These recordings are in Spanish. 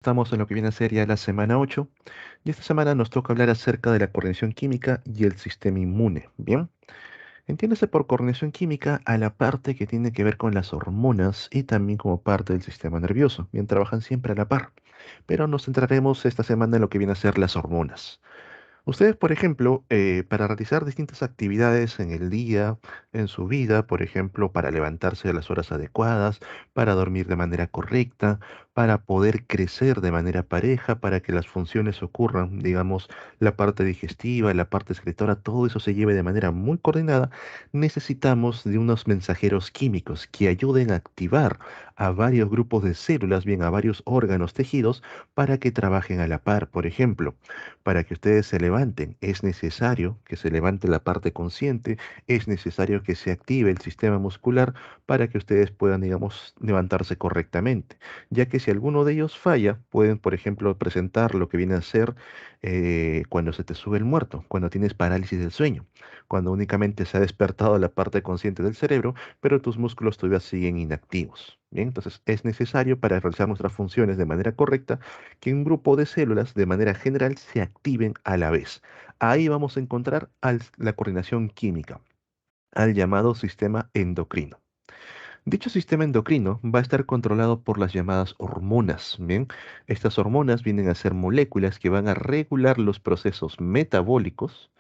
Estamos en lo que viene a ser ya la semana 8 y esta semana nos toca hablar acerca de la coordinación química y el sistema inmune. Bien, entiéndase por coordinación química a la parte que tiene que ver con las hormonas y también como parte del sistema nervioso. Bien, trabajan siempre a la par, pero nos centraremos esta semana en lo que viene a ser las hormonas. Ustedes, por ejemplo, para realizar distintas actividades en el día, en su vida, por ejemplo, para levantarse a las horas adecuadas, para dormir de manera correcta, para poder crecer de manera pareja, para que las funciones ocurran, digamos, la parte digestiva, la parte excretora, todo eso se lleve de manera muy coordinada, necesitamos de unos mensajeros químicos que ayuden a activar a varios grupos de células, bien, a varios órganos, tejidos, para que trabajen a la par, por ejemplo. Para que ustedes se levanten, es necesario que se levante la parte consciente, es necesario que se active el sistema muscular para que ustedes puedan, digamos, levantarse correctamente. Ya que si alguno de ellos falla, pueden, por ejemplo, presentar lo que viene a ser cuando se te sube el muerto, cuando tienes parálisis del sueño, cuando únicamente se ha despertado la parte consciente del cerebro, pero tus músculos todavía siguen inactivos. Bien, entonces es necesario para realizar nuestras funciones de manera correcta que un grupo de células de manera general se activen a la vez. Ahí vamos a encontrar la coordinación química, al llamado sistema endocrino. Dicho sistema endocrino va a estar controlado por las llamadas hormonas. Bien, estas hormonas vienen a ser moléculas que van a regular los procesos metabólicos,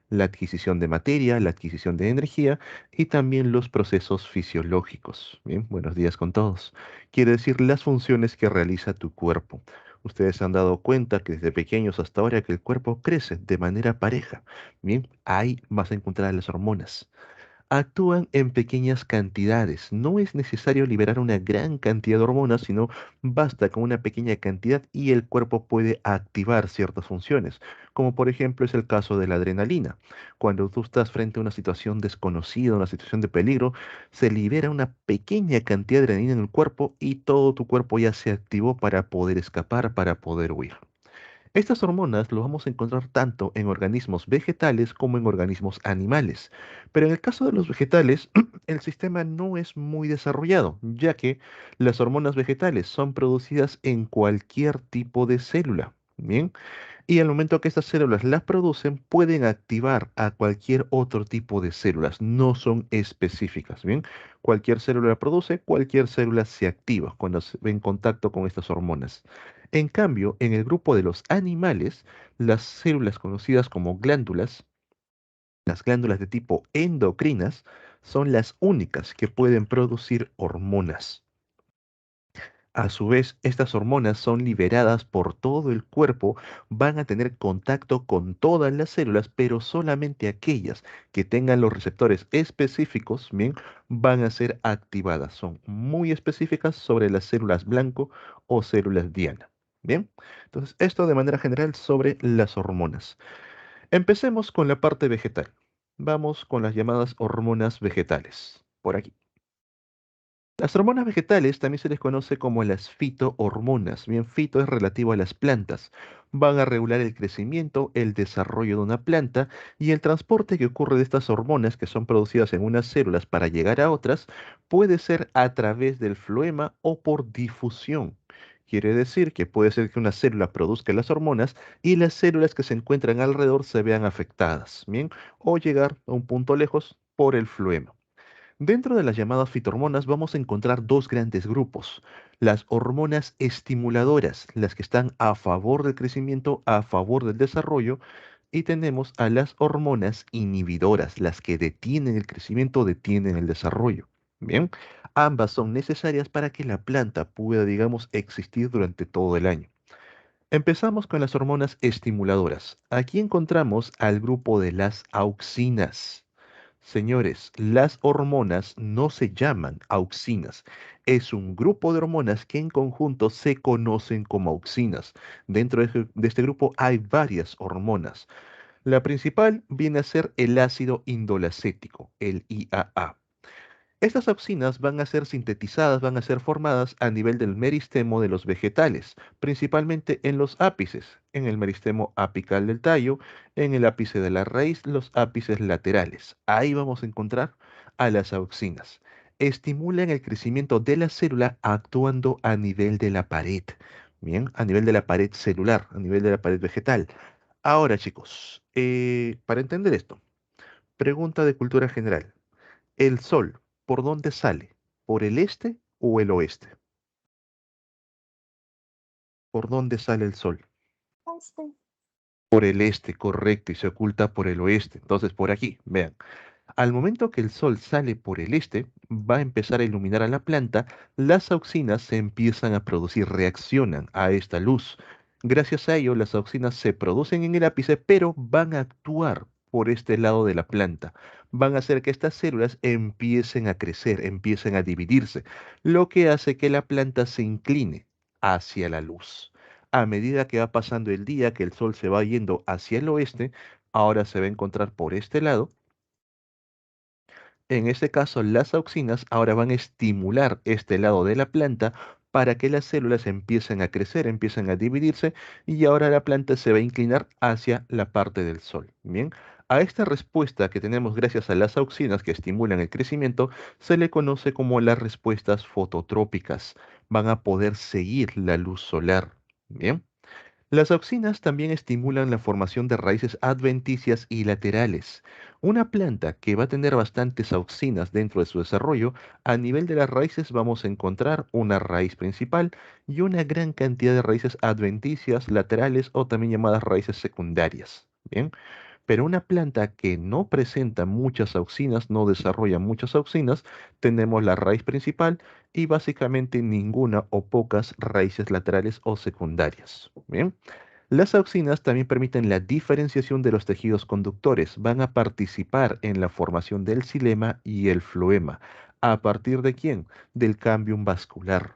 la adquisición de materia, la adquisición de energía y también los procesos fisiológicos. Bien, buenos días con todos. Quiere decir las funciones que realiza tu cuerpo. Ustedes se han dado cuenta que desde pequeños hasta ahora que el cuerpo crece de manera pareja. Bien, ahí vas a encontrar las hormonas. Actúan en pequeñas cantidades. No es necesario liberar una gran cantidad de hormonas, sino basta con una pequeña cantidad y el cuerpo puede activar ciertas funciones, como por ejemplo es el caso de la adrenalina. Cuando tú estás frente a una situación desconocida, una situación de peligro, se libera una pequeña cantidad de adrenalina en el cuerpo y todo tu cuerpo ya se activó para poder escapar, para poder huir. Estas hormonas lo vamos a encontrar tanto en organismos vegetales como en organismos animales. Pero en el caso de los vegetales, el sistema no es muy desarrollado, ya que las hormonas vegetales son producidas en cualquier tipo de célula. Bien, y al momento que estas células las producen, pueden activar a cualquier otro tipo de células, no son específicas. Bien, cualquier célula la produce, cualquier célula se activa cuando se ve en contacto con estas hormonas. En cambio, en el grupo de los animales, las células conocidas como glándulas, las glándulas de tipo endocrinas, son las únicas que pueden producir hormonas. A su vez, estas hormonas son liberadas por todo el cuerpo, van a tener contacto con todas las células, pero solamente aquellas que tengan los receptores específicos, bien, van a ser activadas. Son muy específicas sobre las células blanco o células diana. Bien, entonces esto de manera general sobre las hormonas. Empecemos con la parte vegetal. Vamos con las llamadas hormonas vegetales. Por aquí. Las hormonas vegetales también se les conoce como las fitohormonas. Bien, fito es relativo a las plantas. Van a regular el crecimiento, el desarrollo de una planta y el transporte que ocurre de estas hormonas que son producidas en unas células para llegar a otras puede ser a través del floema o por difusión. Quiere decir que puede ser que una célula produzca las hormonas y las células que se encuentran alrededor se vean afectadas, bien, o llegar a un punto lejos por el floema. Dentro de las llamadas fitohormonas vamos a encontrar dos grandes grupos. Las hormonas estimuladoras, las que están a favor del crecimiento, a favor del desarrollo, y tenemos a las hormonas inhibidoras, las que detienen el crecimiento, detienen el desarrollo. Bien, ambas son necesarias para que la planta pueda, digamos, existir durante todo el año. Empezamos con las hormonas estimuladoras. Aquí encontramos al grupo de las auxinas. Señores, las hormonas no se llaman auxinas. Es un grupo de hormonas que en conjunto se conocen como auxinas. Dentro de este grupo hay varias hormonas. La principal viene a ser el ácido indolacético, el IAA. Estas auxinas van a ser sintetizadas, van a ser formadas a nivel del meristemo de los vegetales, principalmente en los ápices, en el meristemo apical del tallo, en el ápice de la raíz, los ápices laterales. Ahí vamos a encontrar a las auxinas. Estimulan el crecimiento de la célula actuando a nivel de la pared. bien, a nivel de la pared celular, a nivel de la pared vegetal. Ahora, chicos, para entender esto, pregunta de cultura general. ¿El sol por dónde sale? ¿Por el este o el oeste? ¿Por dónde sale el sol? Este. Por el este, correcto, y se oculta por el oeste. Entonces, por aquí, vean. Al momento que el sol sale por el este, va a empezar a iluminar a la planta, las auxinas se empiezan a producir, reaccionan a esta luz. Gracias a ello, las auxinas se producen en el ápice, pero van a actuar por este lado de la planta. Van a hacer que estas células empiecen a crecer, empiecen a dividirse, lo que hace que la planta se incline hacia la luz. A medida que va pasando el día, que el sol se va yendo hacia el oeste, ahora se va a encontrar por este lado. En este caso, las auxinas ahora van a estimular este lado de la planta para que las células empiecen a crecer, empiecen a dividirse y ahora la planta se va a inclinar hacia la parte del sol. Bien, a esta respuesta que tenemos gracias a las auxinas que estimulan el crecimiento se le conoce como las respuestas fototrópicas. Van a poder seguir la luz solar. Bien. Las auxinas también estimulan la formación de raíces adventicias y laterales. Una planta que va a tener bastantes auxinas dentro de su desarrollo, a nivel de las raíces vamos a encontrar una raíz principal y una gran cantidad de raíces adventicias, laterales o también llamadas raíces secundarias. Bien, pero una planta que no presenta muchas auxinas, no desarrolla muchas auxinas, tenemos la raíz principal y básicamente ninguna o pocas raíces laterales o secundarias. Bien. Las auxinas también permiten la diferenciación de los tejidos conductores. Van a participar en la formación del xilema y el floema. ¿A partir de quién? Del cambium vascular,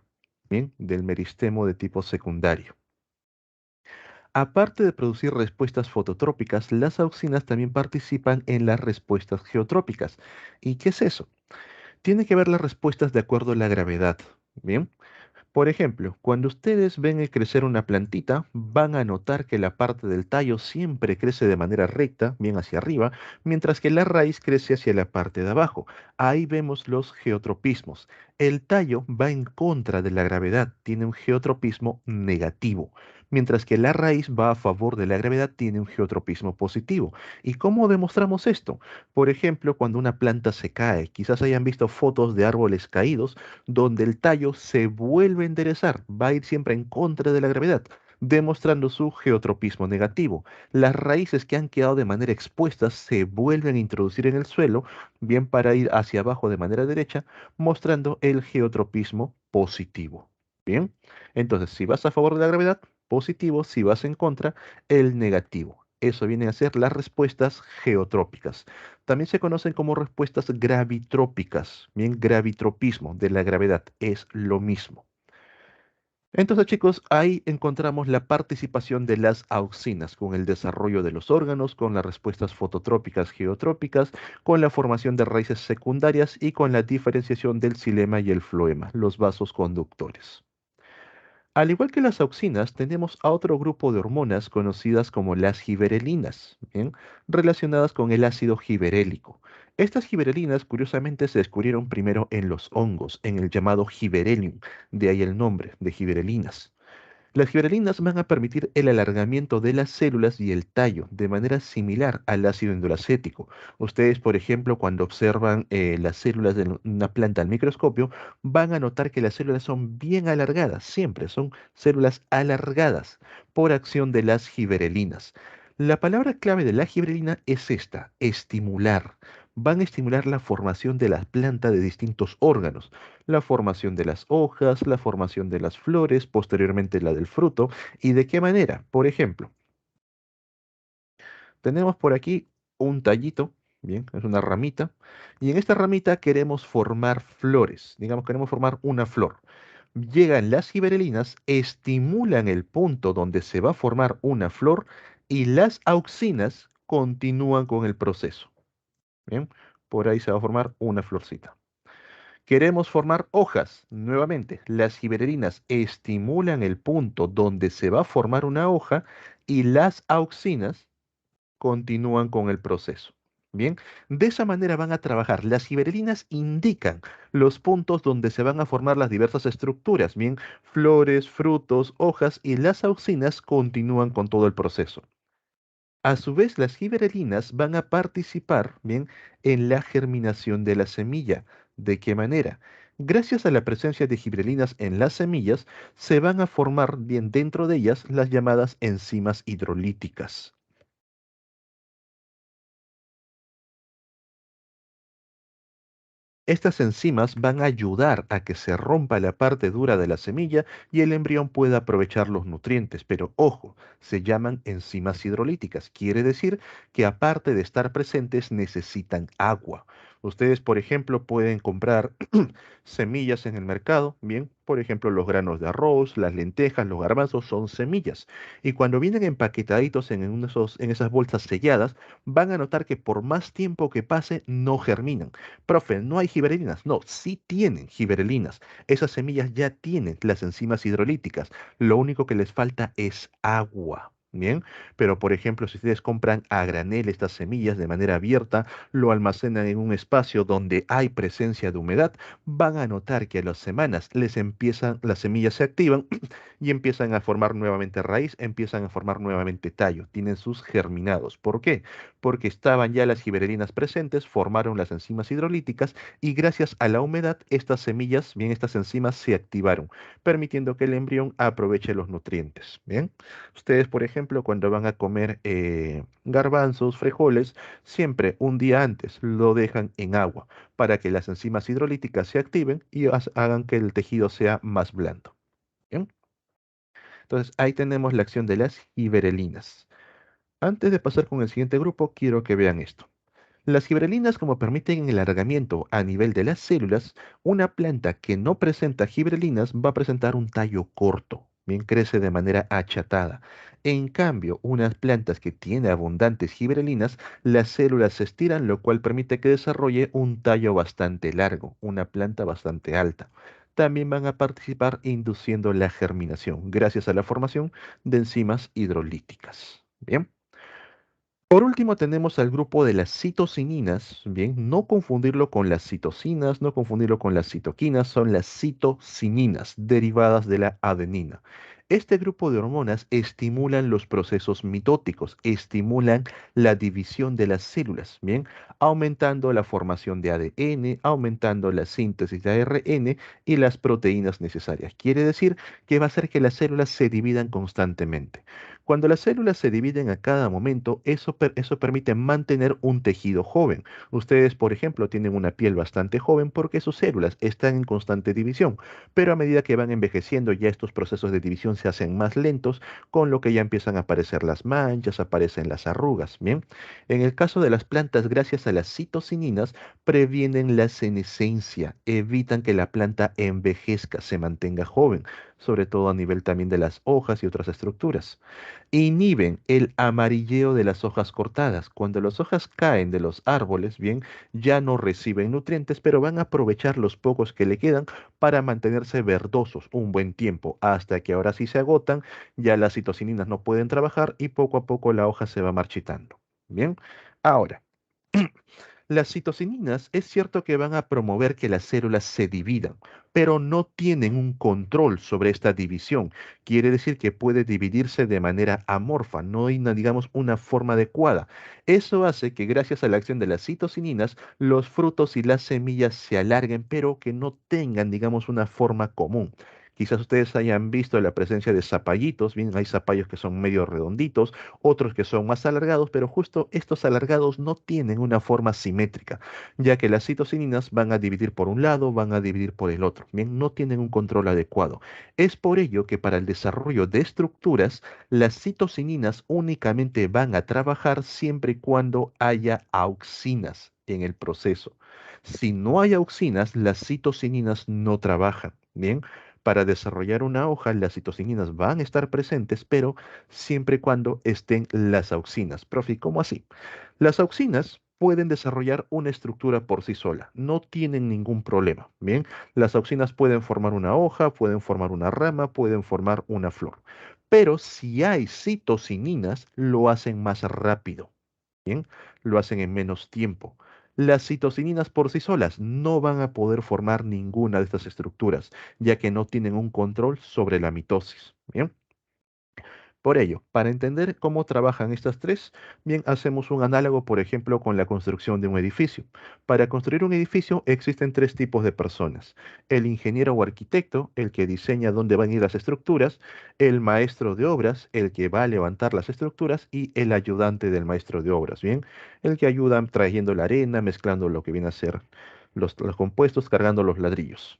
¿bien? Del meristemo de tipo secundario. Aparte de producir respuestas fototrópicas, las auxinas también participan en las respuestas geotrópicas. ¿Y qué es eso? Tiene que ver las respuestas de acuerdo a la gravedad. Bien. Por ejemplo, cuando ustedes ven el crecer una plantita, van a notar que la parte del tallo siempre crece de manera recta, bien hacia arriba, mientras que la raíz crece hacia la parte de abajo. Ahí vemos los geotropismos. El tallo va en contra de la gravedad, tiene un geotropismo negativo, mientras que la raíz va a favor de la gravedad, tiene un geotropismo positivo. ¿Y cómo demostramos esto? Por ejemplo, cuando una planta se cae, quizás hayan visto fotos de árboles caídos donde el tallo se vuelve a enderezar, va a ir siempre en contra de la gravedad, demostrando su geotropismo negativo. Las raíces que han quedado de manera expuestas se vuelven a introducir en el suelo, bien para ir hacia abajo de manera derecha, mostrando el geotropismo positivo. Bien, entonces si vas a favor de la gravedad, positivo; si vas en contra, el negativo. Eso viene a ser las respuestas geotrópicas. También se conocen como respuestas gravitrópicas. Bien, gravitropismo de la gravedad es lo mismo. Entonces, chicos, ahí encontramos la participación de las auxinas con el desarrollo de los órganos, con las respuestas fototrópicas, geotrópicas, con la formación de raíces secundarias y con la diferenciación del xilema y el floema, los vasos conductores. Al igual que las auxinas, tenemos a otro grupo de hormonas conocidas como las giberelinas, ¿bien? Relacionadas con el ácido giberélico. Estas giberelinas, curiosamente, se descubrieron primero en los hongos, en el llamado giberelium, de ahí el nombre de giberelinas. Las giberelinas van a permitir el alargamiento de las células y el tallo de manera similar al ácido endolacético. Ustedes, por ejemplo, cuando observan las células de una planta al microscopio, van a notar que las células son bien alargadas, siempre son células alargadas por acción de las giberelinas. La palabra clave de la giberelina es esta: estimular. Van a estimular la formación de la planta de distintos órganos, la formación de las hojas, la formación de las flores, posteriormente la del fruto. ¿Y de qué manera? Por ejemplo, tenemos por aquí un tallito, bien, es una ramita, y en esta ramita queremos formar flores, digamos, queremos formar una flor. Llegan las giberelinas, estimulan el punto donde se va a formar una flor y las auxinas continúan con el proceso. Bien, por ahí se va a formar una florcita. Queremos formar hojas. Nuevamente, las giberelinas estimulan el punto donde se va a formar una hoja y las auxinas continúan con el proceso. Bien, de esa manera van a trabajar. Las gibberelinas indican los puntos donde se van a formar las diversas estructuras, bien, flores, frutos, hojas, y las auxinas continúan con todo el proceso. A su vez, las gibberelinas van a participar, bien, en la germinación de la semilla. ¿De qué manera? Gracias a la presencia de gibberelinas en las semillas, se van a formar bien dentro de ellas las llamadas enzimas hidrolíticas. Estas enzimas van a ayudar a que se rompa la parte dura de la semilla y el embrión pueda aprovechar los nutrientes. Pero ojo, se llaman enzimas hidrolíticas. Quiere decir que aparte de estar presentes necesitan agua. Ustedes, por ejemplo, pueden comprar semillas en el mercado. Bien, por ejemplo, los granos de arroz, las lentejas, los garbanzos son semillas. Y cuando vienen empaquetaditos en esas bolsas selladas, van a notar que por más tiempo que pase no germinan. Profe, no hay giberelinas. No, sí tienen giberelinas. Esas semillas ya tienen las enzimas hidrolíticas. Lo único que les falta es agua. Bien, pero por ejemplo, si ustedes compran a granel estas semillas de manera abierta, lo almacenan en un espacio donde hay presencia de humedad, van a notar que a las semanas las semillas se activan y empiezan a formar nuevamente raíz, empiezan a formar nuevamente tallo, tienen sus germinados. ¿Por qué? Porque estaban ya las giberelinas presentes, formaron las enzimas hidrolíticas y gracias a la humedad estas semillas, bien, estas enzimas se activaron, permitiendo que el embrión aproveche los nutrientes. Bien, ustedes, por ejemplo, cuando van a comer garbanzos, frijoles, siempre un día antes lo dejan en agua para que las enzimas hidrolíticas se activen y hagan que el tejido sea más blando. Bien, entonces ahí tenemos la acción de las giberelinas. Antes de pasar con el siguiente grupo, quiero que vean esto. Las gibrelinas, como permiten el alargamiento a nivel de las células, una planta que no presenta gibrelinas va a presentar un tallo corto, bien crece de manera achatada. En cambio, unas plantas que tienen abundantes gibrelinas, las células se estiran, lo cual permite que desarrolle un tallo bastante largo, una planta bastante alta. También van a participar induciendo la germinación, gracias a la formación de enzimas hidrolíticas. Bien. Por último, tenemos al grupo de las citocininas, bien, no confundirlo con las citocinas, no confundirlo con las citoquinas, son las citocininas, derivadas de la adenina. Este grupo de hormonas estimulan los procesos mitóticos, estimulan la división de las células, bien, aumentando la formación de ADN, aumentando la síntesis de ARN y las proteínas necesarias. Quiere decir que va a hacer que las células se dividan constantemente. Cuando las células se dividen a cada momento, eso permite mantener un tejido joven. Ustedes, por ejemplo, tienen una piel bastante joven porque sus células están en constante división, pero a medida que van envejeciendo ya estos procesos de división se hacen más lentos, con lo que ya empiezan a aparecer las manchas, aparecen las arrugas. Bien, en el caso de las plantas, gracias a las citocininas, previenen la senescencia, evitan que la planta envejezca, se mantenga joven, sobre todo a nivel también de las hojas y otras estructuras. Inhiben el amarilleo de las hojas cortadas. Cuando las hojas caen de los árboles, bien, ya no reciben nutrientes, pero van a aprovechar los pocos que le quedan para mantenerse verdosos un buen tiempo, hasta que ahora sí se agotan, ya las citocininas no pueden trabajar y poco a poco la hoja se va marchitando. Bien, ahora. Las citocininas es cierto que van a promover que las células se dividan, pero no tienen un control sobre esta división. Quiere decir que puede dividirse de manera amorfa, no hay digamos, una forma adecuada. Eso hace que gracias a la acción de las citocininas, los frutos y las semillas se alarguen, pero que no tengan, digamos, una forma común. Quizás ustedes hayan visto la presencia de zapallitos, bien, hay zapallos que son medio redonditos, otros que son más alargados, pero justo estos alargados no tienen una forma simétrica, ya que las citocininas van a dividir por un lado, van a dividir por el otro, bien, no tienen un control adecuado. Es por ello que para el desarrollo de estructuras, las citocininas únicamente van a trabajar siempre y cuando haya auxinas en el proceso. Si no hay auxinas, las citocininas no trabajan, bien. Para desarrollar una hoja, las citocininas van a estar presentes, pero siempre y cuando estén las auxinas. Profe, ¿cómo así? Las auxinas pueden desarrollar una estructura por sí sola, no tienen ningún problema. Bien, las auxinas pueden formar una hoja, pueden formar una rama, pueden formar una flor. Pero si hay citocininas, lo hacen más rápido. Bien, lo hacen en menos tiempo. Las citocininas por sí solas no van a poder formar ninguna de estas estructuras, ya que no tienen un control sobre la mitosis. Bien. Por ello, para entender cómo trabajan estas tres, bien, hacemos un análogo, por ejemplo, con la construcción de un edificio. Para construir un edificio existen tres tipos de personas. El ingeniero o arquitecto, el que diseña dónde van a ir las estructuras, el maestro de obras, el que va a levantar las estructuras, y el ayudante del maestro de obras, bien, el que ayuda trayendo la arena, mezclando lo que viene a ser los compuestos, cargando los ladrillos.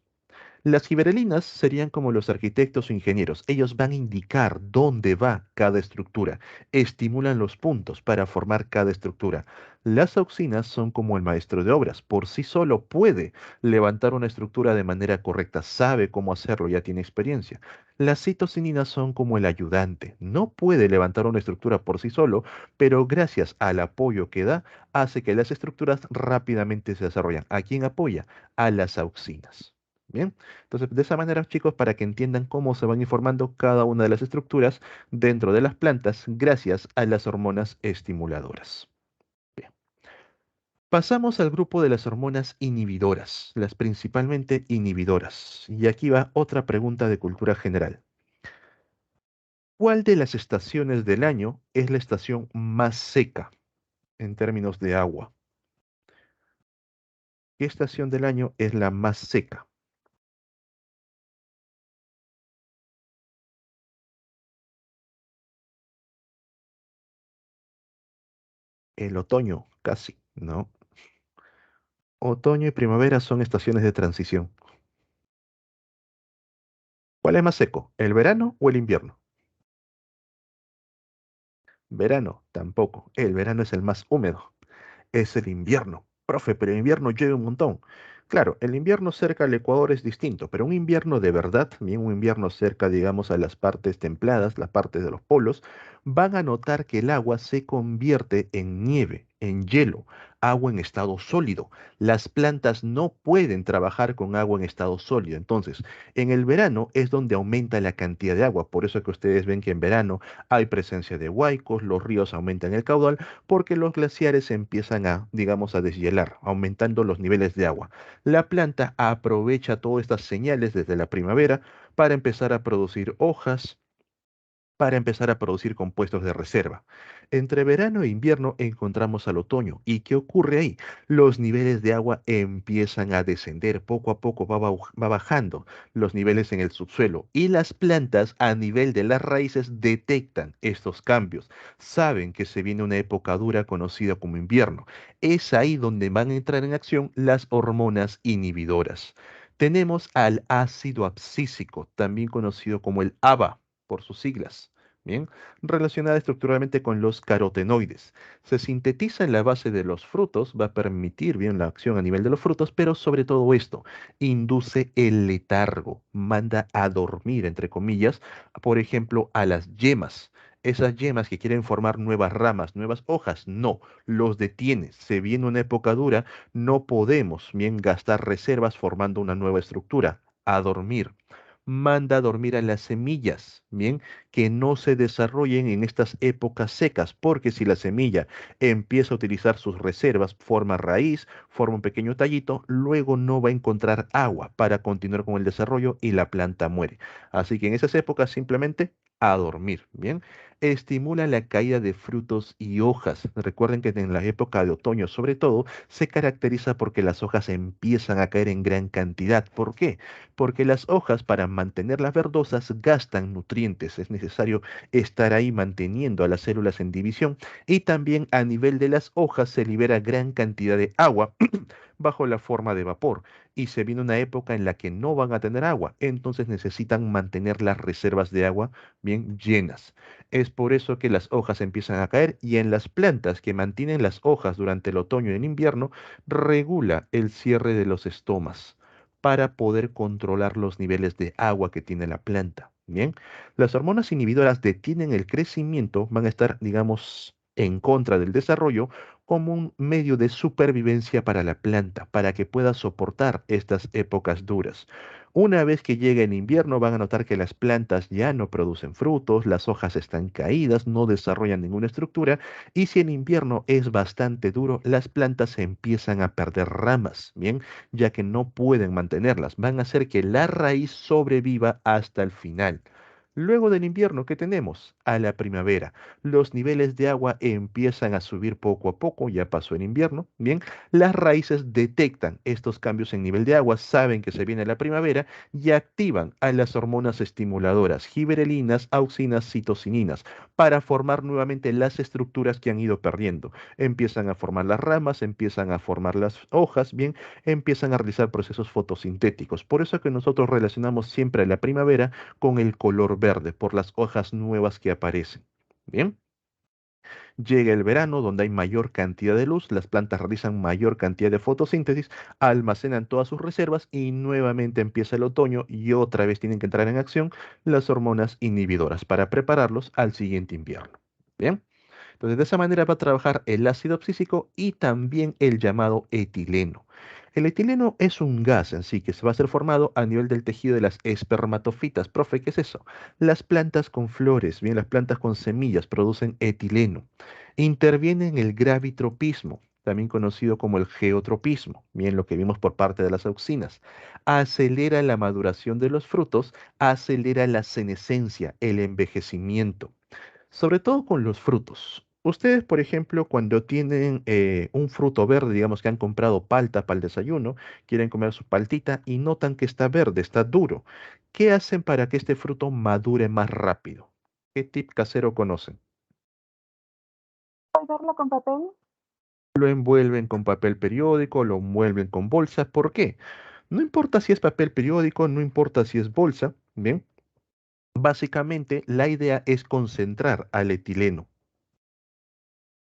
Las gibberelinas serían como los arquitectos o ingenieros. Ellos van a indicar dónde va cada estructura, estimulan los puntos para formar cada estructura. Las auxinas son como el maestro de obras. Por sí solo puede levantar una estructura de manera correcta, sabe cómo hacerlo, ya tiene experiencia. Las citocininas son como el ayudante. No puede levantar una estructura por sí solo, pero gracias al apoyo que da, hace que las estructuras rápidamente se desarrollen. ¿A quién apoya? A las auxinas. Bien. Entonces, de esa manera, chicos, para que entiendan cómo se van informando cada una de las estructuras dentro de las plantas gracias a las hormonas estimuladoras. Bien. Pasamos al grupo de las hormonas inhibidoras, las principalmente inhibidoras. Y aquí va otra pregunta de cultura general. ¿Cuál de las estaciones del año es la estación más seca en términos de agua? ¿Qué estación del año es la más seca? El otoño, casi, ¿no? Otoño y primavera son estaciones de transición. ¿Cuál es más seco, el verano o el invierno? Verano, tampoco. El verano es el más húmedo. Es el invierno. Profe, pero el invierno llueve un montón. Claro, el invierno cerca al Ecuador es distinto, pero un invierno de verdad, bien un invierno cerca, digamos, a las partes templadas, las partes de los polos, van a notar que el agua se convierte en nieve, en hielo, agua en estado sólido. Las plantas no pueden trabajar con agua en estado sólido. Entonces, en el verano es donde aumenta la cantidad de agua. Por eso es que ustedes ven que en verano hay presencia de huaicos, los ríos aumentan el caudal porque los glaciares empiezan a, digamos, a deshielar, aumentando los niveles de agua. La planta aprovecha todas estas señales desde la primavera para empezar a producir hojas, para empezar a producir compuestos de reserva. Entre verano e invierno encontramos al otoño. ¿Y qué ocurre ahí? Los niveles de agua empiezan a descender, poco a poco va bajando los niveles en el subsuelo y las plantas a nivel de las raíces detectan estos cambios, saben que se viene una época dura conocida como invierno. Es ahí donde van a entrar en acción las hormonas inhibidoras. Tenemos al ácido abscísico, también conocido como el ABA por sus siglas, bien, relacionada estructuralmente con los carotenoides. Se sintetiza en la base de los frutos, va a permitir bien la acción a nivel de los frutos, pero sobre todo esto, induce el letargo, manda a dormir, entre comillas, por ejemplo, a las yemas. Esas yemas que quieren formar nuevas ramas, nuevas hojas, no, los detiene. Se viene una época dura, no podemos bien gastar reservas formando una nueva estructura. A dormir, manda a dormir a las semillas, bien, que no se desarrollen en estas épocas secas, porque si la semilla empieza a utilizar sus reservas, forma raíz, forma un pequeño tallito, luego no va a encontrar agua para continuar con el desarrollo y la planta muere. Así que en esas épocas simplemente a dormir, bien. Estimula la caída de frutos y hojas. Recuerden que en la época de otoño, sobre todo, se caracteriza porque las hojas empiezan a caer en gran cantidad. ¿Por qué? Porque las hojas para mantenerlas verdosas gastan nutrientes. Es necesario estar ahí manteniendo a las células en división y también a nivel de las hojas se libera gran cantidad de agua bajo la forma de vapor y se viene una época en la que no van a tener agua, entonces necesitan mantener las reservas de agua bien llenas. Es por eso que las hojas empiezan a caer y en las plantas que mantienen las hojas durante el otoño y el invierno regula el cierre de los estomas para poder controlar los niveles de agua que tiene la planta. Bien, las hormonas inhibidoras detienen el crecimiento, van a estar, digamos, en contra del desarrollo como un medio de supervivencia para la planta, para que pueda soportar estas épocas duras. Una vez que llegue el invierno, van a notar que las plantas ya no producen frutos, las hojas están caídas, no desarrollan ninguna estructura, y si el invierno es bastante duro, las plantas empiezan a perder ramas, ¿bien? Ya que no pueden mantenerlas, van a hacer que la raíz sobreviva hasta el final. Luego del invierno, ¿qué tenemos? A la primavera. Los niveles de agua empiezan a subir poco a poco, ya pasó el invierno, ¿bien? Las raíces detectan estos cambios en nivel de agua, saben que se viene la primavera y activan a las hormonas estimuladoras, giberelinas, auxinas, citocininas, para formar nuevamente las estructuras que han ido perdiendo. Empiezan a formar las ramas, empiezan a formar las hojas, ¿bien? Empiezan a realizar procesos fotosintéticos. Por eso es que nosotros relacionamos siempre la primavera con el color verde, por las hojas nuevas que aparecen. Bien, llega el verano donde hay mayor cantidad de luz, las plantas realizan mayor cantidad de fotosíntesis, almacenan todas sus reservas y nuevamente empieza el otoño y otra vez tienen que entrar en acción las hormonas inhibidoras para prepararlos al siguiente invierno. Bien. Entonces, de esa manera va a trabajar el ácido abscísico y también el llamado etileno. El etileno es un gas en sí que se va a ser formado a nivel del tejido de las espermatofitas. Profe, ¿qué es eso? Las plantas con flores, bien, las plantas con semillas producen etileno. Interviene en el gravitropismo, también conocido como el geotropismo, bien, lo que vimos por parte de las auxinas. Acelera la maduración de los frutos, acelera la senescencia, el envejecimiento. Sobre todo con los frutos. Ustedes, por ejemplo, cuando tienen un fruto verde, digamos que han comprado palta para el desayuno, quieren comer su paltita y notan que está verde, está duro. ¿Qué hacen para que este fruto madure más rápido? ¿Qué tip casero conocen? Guardarlo con papel. Lo envuelven con papel periódico, lo envuelven con bolsa. ¿Por qué? No importa si es papel periódico, no importa si es bolsa, ¿bien? Básicamente, la idea es concentrar al etileno.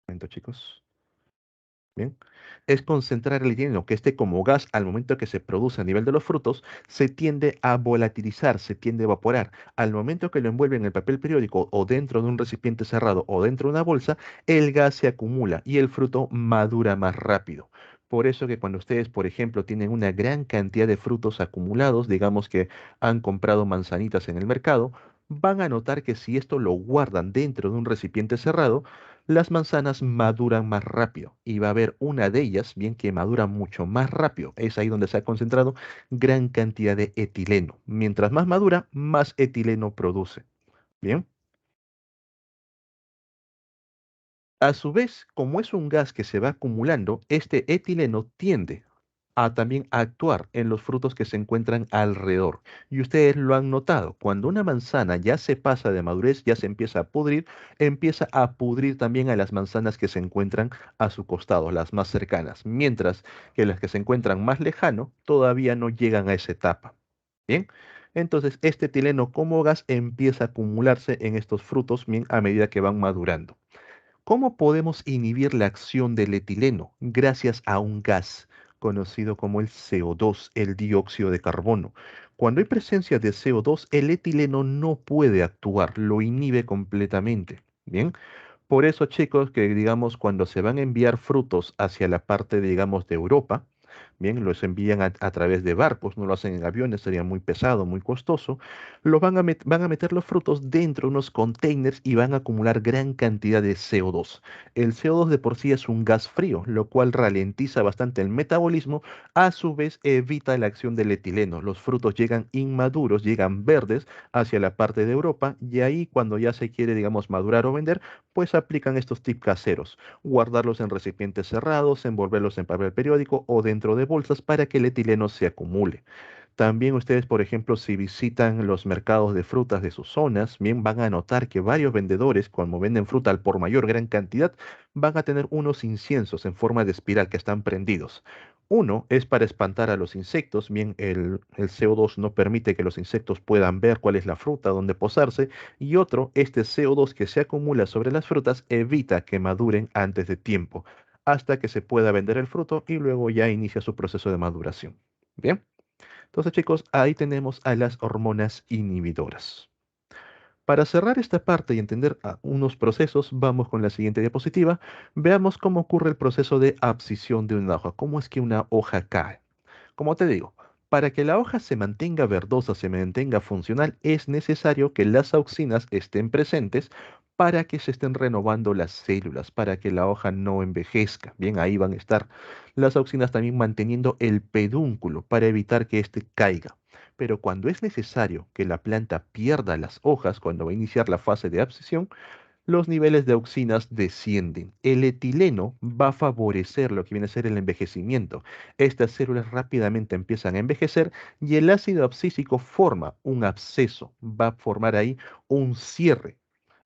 Un momento, chicos. Bien, es concentrar el etileno, que este como gas al momento que se produce a nivel de los frutos, se tiende a volatilizar, se tiende a evaporar. Al momento que lo envuelve en el papel periódico o dentro de un recipiente cerrado o dentro de una bolsa, el gas se acumula y el fruto madura más rápido. Por eso que cuando ustedes, por ejemplo, tienen una gran cantidad de frutos acumulados, digamos que han comprado manzanitas en el mercado, van a notar que si esto lo guardan dentro de un recipiente cerrado, las manzanas maduran más rápido y va a haber una de ellas, bien que madura mucho más rápido. Es ahí donde se ha concentrado gran cantidad de etileno. Mientras más madura, más etileno produce. Bien. A su vez, como es un gas que se va acumulando, este etileno tiende a también actuar en los frutos que se encuentran alrededor. Y ustedes lo han notado, cuando una manzana ya se pasa de madurez, ya se empieza a pudrir también a las manzanas que se encuentran a su costado, las más cercanas, mientras que las que se encuentran más lejano todavía no llegan a esa etapa. Bien. Entonces, este etileno como gas empieza a acumularse en estos frutos bien, a medida que van madurando. ¿Cómo podemos inhibir la acción del etileno? Gracias a un gas conocido como el CO2, el dióxido de carbono. Cuando hay presencia de CO2, el etileno no puede actuar, lo inhibe completamente. Bien, por eso, chicos, que digamos, cuando se van a enviar frutos hacia la parte, digamos, de Europa, bien, los envían a través de barcos, no lo hacen en aviones, sería muy pesado, muy costoso, van a meter los frutos dentro de unos containers y van a acumular gran cantidad de CO2. El CO2 de por sí es un gas frío, lo cual ralentiza bastante el metabolismo, a su vez evita la acción del etileno. Los frutos llegan inmaduros, llegan verdes hacia la parte de Europa y ahí cuando ya se quiere, digamos, madurar o vender, pues aplican estos tips caseros, guardarlos en recipientes cerrados, envolverlos en papel periódico o dentro de bolsas para que el etileno se acumule. También ustedes, por ejemplo, si visitan los mercados de frutas de sus zonas, bien van a notar que varios vendedores, cuando venden fruta al por mayor gran cantidad, van a tener unos inciensos en forma de espiral que están prendidos. Uno es para espantar a los insectos, bien el CO2 no permite que los insectos puedan ver cuál es la fruta, dónde posarse, y otro, este CO2 que se acumula sobre las frutas evita que maduren antes de tiempo, hasta que se pueda vender el fruto y luego ya inicia su proceso de maduración. Bien. Entonces, chicos, ahí tenemos a las hormonas inhibidoras. Para cerrar esta parte y entender unos procesos, vamos con la siguiente diapositiva. Veamos cómo ocurre el proceso de abscisión de una hoja. ¿Cómo es que una hoja cae? Como te digo, para que la hoja se mantenga verdosa, se mantenga funcional, es necesario que las auxinas estén presentes para que se estén renovando las células, para que la hoja no envejezca. Bien, ahí van a estar las auxinas también manteniendo el pedúnculo para evitar que éste caiga. Pero cuando es necesario que la planta pierda las hojas, cuando va a iniciar la fase de abscisión, los niveles de auxinas descienden. El etileno va a favorecer lo que viene a ser el envejecimiento. Estas células rápidamente empiezan a envejecer y el ácido abscísico forma un absceso, va a formar ahí un cierre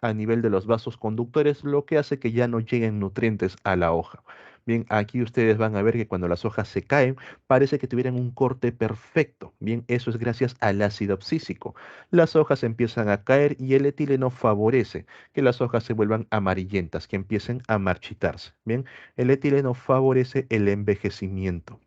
a nivel de los vasos conductores, lo que hace que ya no lleguen nutrientes a la hoja. Bien, aquí ustedes van a ver que cuando las hojas se caen, parece que tuvieran un corte perfecto. Bien, eso es gracias al ácido abscísico. Las hojas empiezan a caer y el etileno favorece que las hojas se vuelvan amarillentas, que empiecen a marchitarse. Bien, el etileno favorece el envejecimiento.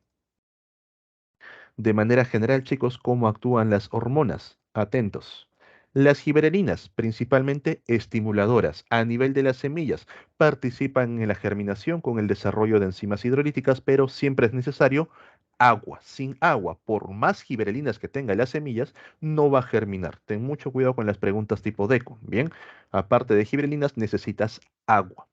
De manera general, chicos, ¿cómo actúan las hormonas? Atentos. Las giberelinas, principalmente estimuladoras a nivel de las semillas, participan en la germinación con el desarrollo de enzimas hidrolíticas, pero siempre es necesario agua. Sin agua, por más giberelinas que tengan las semillas, no va a germinar. Ten mucho cuidado con las preguntas tipo DECO. Bien, aparte de giberelinas, necesitas agua.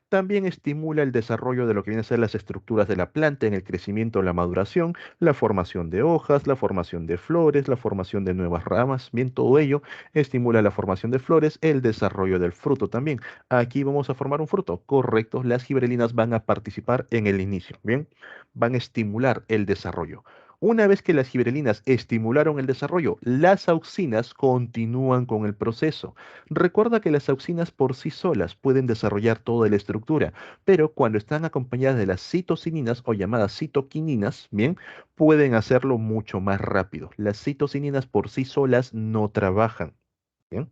También estimula el desarrollo de lo que vienen a ser las estructuras de la planta en el crecimiento o la maduración, la formación de hojas, la formación de flores, la formación de nuevas ramas. Bien, todo ello estimula la formación de flores, el desarrollo del fruto también. Aquí vamos a formar un fruto, correcto. Las giberelinas van a participar en el inicio, bien, van a estimular el desarrollo. Una vez que las giberelinas estimularon el desarrollo, las auxinas continúan con el proceso. Recuerda que las auxinas por sí solas pueden desarrollar toda la estructura, pero cuando están acompañadas de las citocininas o llamadas citoquininas, bien, pueden hacerlo mucho más rápido. Las citocininas por sí solas no trabajan. ¿Bien?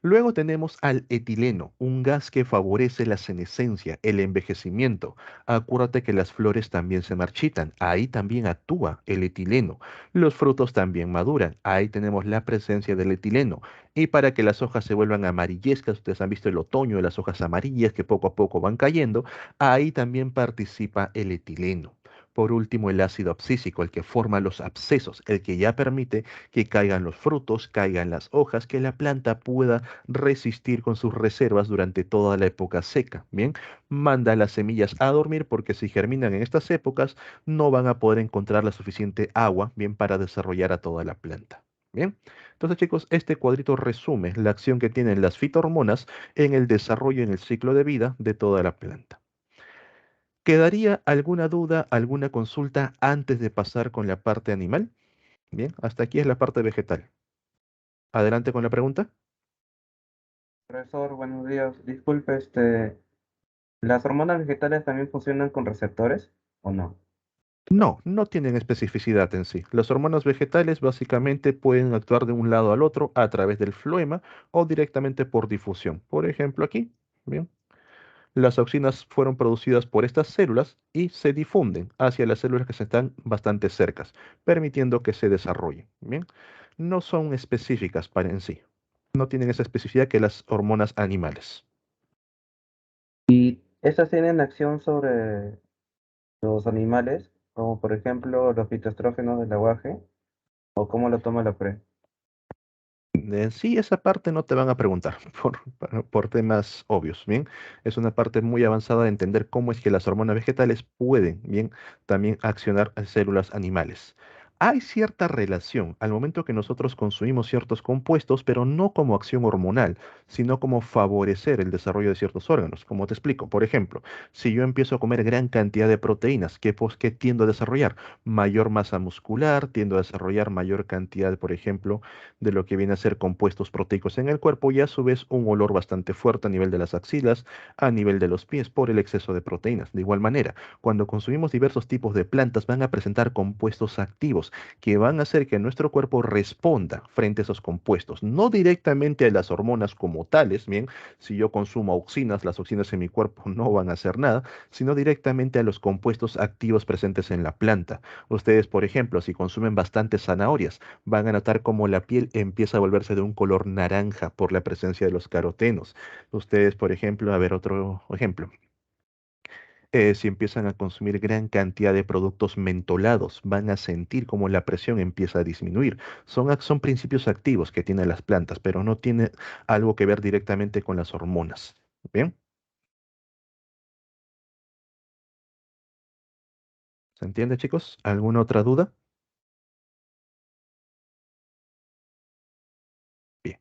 Luego tenemos al etileno, un gas que favorece la senescencia, el envejecimiento. Acuérdate que las flores también se marchitan, ahí también actúa el etileno. Los frutos también maduran, ahí tenemos la presencia del etileno. Y para que las hojas se vuelvan amarillescas, ustedes han visto el otoño, las hojas amarillas que poco a poco van cayendo, ahí también participa el etileno. Por último, el ácido abscísico, el que forma los abscesos, el que ya permite que caigan los frutos, caigan las hojas, que la planta pueda resistir con sus reservas durante toda la época seca. Bien, manda las semillas a dormir porque si germinan en estas épocas no van a poder encontrar la suficiente agua, bien, para desarrollar a toda la planta. Bien, entonces chicos, este cuadrito resume la acción que tienen las fitohormonas en el desarrollo y en el ciclo de vida de toda la planta. ¿Quedaría alguna duda, alguna consulta antes de pasar con la parte animal? Bien, hasta aquí es la parte vegetal. Adelante con la pregunta. Profesor, buenos días. Disculpe, ¿las hormonas vegetales también funcionan con receptores o no? No, no tienen especificidad en sí. Las hormonas vegetales básicamente pueden actuar de un lado al otro a través del floema o directamente por difusión. Por ejemplo, aquí, bien, las auxinas fueron producidas por estas células y se difunden hacia las células que se están bastante cercas, permitiendo que se desarrollen. Bien, no son específicas para en sí. No tienen esa especificidad que las hormonas animales. ¿Y estas tienen acción sobre los animales, como por ejemplo los fitoestrógenos del aguaje, o cómo lo toma la PRE? En sí, esa parte no te van a preguntar por temas obvios, ¿bien? Es una parte muy avanzada de entender cómo es que las hormonas vegetales pueden, ¿bien? También accionar en células animales. Hay cierta relación al momento que nosotros consumimos ciertos compuestos, pero no como acción hormonal, sino como favorecer el desarrollo de ciertos órganos. Como te explico, por ejemplo, si yo empiezo a comer gran cantidad de proteínas, ¿qué tiendo a desarrollar? Mayor masa muscular, tiendo a desarrollar mayor cantidad, por ejemplo, de lo que viene a ser compuestos proteicos en el cuerpo y a su vez un olor bastante fuerte a nivel de las axilas, a nivel de los pies por el exceso de proteínas. De igual manera, cuando consumimos diversos tipos de plantas van a presentar compuestos activos químicos que van a hacer que nuestro cuerpo responda frente a esos compuestos, no directamente a las hormonas como tales, bien, si yo consumo auxinas, las auxinas en mi cuerpo no van a hacer nada, sino directamente a los compuestos activos presentes en la planta. Ustedes, por ejemplo, si consumen bastantes zanahorias, van a notar cómo la piel empieza a volverse de un color naranja por la presencia de los carotenos. Ustedes, por ejemplo, a ver otro ejemplo. Si empiezan a consumir gran cantidad de productos mentolados, van a sentir como la presión empieza a disminuir. Son principios activos que tienen las plantas, pero no tiene algo que ver directamente con las hormonas. ¿Bien? ¿Se entiende, chicos? ¿Alguna otra duda? Bien.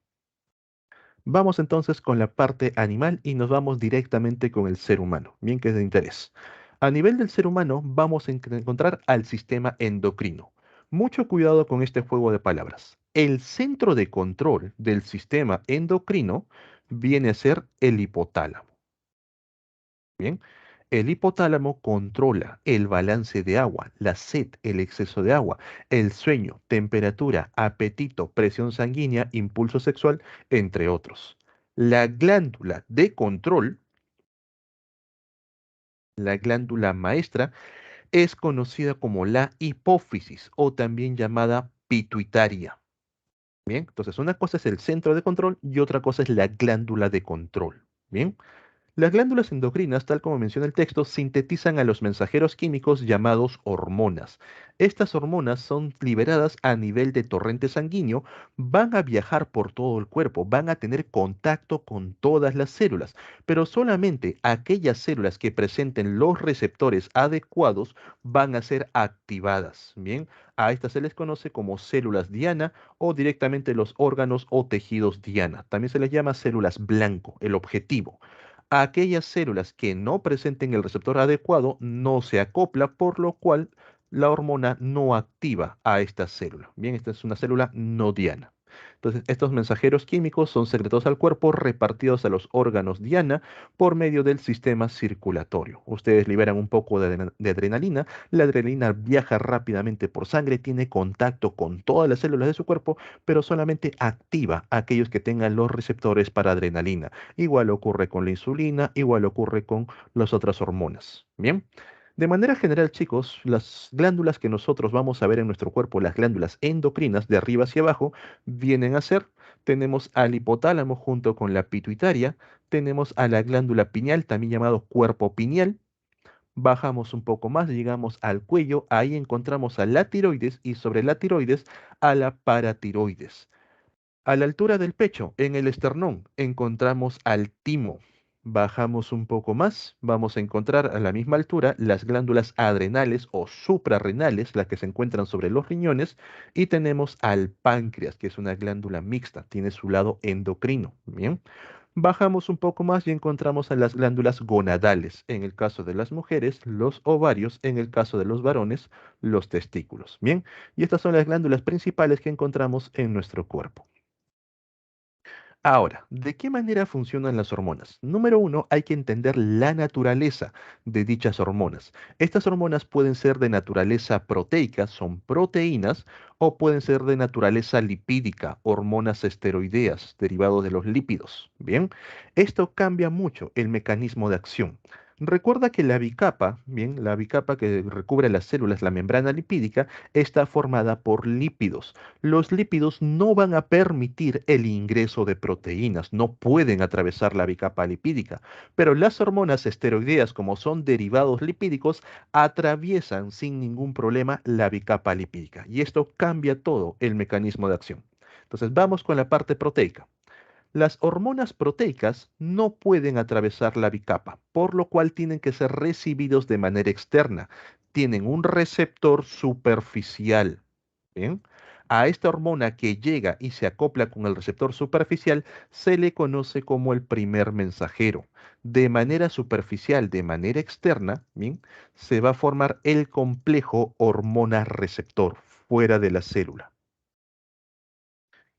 Vamos entonces con la parte animal y nos vamos directamente con el ser humano, bien que es de interés. A nivel del ser humano vamos a encontrar al sistema endocrino. Mucho cuidado con este juego de palabras. El centro de control del sistema endocrino viene a ser el hipotálamo. Bien, el hipotálamo controla el balance de agua, la sed, el exceso de agua, el sueño, temperatura, apetito, presión sanguínea, impulso sexual, entre otros. La glándula de control, la glándula maestra, es conocida como la hipófisis o también llamada pituitaria. Bien, entonces una cosa es el centro de control y otra cosa es la glándula de control. Bien. Las glándulas endocrinas, tal como menciona el texto, sintetizan a los mensajeros químicos llamados hormonas. Estas hormonas son liberadas a nivel de torrente sanguíneo, van a viajar por todo el cuerpo, van a tener contacto con todas las células, pero solamente aquellas células que presenten los receptores adecuados van a ser activadas. Bien, a estas se les conoce como células diana o directamente los órganos o tejidos diana. También se les llama células blanco, el objetivo. A aquellas células que no presenten el receptor adecuado no se acopla, por lo cual la hormona no activa a esta célula. Bien, esta es una célula no diana. Entonces, estos mensajeros químicos son secretados al cuerpo, repartidos a los órganos diana por medio del sistema circulatorio. Ustedes liberan un poco de adrenalina, la adrenalina viaja rápidamente por sangre, tiene contacto con todas las células de su cuerpo, pero solamente activa a aquellos que tengan los receptores para adrenalina. Igual ocurre con la insulina, igual ocurre con las otras hormonas. Bien. De manera general, chicos, las glándulas que nosotros vamos a ver en nuestro cuerpo, las glándulas endocrinas de arriba hacia abajo, vienen a ser, tenemos al hipotálamo junto con la pituitaria, tenemos a la glándula pineal, también llamado cuerpo pineal, bajamos un poco más, llegamos al cuello, ahí encontramos a la tiroides y sobre la tiroides a la paratiroides. A la altura del pecho, en el esternón, encontramos al timo. Bajamos un poco más, vamos a encontrar a la misma altura las glándulas adrenales o suprarrenales, las que se encuentran sobre los riñones, y tenemos al páncreas, que es una glándula mixta, tiene su lado endocrino. Bien. Bajamos un poco más y encontramos a las glándulas gonadales, en el caso de las mujeres, los ovarios, en el caso de los varones, los testículos. Bien, y estas son las glándulas principales que encontramos en nuestro cuerpo. Ahora, ¿de qué manera funcionan las hormonas? Número uno, hay que entender la naturaleza de dichas hormonas. Estas hormonas pueden ser de naturaleza proteica, son proteínas, o pueden ser de naturaleza lipídica, hormonas esteroideas, derivados de los lípidos. Bien, esto cambia mucho el mecanismo de acción. Recuerda que la bicapa, bien, la bicapa que recubre las células, la membrana lipídica, está formada por lípidos. Los lípidos no van a permitir el ingreso de proteínas, no pueden atravesar la bicapa lipídica, pero las hormonas esteroideas, como son derivados lipídicos, atraviesan sin ningún problema la bicapa lipídica y esto cambia todo el mecanismo de acción. Entonces vamos con la parte proteica. Las hormonas proteicas no pueden atravesar la bicapa, por lo cual tienen que ser recibidos de manera externa. Tienen un receptor superficial. ¿Bien? A esta hormona que llega y se acopla con el receptor superficial se le conoce como el primer mensajero. De manera superficial, de manera externa, ¿bien? Se va a formar el complejo hormona-receptor fuera de la célula.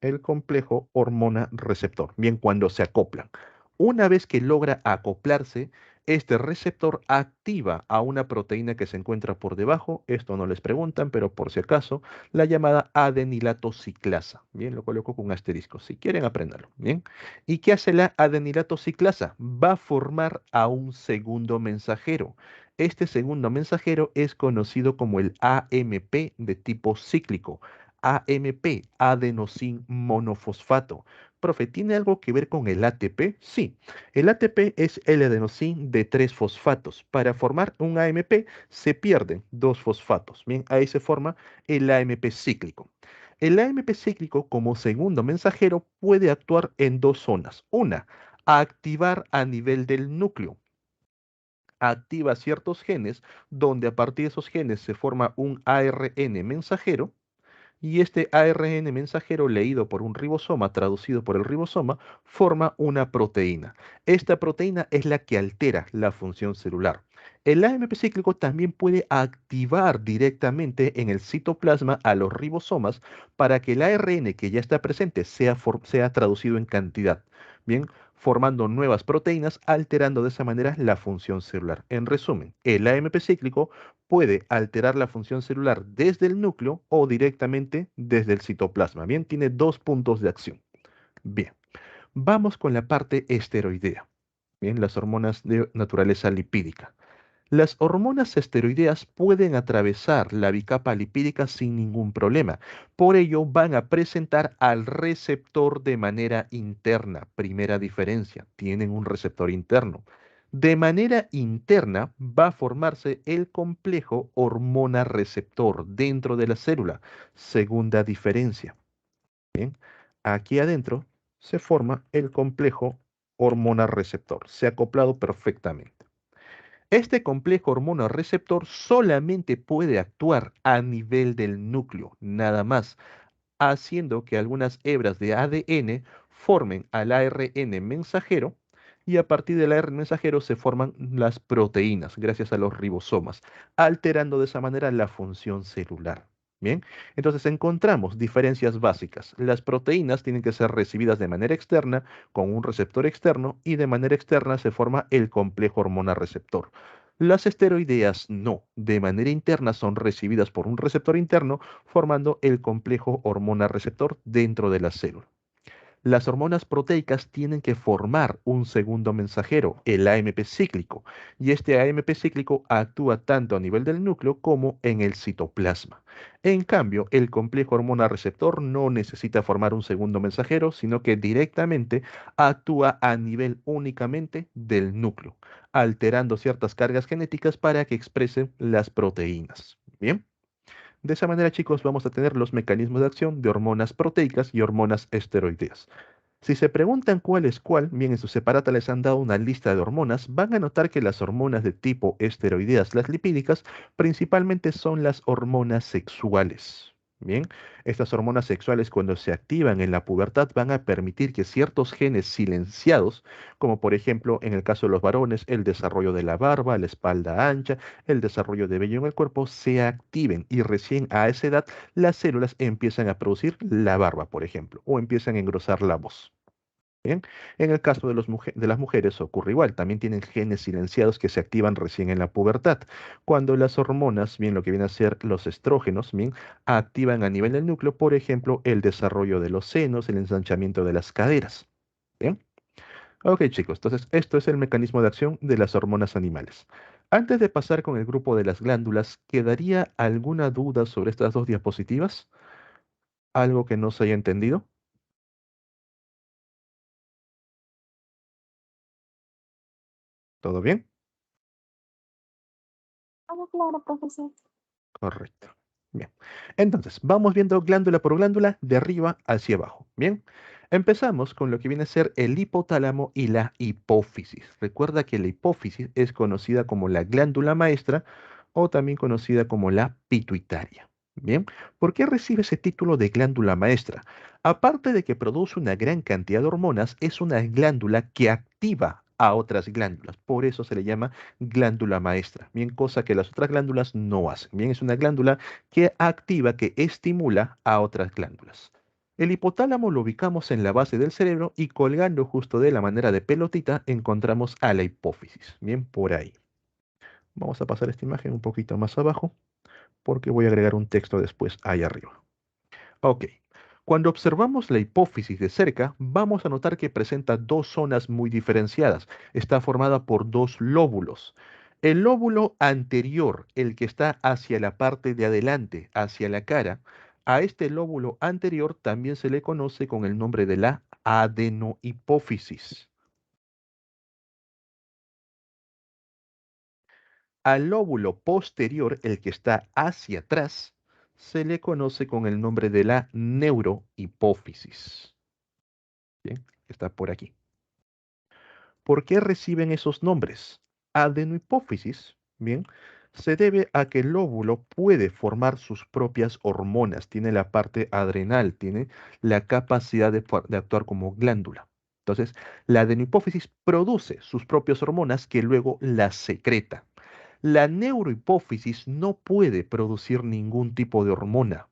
El complejo hormona-receptor, bien cuando se acoplan. Una vez que logra acoplarse, este receptor activa a una proteína que se encuentra por debajo, esto no les preguntan, pero por si acaso, la llamada adenilato ciclasa. Bien, lo coloco con asterisco, si quieren aprenderlo. Bien. ¿Y qué hace la adenilato ciclasa? Va a formar a un segundo mensajero. Este segundo mensajero es conocido como el AMP de tipo cíclico. AMP, adenosín monofosfato. Profe, ¿tiene algo que ver con el ATP? Sí. El ATP es el adenosín de tres fosfatos. Para formar un AMP se pierden dos fosfatos. Bien, ahí se forma el AMP cíclico. El AMP cíclico, como segundo mensajero, puede actuar en dos zonas. Una, activar a nivel del núcleo. Activa ciertos genes, donde a partir de esos genes se forma un ARN mensajero y este ARN mensajero leído por un ribosoma, traducido por el ribosoma, forma una proteína. Esta proteína es la que altera la función celular. El AMP cíclico también puede activar directamente en el citoplasma a los ribosomas para que el ARN que ya está presente sea traducido en cantidad. Bien, formando nuevas proteínas, alterando de esa manera la función celular. En resumen, el AMP cíclico puede alterar la función celular desde el núcleo o directamente desde el citoplasma. Bien, tiene dos puntos de acción. Bien, vamos con la parte esteroidea. Bien, las hormonas de naturaleza lipídica. Las hormonas esteroideas pueden atravesar la bicapa lipídica sin ningún problema. Por ello, van a presentar al receptor de manera interna. Primera diferencia, tienen un receptor interno. De manera interna va a formarse el complejo hormona receptor dentro de la célula. Segunda diferencia. Bien, aquí adentro se forma el complejo hormona receptor. Se ha acoplado perfectamente. Este complejo hormona receptor solamente puede actuar a nivel del núcleo, nada más, haciendo que algunas hebras de ADN formen al ARN mensajero y a partir del ARN mensajero se forman las proteínas gracias a los ribosomas, alterando de esa manera la función celular. Bien, entonces encontramos diferencias básicas. Las proteínas tienen que ser recibidas de manera externa con un receptor externo y de manera externa se forma el complejo hormona receptor. Las esteroideas no, de manera interna son recibidas por un receptor interno formando el complejo hormona receptor dentro de la célula. Las hormonas proteicas tienen que formar un segundo mensajero, el AMP cíclico, y este AMP cíclico actúa tanto a nivel del núcleo como en el citoplasma. En cambio, el complejo hormona receptor no necesita formar un segundo mensajero, sino que directamente actúa a nivel únicamente del núcleo, alterando ciertas cargas genéticas para que expresen las proteínas. Bien. De esa manera, chicos, vamos a tener los mecanismos de acción de hormonas proteicas y hormonas esteroideas. Si se preguntan cuál es cuál, bien en su separata les han dado una lista de hormonas, van a notar que las hormonas de tipo esteroideas, las lipídicas, principalmente son las hormonas sexuales. Bien, estas hormonas sexuales cuando se activan en la pubertad van a permitir que ciertos genes silenciados, como por ejemplo en el caso de los varones, el desarrollo de la barba, la espalda ancha, el desarrollo de vello en el cuerpo, se activen y recién a esa edad las células empiezan a producir la barba, por ejemplo, o empiezan a engrosar la voz. Bien, en el caso de, de las mujeres ocurre igual, también tienen genes silenciados que se activan recién en la pubertad, cuando las hormonas, bien lo que vienen a ser los estrógenos, bien, activan a nivel del núcleo, por ejemplo, el desarrollo de los senos, el ensanchamiento de las caderas. Bien, ok chicos, entonces esto es el mecanismo de acción de las hormonas animales. Antes de pasar con el grupo de las glándulas, ¿quedaría alguna duda sobre estas dos diapositivas? ¿Algo que no se haya entendido? ¿Todo bien? Todo claro, profesor. Correcto. Bien. Entonces, vamos viendo glándula por glándula de arriba hacia abajo. Bien. Empezamos con lo que viene a ser el hipotálamo y la hipófisis. Recuerda que la hipófisis es conocida como la glándula maestra o también conocida como la pituitaria. Bien. ¿Por qué recibe ese título de glándula maestra? Aparte de que produce una gran cantidad de hormonas, es una glándula que activa a otras glándulas. Por eso se le llama glándula maestra, bien, cosa que las otras glándulas no hacen. Bien, es una glándula que activa, que estimula a otras glándulas. El hipotálamo lo ubicamos en la base del cerebro y colgando justo de la manera de pelotita encontramos a la hipófisis. Bien, por ahí. Vamos a pasar esta imagen un poquito más abajo porque voy a agregar un texto después ahí arriba. Ok. Cuando observamos la hipófisis de cerca, vamos a notar que presenta dos zonas muy diferenciadas. Está formada por dos lóbulos. El lóbulo anterior, el que está hacia la parte de adelante, hacia la cara, a este lóbulo anterior también se le conoce con el nombre de la adenohipófisis. Al lóbulo posterior, el que está hacia atrás, se le conoce con el nombre de la neurohipófisis. Bien, está por aquí. ¿Por qué reciben esos nombres? Adenohipófisis, bien, se debe a que el lóbulo puede formar sus propias hormonas, tiene la parte adrenal, tiene la capacidad de actuar como glándula. Entonces, la adenohipófisis produce sus propias hormonas que luego las secreta. La neurohipófisis no puede producir ningún tipo de hormona.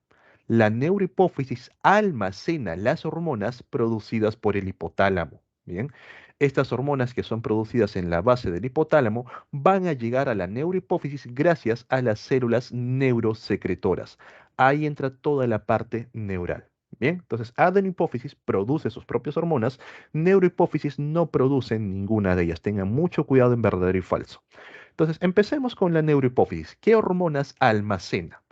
La neurohipófisis almacena las hormonas producidas por el hipotálamo. Bien, estas hormonas que son producidas en la base del hipotálamo van a llegar a la neurohipófisis gracias a las células neurosecretoras. Ahí entra toda la parte neural. Bien, entonces adenohipófisis produce sus propias hormonas, neurohipófisis no produce ninguna de ellas. Tengan mucho cuidado en verdadero y falso. Entonces, empecemos con la neurohipófisis. ¿Qué hormonas almacena?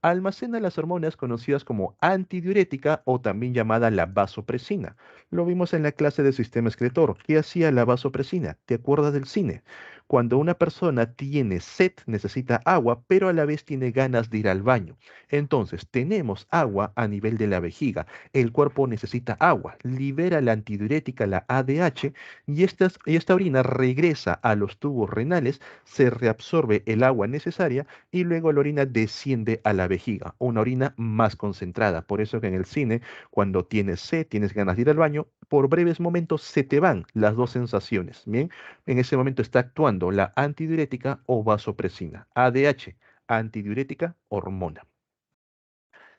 Almacena las hormonas conocidas como antidiurética o también llamada la vasopresina. Lo vimos en la clase de sistema excretor. ¿Qué hacía la vasopresina? ¿Te acuerdas del cine? Cuando una persona tiene sed, necesita agua, pero a la vez tiene ganas de ir al baño. Entonces, tenemos agua a nivel de la vejiga. El cuerpo necesita agua, libera la antidiurética, la ADH, y esta orina regresa a los tubos renales, se reabsorbe el agua necesaria y luego la orina desciende a la vejiga, una orina más concentrada. Por eso que en el cine, cuando tienes sed, tienes ganas de ir al baño, por breves momentos se te van las dos sensaciones. Bien, en ese momento está actuando la antidiurética o vasopresina. ADH, antidiurética, hormona.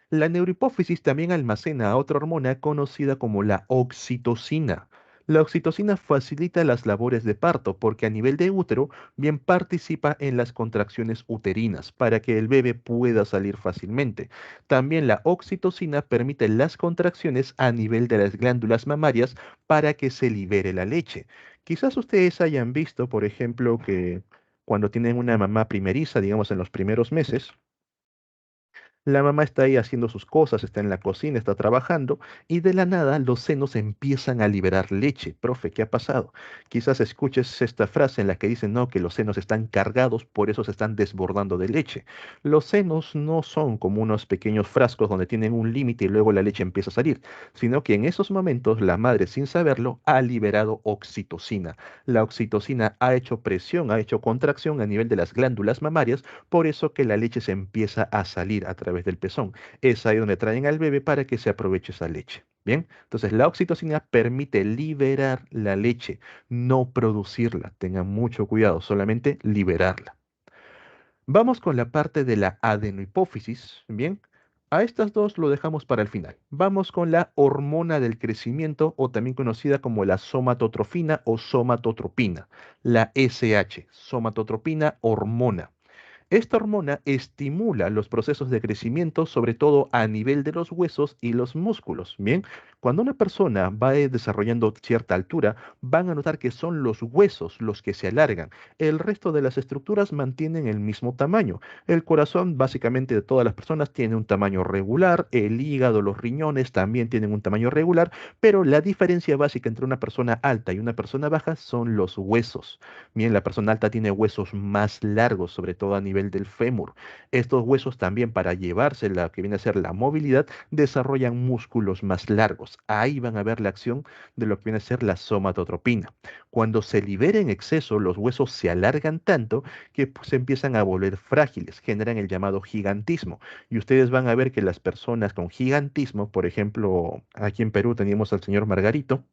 La neurohipófisis también almacena otra hormona conocida como la oxitocina. La oxitocina facilita las labores de parto porque a nivel de útero bien participa en las contracciones uterinas para que el bebé pueda salir fácilmente. También la oxitocina permite las contracciones a nivel de las glándulas mamarias para que se libere la leche. Quizás ustedes hayan visto, por ejemplo, que cuando tienen una mamá primeriza, digamos en los primeros meses, la mamá está ahí haciendo sus cosas, está en la cocina, está trabajando y de la nada los senos empiezan a liberar leche. Profe, ¿qué ha pasado? Quizás escuches esta frase en la que dicen, no, que los senos están cargados, por eso se están desbordando de leche. Los senos no son como unos pequeños frascos donde tienen un límite y luego la leche empieza a salir, sino que en esos momentos la madre, sin saberlo, ha liberado oxitocina. La oxitocina ha hecho presión, ha hecho contracción a nivel de las glándulas mamarias, por eso que la leche se empieza a salir a través del pezón. Es ahí donde traen al bebé para que se aproveche esa leche. Bien, entonces la oxitocina permite liberar la leche, no producirla. Tengan mucho cuidado, solamente liberarla. Vamos con la parte de la adenohipófisis. Bien, a estas dos lo dejamos para el final. Vamos con la hormona del crecimiento o también conocida como la somatotrofina o somatotropina, la SH, somatotropina hormona. Esta hormona estimula los procesos de crecimiento, sobre todo a nivel de los huesos y los músculos. Bien, cuando una persona va desarrollando cierta altura, van a notar que son los huesos los que se alargan. El resto de las estructuras mantienen el mismo tamaño. El corazón, básicamente, de todas las personas tiene un tamaño regular, el hígado, los riñones también tienen un tamaño regular, pero la diferencia básica entre una persona alta y una persona baja son los huesos. Bien, la persona alta tiene huesos más largos, sobre todo a nivel del fémur. Estos huesos también para llevarse la que viene a ser la movilidad desarrollan músculos más largos. Ahí van a ver la acción de lo que viene a ser la somatotropina. Cuando se libera en exceso, los huesos se alargan tanto que pues, se empiezan a volver frágiles, generan el llamado gigantismo. Y ustedes van a ver que las personas con gigantismo, por ejemplo, aquí en Perú teníamos al señor Margarito,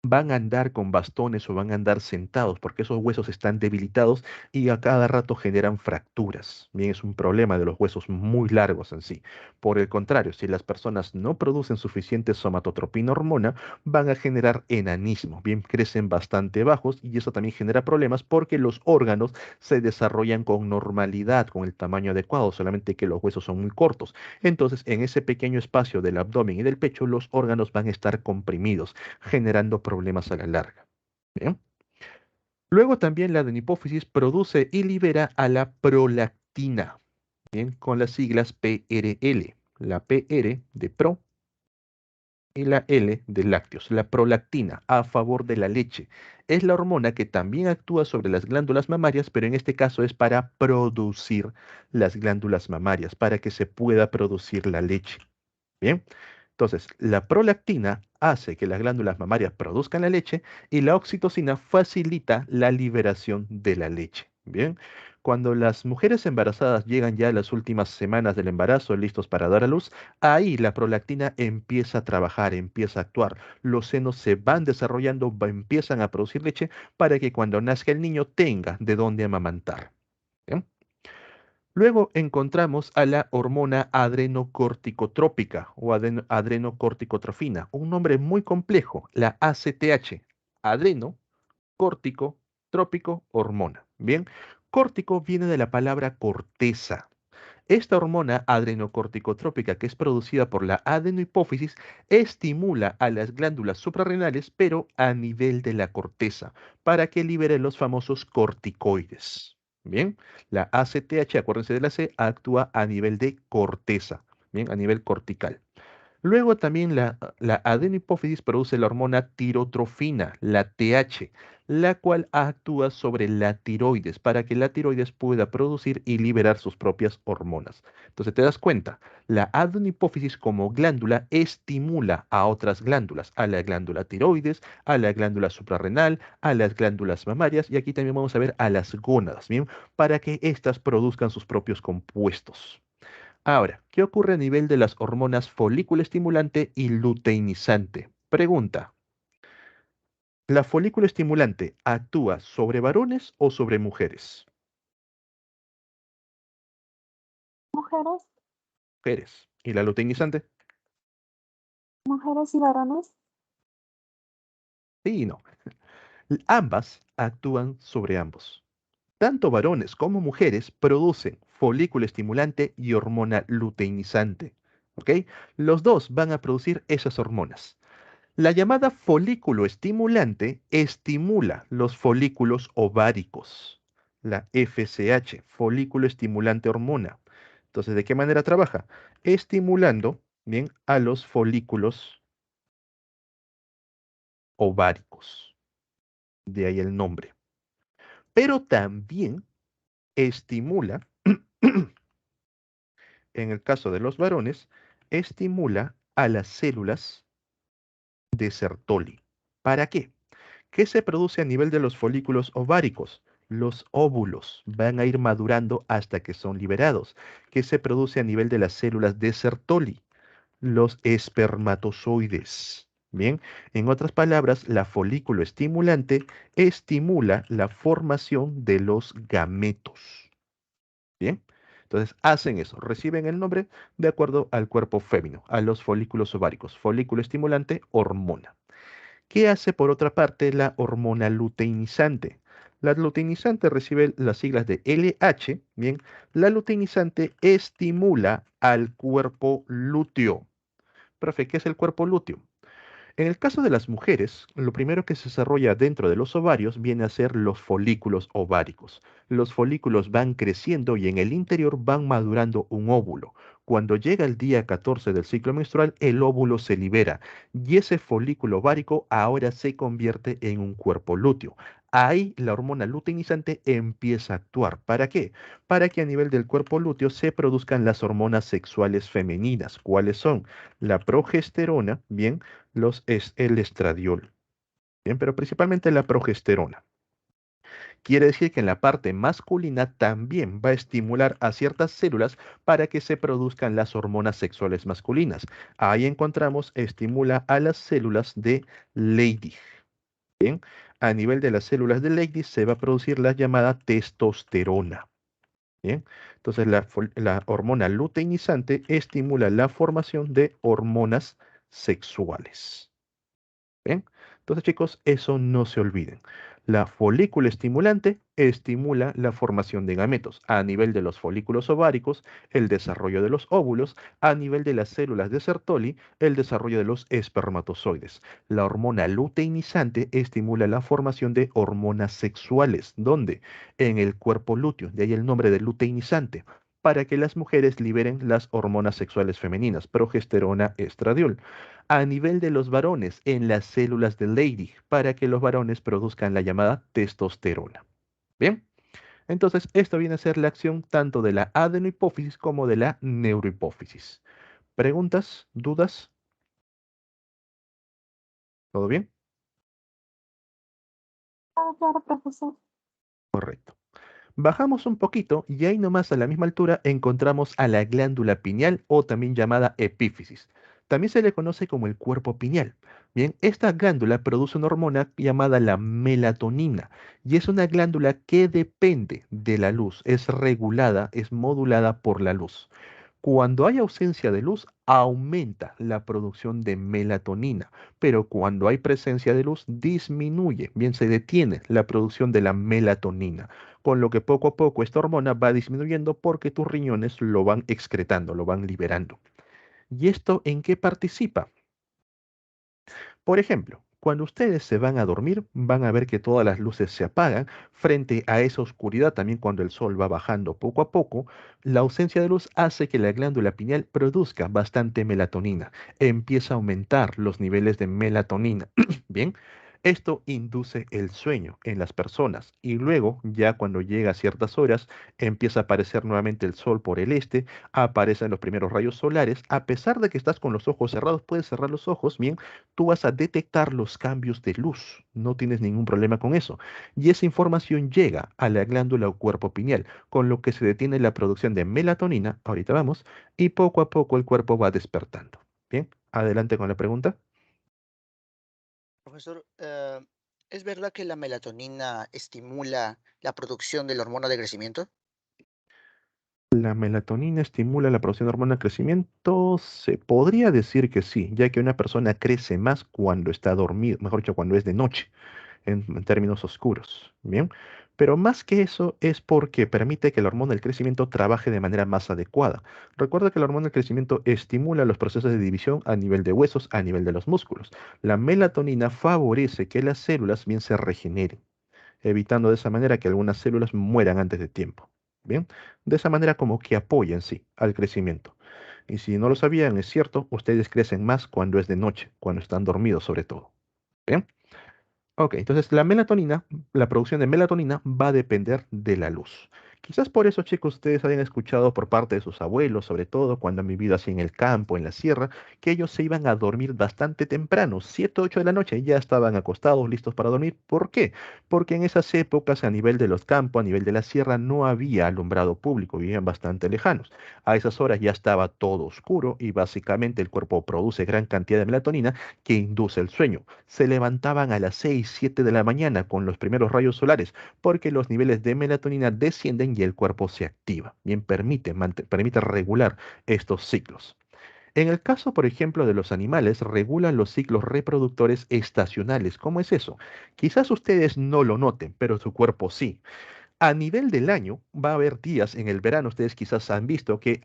van a andar con bastones o van a andar sentados porque esos huesos están debilitados y a cada rato generan fracturas. Bien, es un problema de los huesos muy largos en sí. Por el contrario, si las personas no producen suficiente somatotropina hormona, van a generar enanismo. Bien, crecen bastante bajos y eso también genera problemas porque los órganos se desarrollan con normalidad, con el tamaño adecuado, solamente que los huesos son muy cortos. Entonces, en ese pequeño espacio del abdomen y del pecho, los órganos van a estar comprimidos generando problemas a la larga. Bien. Luego también la adenohipófisis produce y libera a la prolactina, bien, con las siglas PRL. La PR de pro y la L de lácteos, la prolactina a favor de la leche. Es la hormona que también actúa sobre las glándulas mamarias, pero en este caso es para producir las glándulas mamarias, para que se pueda producir la leche. Bien, entonces la prolactina hace que las glándulas mamarias produzcan la leche y la oxitocina facilita la liberación de la leche. Bien, cuando las mujeres embarazadas llegan ya a las últimas semanas del embarazo, listos para dar a luz, ahí la prolactina empieza a trabajar, empieza a actuar. Los senos se van desarrollando, empiezan a producir leche para que cuando nazca el niño tenga de dónde amamantar. Bien. Luego encontramos a la hormona adrenocorticotrópica o adrenocorticotrofina, un nombre muy complejo, la ACTH, adreno, córtico, trópico, hormona. Bien, córtico viene de la palabra corteza. Esta hormona adrenocorticotrópica, que es producida por la adenohipófisis, estimula a las glándulas suprarrenales, pero a nivel de la corteza, para que libere los famosos corticoides. Bien, la ACTH, acuérdense de la C, actúa a nivel de corteza, bien, a nivel cortical. Luego también la adenohipófisis produce la hormona tirotrofina, la TH, la cual actúa sobre la tiroides para que la tiroides pueda producir y liberar sus propias hormonas. Entonces te das cuenta, la adenohipófisis como glándula estimula a otras glándulas, a la glándula tiroides, a la glándula suprarrenal, a las glándulas mamarias y aquí también vamos a ver a las gónadas, ¿bien? Para que éstas produzcan sus propios compuestos. Ahora, ¿qué ocurre a nivel de las hormonas folículo estimulante y luteinizante? Pregunta, ¿la folículo estimulante actúa sobre varones o sobre mujeres? Mujeres, Mujeres. ¿Y la luteinizante? mujeres y varones. Sí y no. Ambas actúan sobre ambos. Tanto varones como mujeres producen folículo estimulante y hormona luteinizante. ¿Ok? Los dos van a producir esas hormonas. La llamada folículo estimulante estimula los folículos ováricos, la FSH, folículo estimulante hormona. Entonces, ¿de qué manera trabaja? Estimulando, bien, a los folículos ováricos. De ahí el nombre. Pero también estimula, en el caso de los varones, estimula a las células de Sertoli. ¿Para qué? ¿Qué se produce a nivel de los folículos ováricos? Los óvulos van a ir madurando hasta que son liberados. ¿Qué se produce a nivel de las células de Sertoli? Los espermatozoides. Bien, en otras palabras, la folículo estimulante estimula la formación de los gametos. Bien, entonces hacen eso, reciben el nombre de acuerdo al cuerpo femenino, a los folículos ováricos. Folículo estimulante, hormona. ¿Qué hace por otra parte la hormona luteinizante? La luteinizante recibe las siglas de LH. Bien, la luteinizante estimula al cuerpo lúteo. Profe, ¿qué es el cuerpo lúteo? En el caso de las mujeres, lo primero que se desarrolla dentro de los ovarios viene a ser los folículos ováricos. Los folículos van creciendo y en el interior van madurando un óvulo. Cuando llega el día 14 del ciclo menstrual, el óvulo se libera y ese folículo ovárico ahora se convierte en un cuerpo lúteo. Ahí la hormona luteinizante empieza a actuar. ¿Para qué? Para que a nivel del cuerpo lúteo se produzcan las hormonas sexuales femeninas. ¿Cuáles son? La progesterona, bien, es el estradiol. Bien, pero principalmente la progesterona. Quiere decir que en la parte masculina también va a estimular a ciertas células para que se produzcan las hormonas sexuales masculinas. Ahí encontramos, estimula a las células de Leydig. Bien, a nivel de las células de Leydig se va a producir la llamada testosterona. Bien, entonces la hormona luteinizante estimula la formación de hormonas sexuales. Bien, entonces chicos, eso no se olviden. La folícula estimulante estimula la formación de gametos a nivel de los folículos ováricos, el desarrollo de los óvulos, a nivel de las células de Sertoli, el desarrollo de los espermatozoides. La hormona luteinizante estimula la formación de hormonas sexuales, donde en el cuerpo lúteo, de ahí el nombre de luteinizante, para que las mujeres liberen las hormonas sexuales femeninas, progesterona, estradiol a nivel de los varones en las células de Leydig para que los varones produzcan la llamada testosterona. Bien, entonces esto viene a ser la acción tanto de la adenohipófisis como de la neurohipófisis. ¿Preguntas? ¿Dudas? ¿Todo bien? Claro, claro, profesor. Correcto. Bajamos un poquito y ahí nomás a la misma altura encontramos a la glándula pineal o también llamada epífisis. También se le conoce como el cuerpo pineal. Bien, esta glándula produce una hormona llamada la melatonina y es una glándula que depende de la luz, es regulada, es modulada por la luz. Cuando hay ausencia de luz, aumenta la producción de melatonina, pero cuando hay presencia de luz, disminuye, bien se detiene la producción de la melatonina, con lo que poco a poco esta hormona va disminuyendo porque tus riñones lo van excretando, lo van liberando. ¿Y esto en qué participa? Por ejemplo, cuando ustedes se van a dormir, van a ver que todas las luces se apagan. Frente a esa oscuridad, también cuando el sol va bajando poco a poco, la ausencia de luz hace que la glándula pineal produzca bastante melatonina. Empieza a aumentar los niveles de melatonina. Bien, esto induce el sueño en las personas y luego, ya cuando llega a ciertas horas, empieza a aparecer nuevamente el sol por el este, aparecen los primeros rayos solares. A pesar de que estás con los ojos cerrados, puedes cerrar los ojos, bien, tú vas a detectar los cambios de luz. No tienes ningún problema con eso. Y esa información llega a la glándula o cuerpo pineal, con lo que se detiene la producción de melatonina, ahorita vamos, y poco a poco el cuerpo va despertando. Bien, adelante con la pregunta. Profesor, ¿es verdad que la melatonina estimula la producción de la hormona de crecimiento? La melatonina estimula la producción de hormona de crecimiento. Se podría decir que sí, ya que una persona crece más cuando está dormido, mejor dicho, cuando es de noche. En términos oscuros. Bien, pero más que eso es porque permite que la hormona del crecimiento trabaje de manera más adecuada. Recuerda que la hormona del crecimiento estimula los procesos de división a nivel de huesos, a nivel de los músculos. La melatonina favorece que las células bien se regeneren, evitando de esa manera que algunas células mueran antes de tiempo. Bien, de esa manera como que apoya en sí al crecimiento. Y si no lo sabían, es cierto, ustedes crecen más cuando es de noche, cuando están dormidos sobre todo. Bien. Ok, entonces la melatonina, la producción de melatonina va a depender de la luz. Quizás por eso, chicos, ustedes hayan escuchado por parte de sus abuelos, sobre todo cuando han vivido así en el campo, en la sierra, que ellos se iban a dormir bastante temprano, 7, 8 de la noche, ya estaban acostados, listos para dormir. ¿Por qué? Porque en esas épocas, a nivel de los campos, a nivel de la sierra, no había alumbrado público, vivían bastante lejanos. A esas horas ya estaba todo oscuro y básicamente el cuerpo produce gran cantidad de melatonina que induce el sueño. Se levantaban a las 6, 7 de la mañana con los primeros rayos solares porque los niveles de melatonina descienden y el cuerpo se activa. Bien, permite regular estos ciclos. En el caso, por ejemplo, de los animales, regulan los ciclos reproductores estacionales. ¿Cómo es eso? Quizás ustedes no lo noten, pero su cuerpo sí. A nivel del año, va a haber días en el verano, ustedes quizás han visto que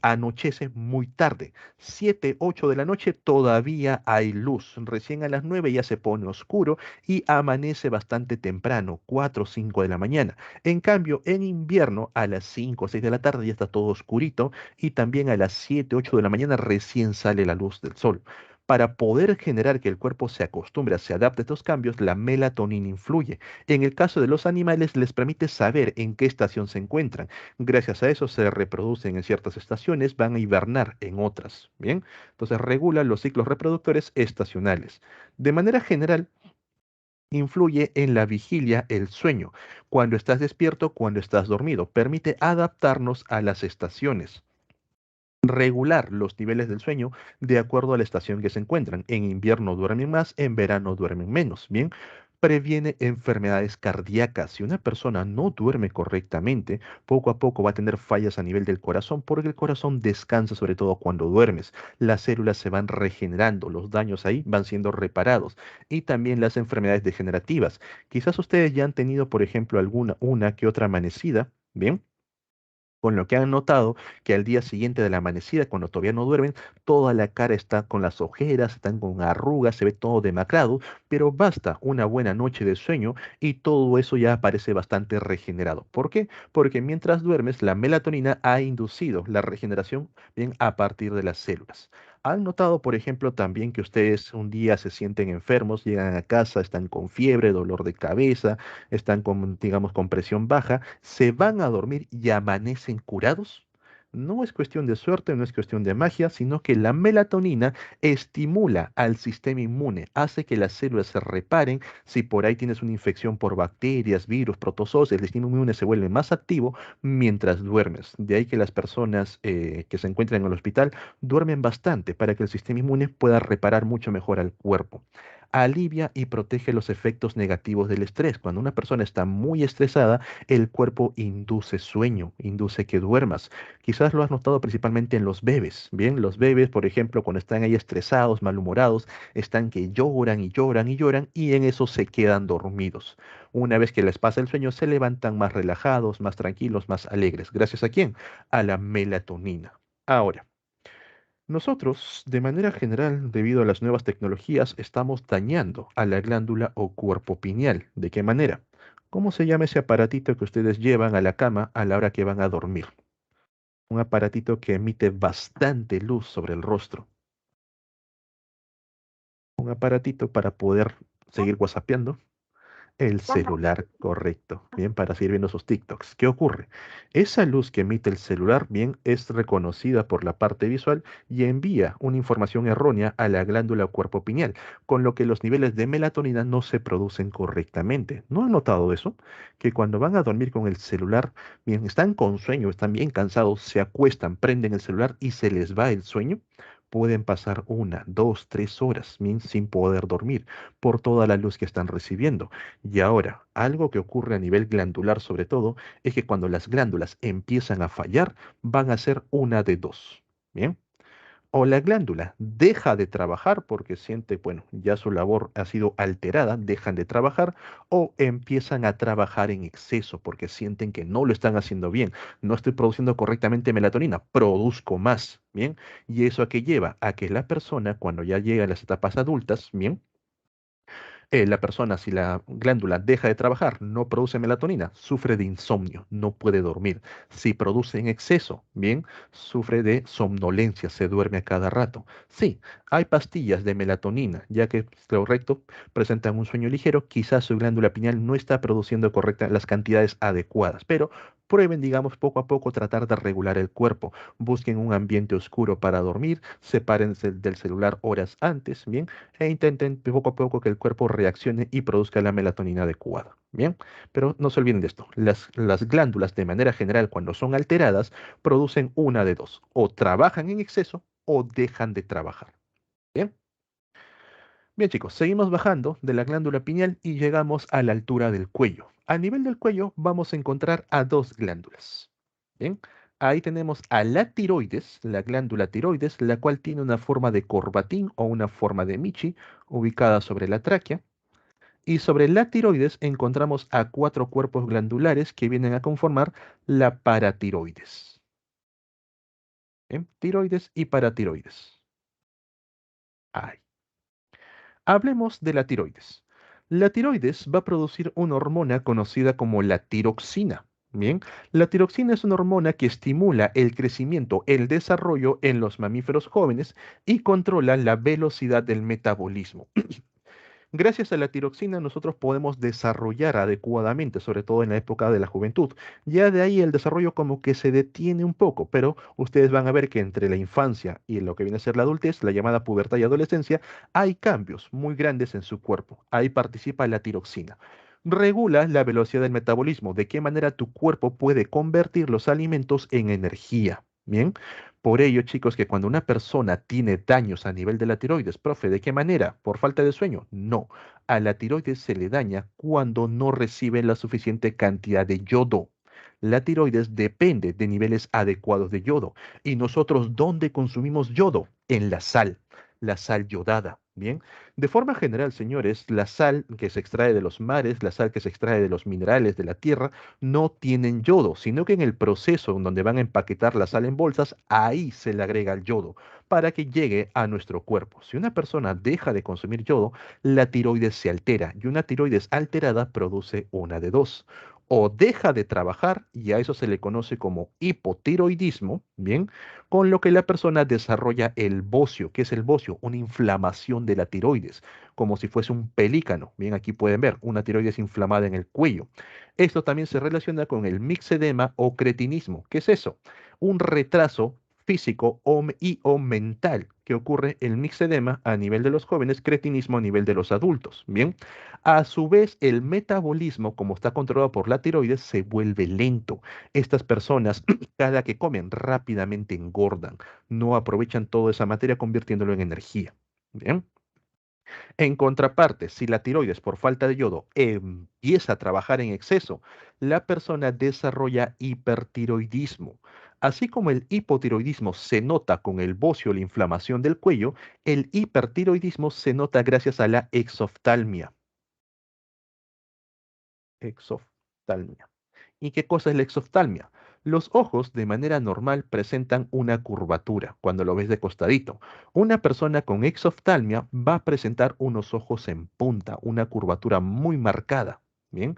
anochece muy tarde. 7, 8 de la noche todavía hay luz. Recién a las 9 ya se pone oscuro y amanece bastante temprano, 4 o 5 de la mañana. En cambio, en invierno, a las 5 o 6 de la tarde ya está todo oscurito y también a las 7, 8 de la mañana recién sale la luz del sol. Para poder generar que el cuerpo se acostumbre, se adapte a estos cambios, la melatonina influye. En el caso de los animales, les permite saber en qué estación se encuentran. Gracias a eso se reproducen en ciertas estaciones, van a hibernar en otras. Bien, entonces regula los ciclos reproductores estacionales. De manera general, influye en la vigilia, el sueño, cuando estás despierto, cuando estás dormido. Permite adaptarnos a las estaciones. regular los niveles del sueño de acuerdo a la estación que se encuentran. En invierno duermen más, en verano duermen menos. Bien, previene enfermedades cardíacas. Si una persona no duerme correctamente, poco a poco va a tener fallas a nivel del corazón, porque el corazón descansa sobre todo cuando duermes. Las células se van regenerando, los daños ahí van siendo reparados y también las enfermedades degenerativas. Quizás ustedes ya han tenido, por ejemplo, una que otra amanecida. Bien, con lo que han notado que al día siguiente de la amanecida, cuando todavía no duermen, toda la cara está con las ojeras, están con arrugas, se ve todo demacrado, pero basta una buena noche de sueño y todo eso ya aparece bastante regenerado. ¿Por qué? Porque mientras duermes, la melatonina ha inducido la regeneración bien a partir de las células. ¿Han notado, por ejemplo, también que ustedes un día se sienten enfermos, llegan a casa, están con fiebre, dolor de cabeza, están con, digamos, con presión baja, se van a dormir y amanecen curados? No es cuestión de suerte, no es cuestión de magia, sino que la melatonina estimula al sistema inmune, hace que las células se reparen. Si por ahí tienes una infección por bacterias, virus, protozoos, el sistema inmune se vuelve más activo mientras duermes. De ahí que las personas que se encuentran en el hospital duermen bastante para que el sistema inmune pueda reparar mucho mejor al cuerpo. Alivia y protege los efectos negativos del estrés. Cuando una persona está muy estresada, el cuerpo induce sueño, induce que duermas. Quizás lo has notado principalmente en los bebés. Bien, los bebés, por ejemplo, cuando están ahí estresados, malhumorados, están que lloran y lloran y lloran y en eso se quedan dormidos. Una vez que les pasa el sueño, se levantan más relajados, más tranquilos, más alegres. ¿Gracias a quién? A la melatonina. Ahora, nosotros, de manera general, debido a las nuevas tecnologías, estamos dañando a la glándula o cuerpo pineal. ¿De qué manera? ¿Cómo se llama ese aparatito que ustedes llevan a la cama a la hora que van a dormir? Un aparatito que emite bastante luz sobre el rostro. Un aparatito para poder seguir whatsappeando. El Cámara. celular, correcto. Bien, para seguir viendo sus TikToks. ¿Qué ocurre? Esa luz que emite el celular, bien, es reconocida por la parte visual y envía una información errónea a la glándula o cuerpo pineal, con lo que los niveles de melatonina no se producen correctamente. ¿No han notado eso? Que cuando van a dormir con el celular, bien, están con sueño, están bien cansados, se acuestan, prenden el celular y se les va el sueño. Pueden pasar 1, 2, 3 horas, bien, sin poder dormir por toda la luz que están recibiendo. Y ahora, algo que ocurre a nivel glandular sobre todo, es que cuando las glándulas empiezan a fallar, van a ser una de dos. Bien, o la glándula deja de trabajar porque siente, bueno, ya su labor ha sido alterada, dejan de trabajar, o empiezan a trabajar en exceso porque sienten que no lo están haciendo bien. No estoy produciendo correctamente melatonina, produzco más. Bien, y eso a qué lleva a que la persona, cuando ya llega a las etapas adultas, bien, la persona, si la glándula deja de trabajar, no produce melatonina, sufre de insomnio, no puede dormir. Si produce en exceso, bien, sufre de somnolencia, se duerme a cada rato. Sí, hay pastillas de melatonina, ya que, correcto, presentan un sueño ligero, quizás su glándula pineal no está produciendo las cantidades adecuadas, pero prueben, digamos, poco a poco tratar de regular el cuerpo. Busquen un ambiente oscuro para dormir, sepárense del celular horas antes, bien, e intenten poco a poco que el cuerpo reaccione y produzca la melatonina adecuada. Bien, pero no se olviden de esto. Las glándulas, de manera general, cuando son alteradas, producen una de dos. O trabajan en exceso o dejan de trabajar. Bien, bien chicos, seguimos bajando de la glándula pineal y llegamos a la altura del cuello. A nivel del cuello vamos a encontrar a dos glándulas. Bien, ahí tenemos a la tiroides, la glándula tiroides, la cual tiene una forma de corbatín o una forma de michi ubicada sobre la tráquea. Y sobre la tiroides encontramos a cuatro cuerpos glandulares que vienen a conformar la paratiroides. ¿Bien? Tiroides y paratiroides. Ahí. Hablemos de la tiroides. La tiroides va a producir una hormona conocida como la tiroxina. Bien, la tiroxina es una hormona que estimula el crecimiento, el desarrollo en los mamíferos jóvenes y controla la velocidad del metabolismo. Gracias a la tiroxina nosotros podemos desarrollar adecuadamente, sobre todo en la época de la juventud. Ya de ahí el desarrollo como que se detiene un poco, pero ustedes van a ver que entre la infancia y lo que viene a ser la adultez, la llamada pubertad y adolescencia, hay cambios muy grandes en su cuerpo. Ahí participa la tiroxina. Regula la velocidad del metabolismo, de qué manera tu cuerpo puede convertir los alimentos en energía. Bien, Por ello, chicos, que cuando una persona tiene daños a nivel de la tiroides, profe, ¿de qué manera? ¿Por falta de sueño? No. A la tiroides se le daña cuando no recibe la suficiente cantidad de yodo. La tiroides depende de niveles adecuados de yodo. ¿Y nosotros dónde consumimos yodo? En la sal yodada. Bien, de forma general, señores, la sal que se extrae de los mares, la sal que se extrae de los minerales de la tierra, no tienen yodo, sino que en el proceso en donde van a empaquetar la sal en bolsas, ahí se le agrega el yodo para que llegue a nuestro cuerpo. Si una persona deja de consumir yodo, la tiroides se altera y una tiroides alterada produce una de dos. O deja de trabajar y a eso se le conoce como hipotiroidismo, ¿bien? Con lo que la persona desarrolla el bocio. ¿Qué es el bocio? Una inflamación de la tiroides, como si fuese un pelícano. Bien, aquí pueden ver una tiroides inflamada en el cuello. Esto también se relaciona con el mixedema o cretinismo. ¿Qué es eso? Un retraso físico o mental que ocurre el mixedema a nivel de los jóvenes, cretinismo a nivel de los adultos. Bien, a su vez el metabolismo, como está controlado por la tiroides, se vuelve lento. Estas personas, cada que comen, rápidamente engordan, no aprovechan toda esa materia convirtiéndolo en energía. Bien. En contraparte, si la tiroides por falta de yodo empieza a trabajar en exceso, la persona desarrolla hipertiroidismo. Así como el hipotiroidismo se nota con el bocio o la inflamación del cuello, el hipertiroidismo se nota gracias a la exoftalmia. Exoftalmia. ¿Y qué cosa es la exoftalmia? Los ojos de manera normal presentan una curvatura cuando lo ves de costadito. Una persona con exoftalmia va a presentar unos ojos en punta, una curvatura muy marcada. Bien,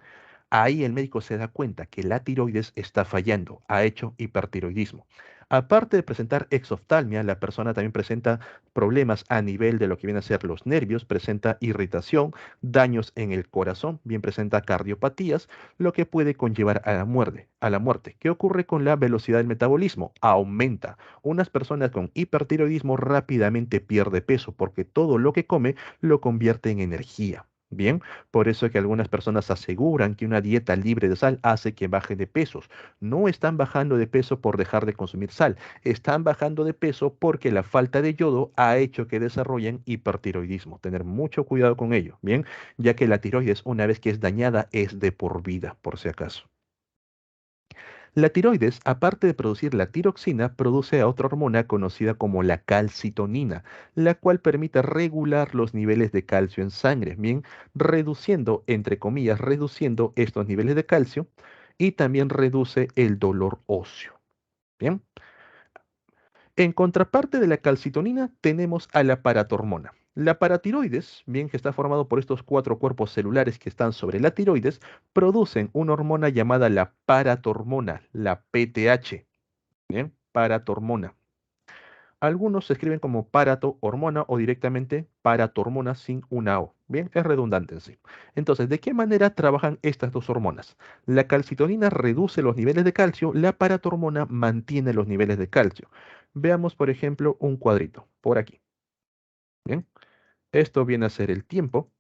ahí el médico se da cuenta que la tiroides está fallando, ha hecho hipertiroidismo. Aparte de presentar exoftalmia, la persona también presenta problemas a nivel de lo que viene a ser los nervios, presenta irritación, daños en el corazón, bien presenta cardiopatías, lo que puede conllevar a la muerte. ¿Qué ocurre con la velocidad del metabolismo? Aumenta. Unas personas con hipertiroidismo rápidamente pierde peso porque todo lo que come lo convierte en energía. Bien, por eso es que algunas personas aseguran que una dieta libre de sal hace que baje de pesos. No están bajando de peso por dejar de consumir sal, están bajando de peso porque la falta de yodo ha hecho que desarrollen hipertiroidismo. Tener mucho cuidado con ello, bien, ya que la tiroides, una vez que es dañada, es de por vida, por si acaso. La tiroides, aparte de producir la tiroxina, produce a otra hormona conocida como la calcitonina, la cual permite regular los niveles de calcio en sangre, bien, reduciendo, entre comillas, reduciendo estos niveles de calcio y también reduce el dolor óseo. Bien. En contraparte de la calcitonina tenemos a la paratormona. La paratiroides, bien que está formado por estos cuatro cuerpos celulares que están sobre la tiroides, producen una hormona llamada la paratormona, la PTH. Bien, paratormona. Algunos se escriben como parato-hormona o directamente paratormona sin una O. Bien, es redundante en sí. Entonces, ¿de qué manera trabajan estas dos hormonas? La calcitonina reduce los niveles de calcio, la paratormona mantiene los niveles de calcio. Veamos, por ejemplo, un cuadrito, por aquí. Bien, esto viene a ser el tiempo.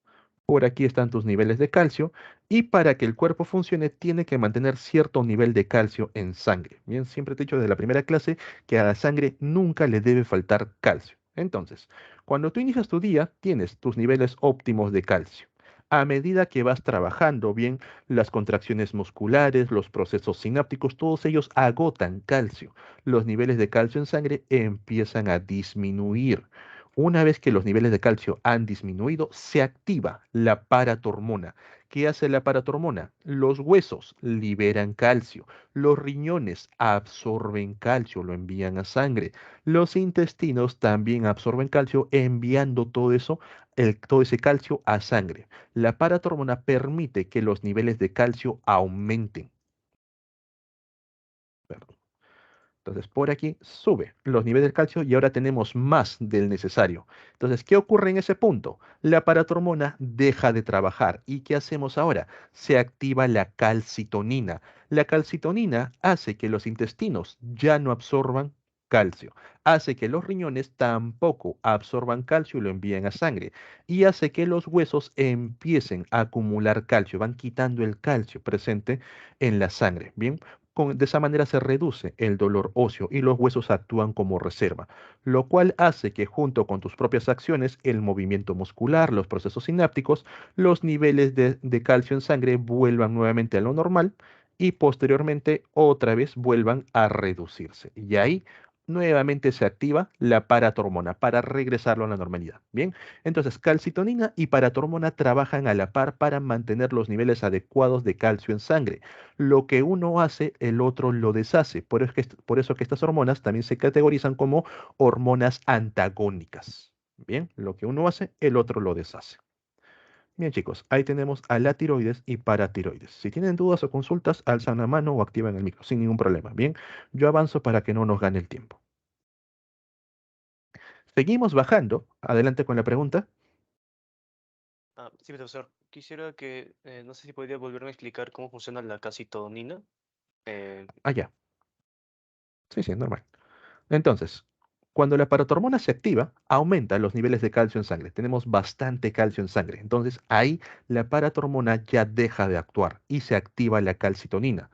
Por aquí están tus niveles de calcio y para que el cuerpo funcione tiene que mantener cierto nivel de calcio en sangre. Bien, siempre te he dicho desde la primera clase que a la sangre nunca le debe faltar calcio. Entonces, cuando tú inicias tu día, tienes tus niveles óptimos de calcio. A medida que vas trabajando bien, las contracciones musculares, los procesos sinápticos, todos ellos agotan calcio. Los niveles de calcio en sangre empiezan a disminuir. Una vez que los niveles de calcio han disminuido, se activa la paratormona. ¿Qué hace la paratormona? Los huesos liberan calcio, los riñones absorben calcio, lo envían a sangre, los intestinos también absorben calcio, enviando todo eso, todo ese calcio a sangre. La paratormona permite que los niveles de calcio aumenten. Perdón. Entonces, por aquí sube los niveles del calcio y ahora tenemos más del necesario. Entonces, ¿qué ocurre en ese punto? La paratormona deja de trabajar. ¿Y qué hacemos ahora? Se activa la calcitonina. La calcitonina hace que los intestinos ya no absorban calcio, hace que los riñones tampoco absorban calcio y lo envíen a sangre, y hace que los huesos empiecen a acumular calcio, van quitando el calcio presente en la sangre. Bien, De esa manera se reduce el dolor óseo y los huesos actúan como reserva, lo cual hace que junto con tus propias acciones, el movimiento muscular, los procesos sinápticos, los niveles de calcio en sangre vuelvan nuevamente a lo normal y posteriormente otra vez vuelvan a reducirse. Y ahí nuevamente se activa la paratormona para regresarlo a la normalidad. Bien, entonces calcitonina y paratormona trabajan a la par para mantener los niveles adecuados de calcio en sangre. Lo que uno hace, el otro lo deshace. Por eso que estas hormonas también se categorizan como hormonas antagónicas. Bien, lo que uno hace, el otro lo deshace. Bien, chicos, ahí tenemos a la tiroides y paratiroides. Si tienen dudas o consultas, alzan la mano o activan el micro, sin ningún problema. Bien, yo avanzo para que no nos gane el tiempo. Seguimos bajando. Adelante con la pregunta. Sí, profesor. Quisiera que, no sé si podría volverme a explicar cómo funciona la calcitonina. Ah, ya. Sí, sí, normal. Entonces, cuando la paratormona se activa, aumentan los niveles de calcio en sangre. Tenemos bastante calcio en sangre. Entonces, ahí la paratormona ya deja de actuar y se activa la calcitonina.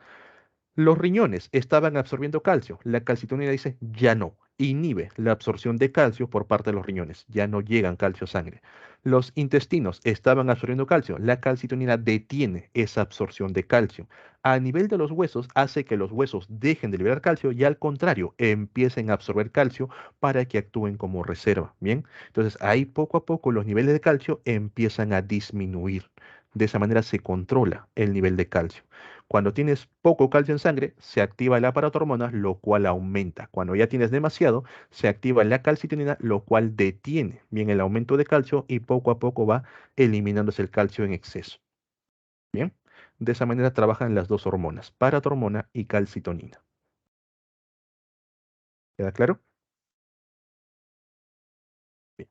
Los riñones estaban absorbiendo calcio. La calcitonina dice ya no. Inhibe la absorción de calcio por parte de los riñones. Ya no llegan calcio a sangre. Los intestinos estaban absorbiendo calcio. La calcitonina detiene esa absorción de calcio. A nivel de los huesos hace que los huesos dejen de liberar calcio y al contrario empiecen a absorber calcio para que actúen como reserva. Bien, entonces ahí poco a poco los niveles de calcio empiezan a disminuir. De esa manera se controla el nivel de calcio. Cuando tienes poco calcio en sangre, se activa la paratormona, lo cual aumenta. Cuando ya tienes demasiado, se activa la calcitonina, lo cual detiene bien el aumento de calcio y poco a poco va eliminándose el calcio en exceso. Bien, de esa manera trabajan las dos hormonas, paratormona y calcitonina. ¿Queda claro? Bien.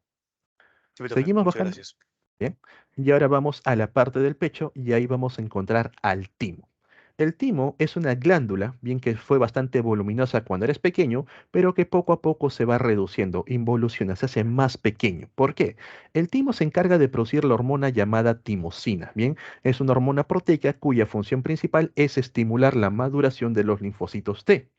Sí, profe, Seguimos muchas bajando. gracias. Bien. Y ahora vamos a la parte del pecho y ahí vamos a encontrar al timo. El timo es una glándula, bien que fue bastante voluminosa cuando eres pequeño, pero que poco a poco se va reduciendo, involuciona, se hace más pequeño. ¿Por qué? El timo se encarga de producir la hormona llamada timosina, bien, es una hormona proteica cuya función principal es estimular la maduración de los linfocitos T.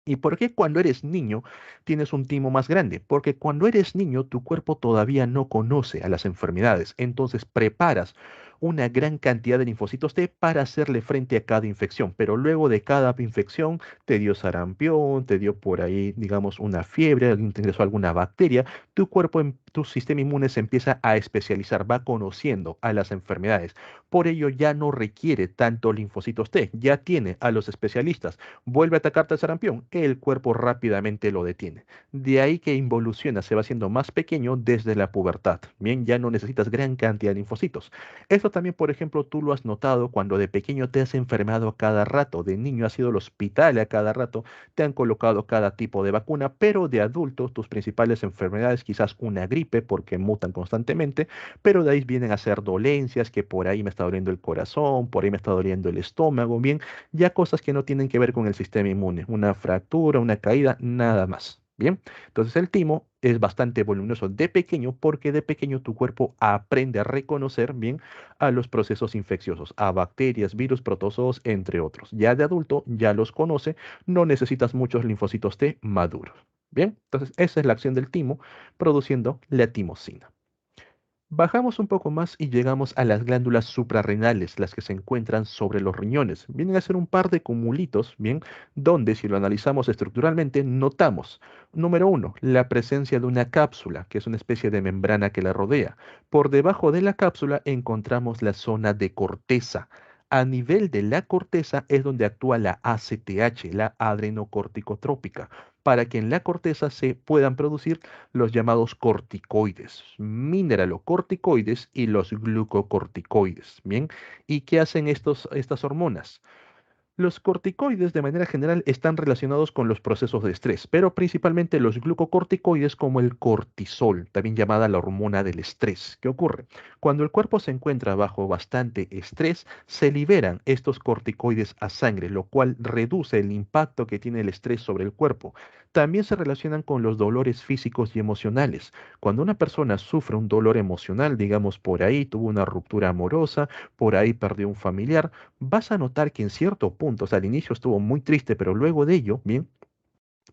¿Y por qué cuando eres niño tienes un timo más grande? Porque cuando eres niño tu cuerpo todavía no conoce a las enfermedades, entonces preparas una gran cantidad de linfocitos T para hacerle frente a cada infección, pero luego de cada infección te dio sarampión, te dio por ahí, digamos, una fiebre, te ingresó alguna bacteria, tu cuerpo, tu sistema inmune se empieza a especializar, va conociendo a las enfermedades. Por ello ya no requiere tanto linfocitos T, ya tiene a los especialistas. Vuelve a atacarte el sarampión, el cuerpo rápidamente lo detiene. De ahí que involuciona, se va haciendo más pequeño desde la pubertad. Bien, ya no necesitas gran cantidad de linfocitos. Esto también, por ejemplo, tú lo has notado cuando de pequeño te has enfermado a cada rato, de niño has ido al hospital a cada rato, te han colocado cada tipo de vacuna, pero de adulto tus principales enfermedades, quizás una gripe, porque mutan constantemente, pero de ahí vienen a ser dolencias, que por ahí me está doliendo el corazón, por ahí me está doliendo el estómago, bien, ya cosas que no tienen que ver con el sistema inmune, una fractura, una caída, nada más. Bien, entonces el timo es bastante voluminoso de pequeño porque de pequeño tu cuerpo aprende a reconocer bien a los procesos infecciosos, a bacterias, virus, protozoos, entre otros. Ya de adulto ya los conoce, no necesitas muchos linfocitos T maduros. Bien, entonces esa es la acción del timo produciendo la timosina. Bajamos un poco más y llegamos a las glándulas suprarrenales, las que se encuentran sobre los riñones. Vienen a ser un par de cumulitos, bien, donde si lo analizamos estructuralmente, notamos, número uno, la presencia de una cápsula, que es una especie de membrana que la rodea. Por debajo de la cápsula encontramos la zona de corteza. A nivel de la corteza es donde actúa la ACTH, la adrenocorticotrópica, para que en la corteza se puedan producir los llamados corticoides, mineralocorticoides y los glucocorticoides. Bien, ¿y qué hacen estas hormonas? Los corticoides de manera general están relacionados con los procesos de estrés, pero principalmente los glucocorticoides como el cortisol, también llamada la hormona del estrés. ¿Qué ocurre? Cuando el cuerpo se encuentra bajo bastante estrés, se liberan estos corticoides a sangre, lo cual reduce el impacto que tiene el estrés sobre el cuerpo. También se relacionan con los dolores físicos y emocionales. Cuando una persona sufre un dolor emocional, digamos por ahí tuvo una ruptura amorosa, por ahí perdió un familiar, vas a notar que en cierto punto, o sea, al inicio estuvo muy triste, pero luego de ello, bien,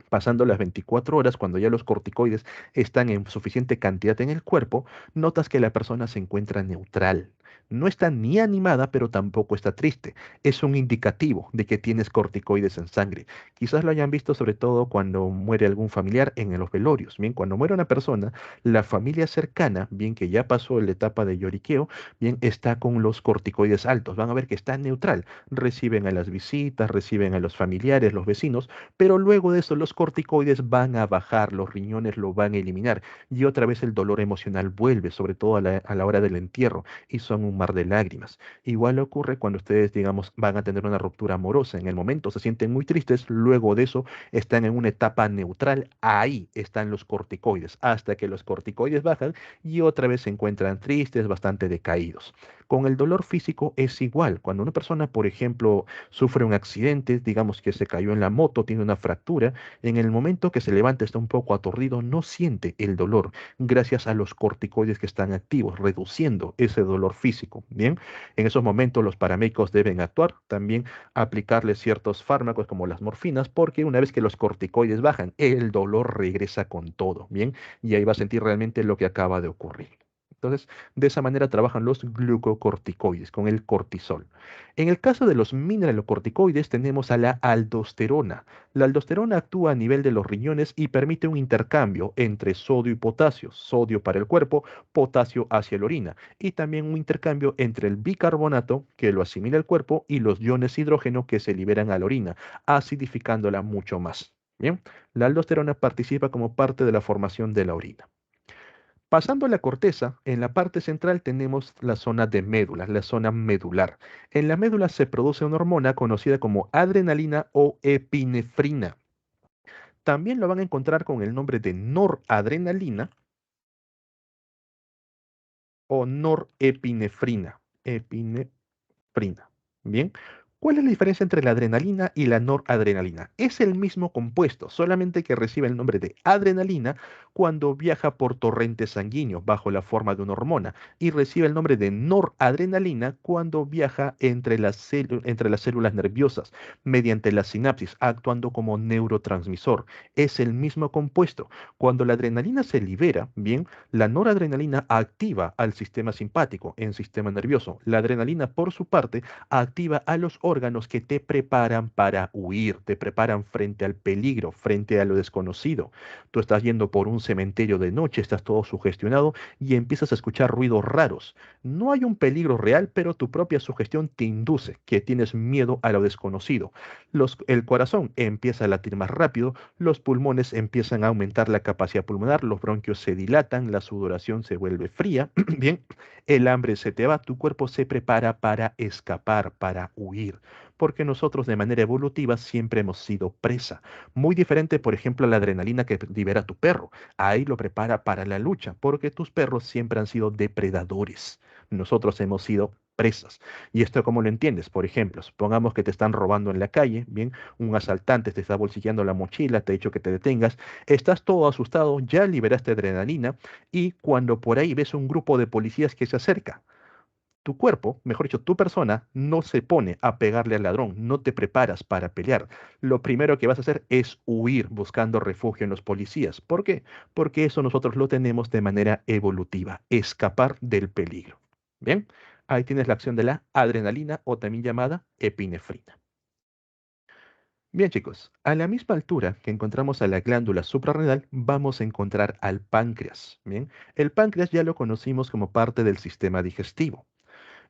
pasando las 24 horas, cuando ya los corticoides están en suficiente cantidad en el cuerpo, notas que la persona se encuentra neutral. No está ni animada, pero tampoco está triste. Es un indicativo de que tienes corticoides en sangre. Quizás lo hayan visto sobre todo cuando muere algún familiar en los velorios. Bien, cuando muere una persona, la familia cercana, bien que ya pasó la etapa de lloriqueo, bien está con los corticoides altos. Van a ver que está neutral. Reciben a las visitas, reciben a los familiares, los vecinos, pero luego de eso los corticoides van a bajar, los riñones lo van a eliminar y otra vez el dolor emocional vuelve, sobre todo a la hora del entierro, y son un mar de lágrimas. Igual ocurre cuando ustedes, digamos, van a tener una ruptura amorosa. En el momento se sienten muy tristes, luego de eso están en una etapa neutral, ahí están los corticoides, hasta que los corticoides bajan y otra vez se encuentran tristes, bastante decaídos. Con el dolor físico es igual. Cuando una persona, por ejemplo, sufre un accidente, digamos que se cayó en la moto, tiene una fractura, en el momento que se levanta está un poco aturdido, no siente el dolor gracias a los corticoides que están activos, reduciendo ese dolor físico. Bien, en esos momentos los paramédicos deben actuar, también aplicarle ciertos fármacos como las morfinas, porque una vez que los corticoides bajan, el dolor regresa con todo. Bien, y ahí va a sentir realmente lo que acaba de ocurrir. Entonces, de esa manera trabajan los glucocorticoides con el cortisol. En el caso de los mineralocorticoides tenemos a la aldosterona. La aldosterona actúa a nivel de los riñones y permite un intercambio entre sodio y potasio, sodio para el cuerpo, potasio hacia la orina, y también un intercambio entre el bicarbonato, que lo asimila el cuerpo, y los iones hidrógeno que se liberan a la orina, acidificándola mucho más. Bien, la aldosterona participa como parte de la formación de la orina. Pasando a la corteza, en la parte central tenemos la zona de médula, la zona medular. En la médula se produce una hormona conocida como adrenalina o epinefrina. También lo van a encontrar con el nombre de noradrenalina o norepinefrina. Epinefrina. Bien. ¿Cuál es la diferencia entre la adrenalina y la noradrenalina? Es el mismo compuesto, solamente que recibe el nombre de adrenalina cuando viaja por torrente sanguíneo bajo la forma de una hormona y recibe el nombre de noradrenalina cuando viaja entre las células nerviosas mediante la sinapsis, actuando como neurotransmisor. Es el mismo compuesto. Cuando la adrenalina se libera, bien, la noradrenalina activa al sistema simpático en sistema nervioso. La adrenalina, por su parte, activa a los órganos que te preparan para huir, te preparan frente al peligro, frente a lo desconocido. Tú estás yendo por un cementerio de noche, estás todo sugestionado y empiezas a escuchar ruidos raros. No hay un peligro real, pero tu propia sugestión te induce que tienes miedo a lo desconocido. El corazón empieza a latir más rápido, los pulmones empiezan a aumentar la capacidad pulmonar, los bronquios se dilatan, la sudoración se vuelve fría, bien, el hambre se te va, tu cuerpo se prepara para escapar, para huir, porque nosotros de manera evolutiva siempre hemos sido presa. Muy diferente, por ejemplo, a la adrenalina que libera tu perro. Ahí lo prepara para la lucha, porque tus perros siempre han sido depredadores. Nosotros hemos sido presas. ¿Y esto cómo lo entiendes? Por ejemplo, supongamos que te están robando en la calle, bien, un asaltante te está bolsilleando la mochila, te ha dicho que te detengas, estás todo asustado, ya liberaste adrenalina y cuando por ahí ves un grupo de policías que se acerca, tu cuerpo, mejor dicho, tu persona, no se pone a pegarle al ladrón, no te preparas para pelear. Lo primero que vas a hacer es huir buscando refugio en los policías. ¿Por qué? Porque eso nosotros lo tenemos de manera evolutiva, escapar del peligro. Bien, ahí tienes la acción de la adrenalina o también llamada epinefrina. Bien, chicos, a la misma altura que encontramos a la glándula suprarrenal, vamos a encontrar al páncreas. Bien, el páncreas ya lo conocimos como parte del sistema digestivo.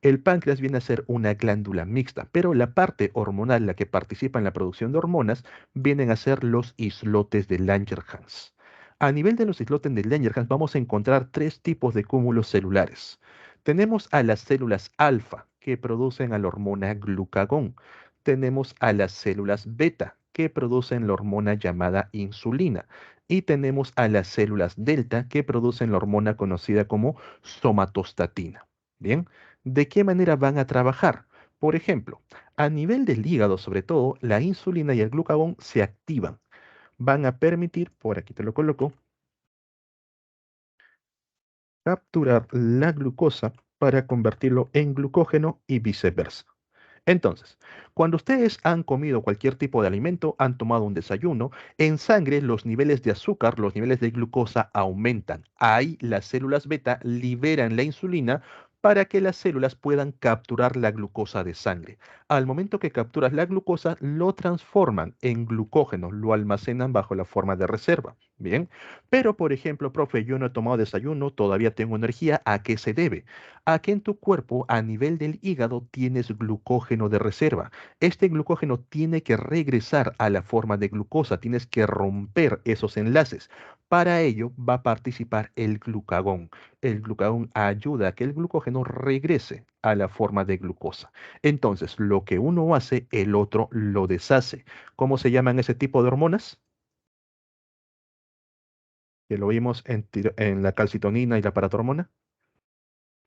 El páncreas viene a ser una glándula mixta, pero la parte hormonal, la que participa en la producción de hormonas, vienen a ser los islotes de Langerhans. A nivel de los islotes de Langerhans vamos a encontrar tres tipos de cúmulos celulares. Tenemos a las células alfa, que producen a la hormona glucagón. Tenemos a las células beta, que producen la hormona llamada insulina. Y tenemos a las células delta, que producen la hormona conocida como somatostatina. Bien. ¿De qué manera van a trabajar? Por ejemplo, a nivel del hígado, sobre todo, la insulina y el glucagón se activan. van a permitir, por aquí te lo coloco, capturar la glucosa para convertirlo en glucógeno y viceversa. Entonces, cuando ustedes han comido cualquier tipo de alimento, han tomado un desayuno, en sangre los niveles de azúcar, los niveles de glucosa aumentan. Ahí las células beta liberan la insulina para que las células puedan capturar la glucosa de sangre. Al momento que capturas la glucosa, lo transforman en glucógeno, lo almacenan bajo la forma de reserva. Bien, pero por ejemplo, profe, yo no he tomado desayuno, todavía tengo energía, ¿a qué se debe? A que en tu cuerpo, a nivel del hígado, tienes glucógeno de reserva. Este glucógeno tiene que regresar a la forma de glucosa, tienes que romper esos enlaces. Para ello va a participar el glucagón. El glucagón ayuda a que el glucógeno regrese a la forma de glucosa. Entonces, lo que uno hace, el otro lo deshace. ¿Cómo se llaman ese tipo de hormonas? Que lo vimos en la calcitonina y la paratormona.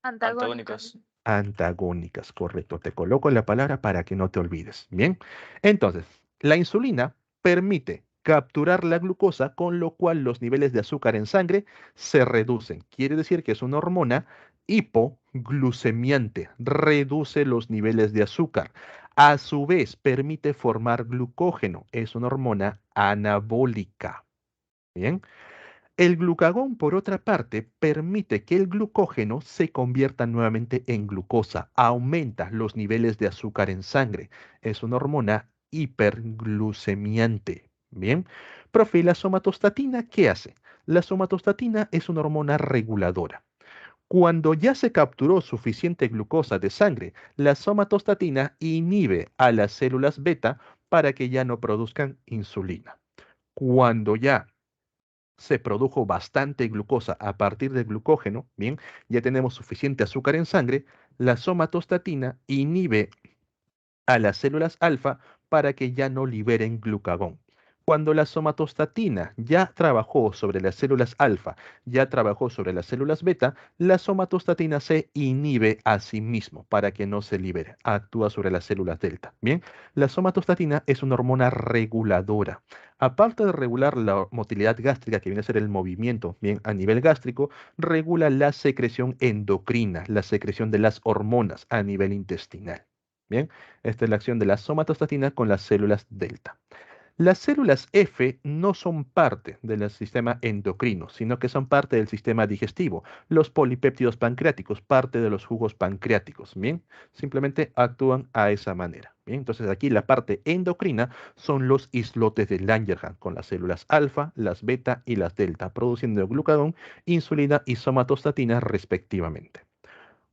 Antagónicas. Antagónicas, correcto. Te coloco la palabra para que no te olvides. Bien. Entonces, la insulina permite capturar la glucosa, con lo cual los niveles de azúcar en sangre se reducen. Quiere decir que es una hormona hipoglucemiante, reduce los niveles de azúcar. A su vez, permite formar glucógeno, es una hormona anabólica. Bien. El glucagón, por otra parte, permite que el glucógeno se convierta nuevamente en glucosa, aumenta los niveles de azúcar en sangre. Es una hormona hiperglucemiante. Bien, profe, ¿y la somatostatina qué hace? La somatostatina es una hormona reguladora. Cuando ya se capturó suficiente glucosa de sangre, la somatostatina inhibe a las células beta para que ya no produzcan insulina. Cuando ya se produjo bastante glucosa a partir del glucógeno, bien, ya tenemos suficiente azúcar en sangre, la somatostatina inhibe a las células alfa para que ya no liberen glucagón. Cuando la somatostatina ya trabajó sobre las células alfa, ya trabajó sobre las células beta, la somatostatina se inhibe a sí mismo para que no se libere, actúa sobre las células delta. Bien, la somatostatina es una hormona reguladora. Aparte de regular la motilidad gástrica, que viene a ser el movimiento, bien, a nivel gástrico, regula la secreción endocrina, la secreción de las hormonas a nivel intestinal. Bien, esta es la acción de la somatostatina con las células delta. Las células F no son parte del sistema endocrino, sino que son parte del sistema digestivo. Los polipéptidos pancreáticos, parte de los jugos pancreáticos. Bien, simplemente actúan a esa manera. Bien, entonces aquí la parte endocrina son los islotes de Langerhans, con las células alfa, las beta y las delta, produciendo glucagón, insulina y somatostatina respectivamente.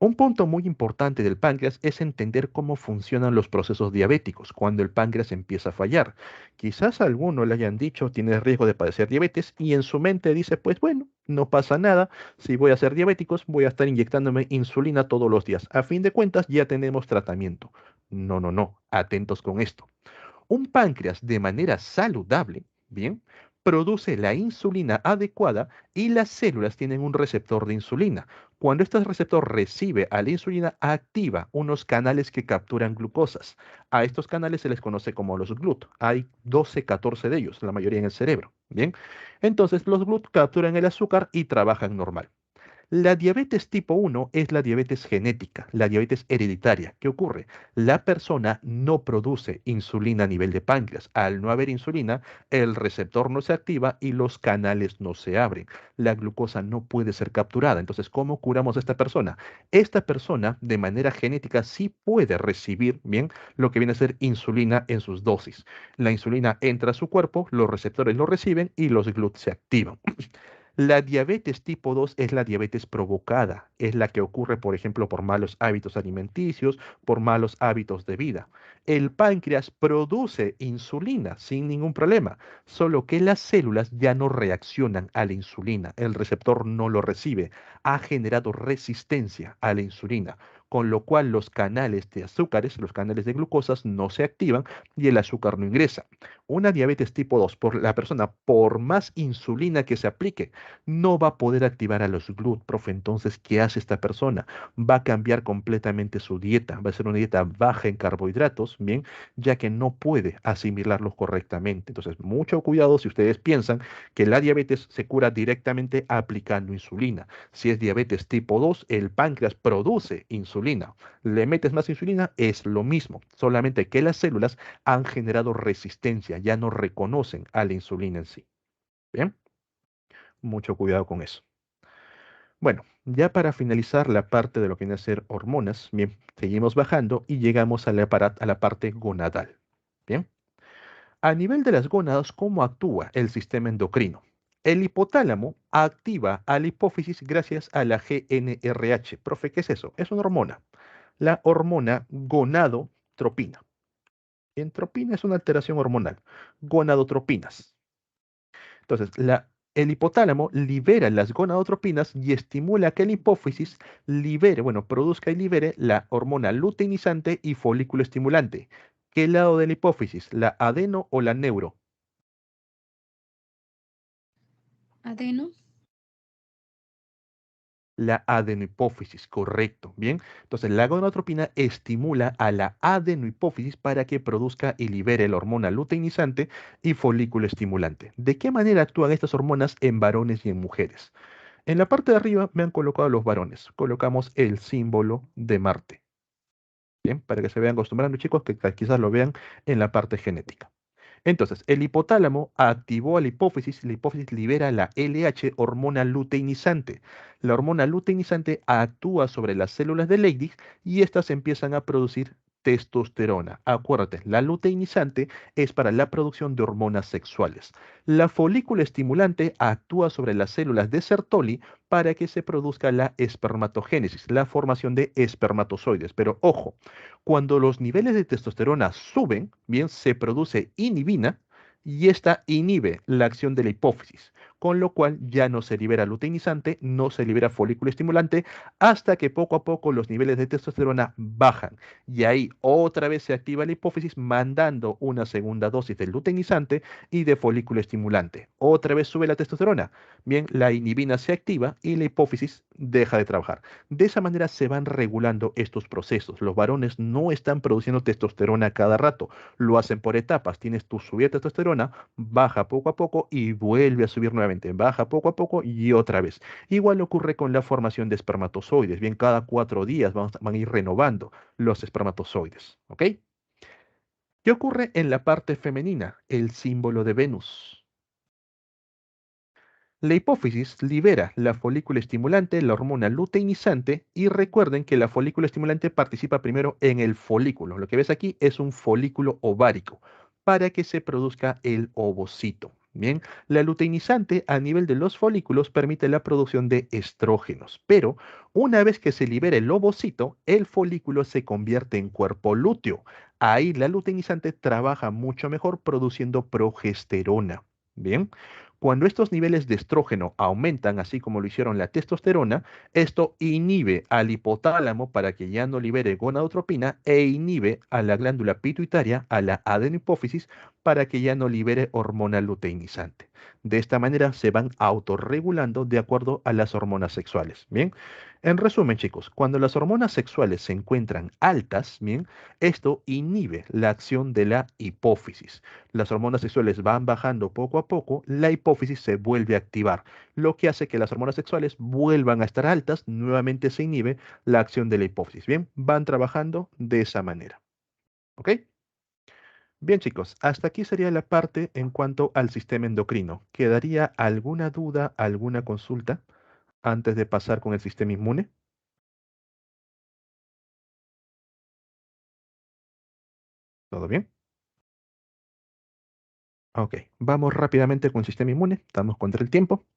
Un punto muy importante del páncreas es entender cómo funcionan los procesos diabéticos cuando el páncreas empieza a fallar. Quizás a alguno le hayan dicho tienes riesgo de padecer diabetes y en su mente dice, pues bueno, no pasa nada, si voy a ser diabéticos voy a estar inyectándome insulina todos los días. A fin de cuentas ya tenemos tratamiento. No, no, no, atentos con esto. Un páncreas de manera saludable, bien, produce la insulina adecuada y las células tienen un receptor de insulina. Cuando este receptor recibe a la insulina, activa unos canales que capturan glucosas. A estos canales se les conoce como los GLUT. Hay 12, 14 de ellos, la mayoría en el cerebro. Bien, entonces los GLUT capturan el azúcar y trabajan normal. La diabetes tipo 1 es la diabetes genética, la diabetes hereditaria. ¿Qué ocurre? La persona no produce insulina a nivel de páncreas. Al no haber insulina, el receptor no se activa y los canales no se abren. La glucosa no puede ser capturada. Entonces, ¿cómo curamos a esta persona? Esta persona, de manera genética, sí puede recibir, bien, lo que viene a ser insulina en sus dosis. La insulina entra a su cuerpo, los receptores lo reciben y los GLUT se activan. La diabetes tipo 2 es la diabetes provocada, es la que ocurre, por ejemplo, por malos hábitos alimenticios, por malos hábitos de vida. El páncreas produce insulina sin ningún problema, solo que las células ya no reaccionan a la insulina, el receptor no lo recibe, ha generado resistencia a la insulina. con lo cual los canales de azúcares, los canales de glucosas no se activan y el azúcar no ingresa. Una diabetes tipo 2, la persona, por más insulina que se aplique, no va a poder activar a los GLUT, profe. Entonces, ¿qué hace esta persona? Va a cambiar completamente su dieta, va a ser una dieta baja en carbohidratos, bien, ya que no puede asimilarlos correctamente. Entonces, mucho cuidado si ustedes piensan que la diabetes se cura directamente aplicando insulina. Si es diabetes tipo 2, el páncreas produce insulina. Le metes más insulina, es lo mismo, solamente que las células han generado resistencia, ya no reconocen a la insulina en sí. Bien, mucho cuidado con eso. Bueno, ya para finalizar la parte de lo que viene a ser hormonas, bien, seguimos bajando y llegamos a la parte gonadal. Bien, a nivel de las gónadas, ¿cómo actúa el sistema endocrino? El hipotálamo activa a la hipófisis gracias a la GnRH. Profe, ¿qué es eso? Es una hormona, la hormona gonadotropina. Entropina es una alteración hormonal. Gonadotropinas. Entonces, el hipotálamo libera las gonadotropinas y estimula que la hipófisis libere, bueno, produzca y libere la hormona luteinizante y folículo estimulante. ¿Qué lado de la hipófisis? ¿La adeno o la neuro? Adeno. La adenohipófisis, correcto. Bien, entonces la gonadotropina estimula a la adenohipófisis para que produzca y libere la hormona luteinizante y folículo estimulante. ¿De qué manera actúan estas hormonas en varones y en mujeres? En la parte de arriba me han colocado los varones. Colocamos el símbolo de Marte. Bien, para que se vean acostumbrando, chicos, que quizás lo vean en la parte genética. Entonces, el hipotálamo activó a la hipófisis libera la LH, hormona luteinizante. La hormona luteinizante actúa sobre las células de Leydig y estas empiezan a producir testosterona. Acuérdate, la luteinizante es para la producción de hormonas sexuales. La folícula estimulante actúa sobre las células de Sertoli para que se produzca la espermatogénesis, la formación de espermatozoides. Pero ojo, cuando los niveles de testosterona suben, bien, se produce inhibina y esta inhibe la acción de la hipófisis, con lo cual ya no se libera luteinizante, no se libera folículo estimulante, hasta que poco a poco los niveles de testosterona bajan. Y ahí otra vez se activa la hipófisis mandando una segunda dosis de luteinizante y de folículo estimulante. Otra vez sube la testosterona. Bien, la inhibina se activa y la hipófisis deja de trabajar. De esa manera se van regulando estos procesos. Los varones no están produciendo testosterona cada rato, lo hacen por etapas. Tienes tu subida de testosterona, baja poco a poco y vuelve a subir nuevamente, baja poco a poco y otra vez. Igual ocurre con la formación de espermatozoides. Bien, cada 4 días van a ir renovando los espermatozoides. ¿Ok? ¿Qué ocurre en la parte femenina? El símbolo de Venus. La hipófisis libera la folícula estimulante, la hormona luteinizante, y recuerden que la folícula estimulante participa primero en el folículo. Lo que ves aquí es un folículo ovárico para que se produzca el ovocito. Bien, la luteinizante a nivel de los folículos permite la producción de estrógenos, pero una vez que se libera el ovocito, el folículo se convierte en cuerpo lúteo. Ahí la luteinizante trabaja mucho mejor produciendo progesterona. Bien, cuando estos niveles de estrógeno aumentan, así como lo hicieron la testosterona, esto inhibe al hipotálamo para que ya no libere gonadotropina e inhibe a la glándula pituitaria, a la adenohipófisis, para que ya no libere hormona luteinizante. De esta manera se van autorregulando de acuerdo a las hormonas sexuales. Bien, en resumen, chicos, cuando las hormonas sexuales se encuentran altas, bien, esto inhibe la acción de la hipófisis. Las hormonas sexuales van bajando poco a poco, la hipófisis se vuelve a activar, lo que hace que las hormonas sexuales vuelvan a estar altas, nuevamente se inhibe la acción de la hipófisis. Bien, van trabajando de esa manera. ¿Ok? Bien, chicos, hasta aquí sería la parte en cuanto al sistema endocrino. ¿Quedaría alguna duda, alguna consulta antes de pasar con el sistema inmune? ¿Todo bien? Ok, vamos rápidamente con el sistema inmune. Estamos contra el tiempo.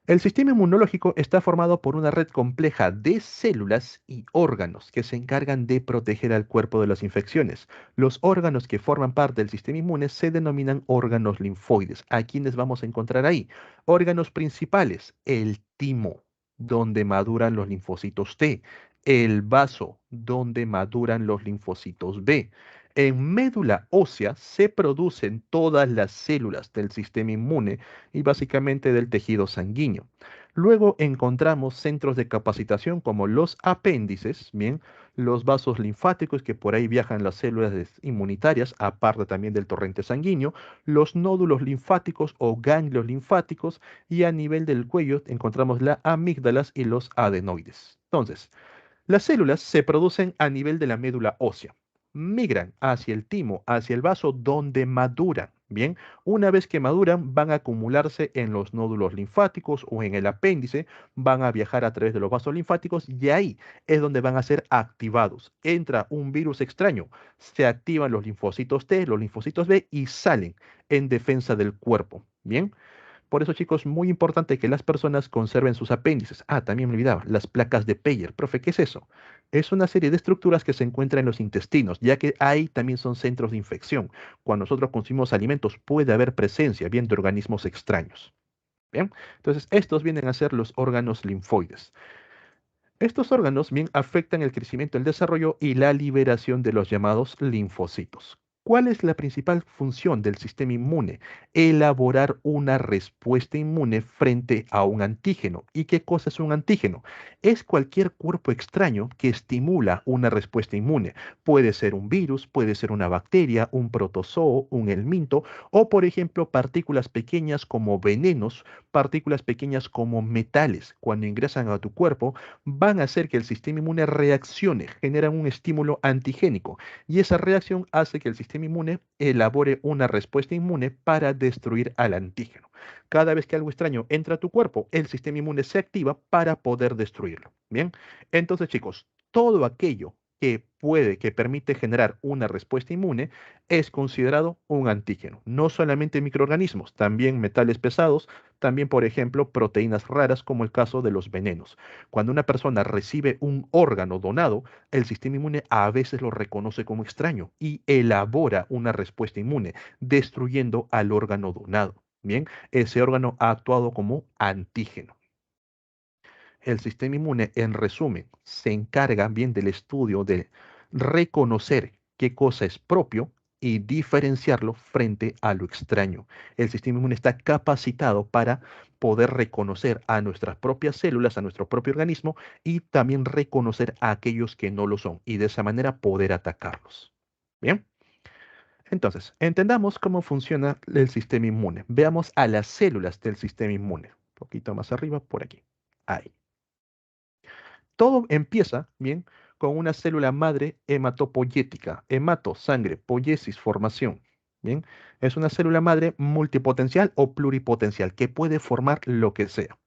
El sistema inmunológico está formado por una red compleja de células y órganos que se encargan de proteger al cuerpo de las infecciones. Los órganos que forman parte del sistema inmune se denominan órganos linfoides. ¿A quiénes vamos a encontrar ahí? Órganos principales, el timo, donde maduran los linfocitos T. el vaso donde maduran los linfocitos B. En médula ósea se producen todas las células del sistema inmune y básicamente del tejido sanguíneo. Luego encontramos centros de capacitación como los apéndices, bien, los vasos linfáticos que por ahí viajan las células inmunitarias, aparte también del torrente sanguíneo, los nódulos linfáticos o ganglios linfáticos y a nivel del cuello encontramos las amígdalas y los adenoides. Entonces, las células se producen a nivel de la médula ósea, migran hacia el timo, hacia el vaso donde maduran. Bien, una vez que maduran van a acumularse en los nódulos linfáticos o en el apéndice, van a viajar a través de los vasos linfáticos y ahí es donde van a ser activados. Entra un virus extraño, se activan los linfocitos T, los linfocitos B y salen en defensa del cuerpo. Bien. Por eso, chicos, muy importante que las personas conserven sus apéndices. Ah, también me olvidaba, las placas de Peyer. Profe, ¿qué es eso? Es una serie de estructuras que se encuentran en los intestinos, ya que ahí también son centros de infección. Cuando nosotros consumimos alimentos puede haber presencia bien de organismos extraños. Bien, entonces estos vienen a ser los órganos linfoides. Estos órganos bien afectan el crecimiento, el desarrollo y la liberación de los llamados linfocitos. ¿Cuál es la principal función del sistema inmune? Elaborar una respuesta inmune frente a un antígeno. ¿Y qué cosa es un antígeno? Es cualquier cuerpo extraño que estimula una respuesta inmune. Puede ser un virus, puede ser una bacteria, un protozoo, un helminto o, por ejemplo, partículas pequeñas como venenos, partículas pequeñas como metales. Cuando ingresan a tu cuerpo, van a hacer que el sistema inmune reaccione, generan un estímulo antigénico y esa reacción hace que el sistema inmune elabore una respuesta inmune para destruir al antígeno. Cada vez que algo extraño entra a tu cuerpo, el sistema inmune se activa para poder destruirlo. Bien, entonces chicos, todo aquello que permite generar una respuesta inmune es considerado un antígeno. No solamente microorganismos, también metales pesados, también por ejemplo proteínas raras como el caso de los venenos. Cuando una persona recibe un órgano donado, el sistema inmune a veces lo reconoce como extraño y elabora una respuesta inmune, destruyendo al órgano donado. Bien, ese órgano ha actuado como antígeno. El sistema inmune, en resumen, se encarga bien del estudio de reconocer qué cosa es propio y diferenciarlo frente a lo extraño. El sistema inmune está capacitado para poder reconocer a nuestras propias células, a nuestro propio organismo y también reconocer a aquellos que no lo son y de esa manera poder atacarlos. Bien. Entonces, entendamos cómo funciona el sistema inmune. Veamos a las células del sistema inmune. Un poquito más arriba, por aquí. Ahí. Todo empieza, bien, con una célula madre hematopoyética. Hemato, sangre, poiesis, formación. Bien, es una célula madre multipotencial o pluripotencial que puede formar lo que sea.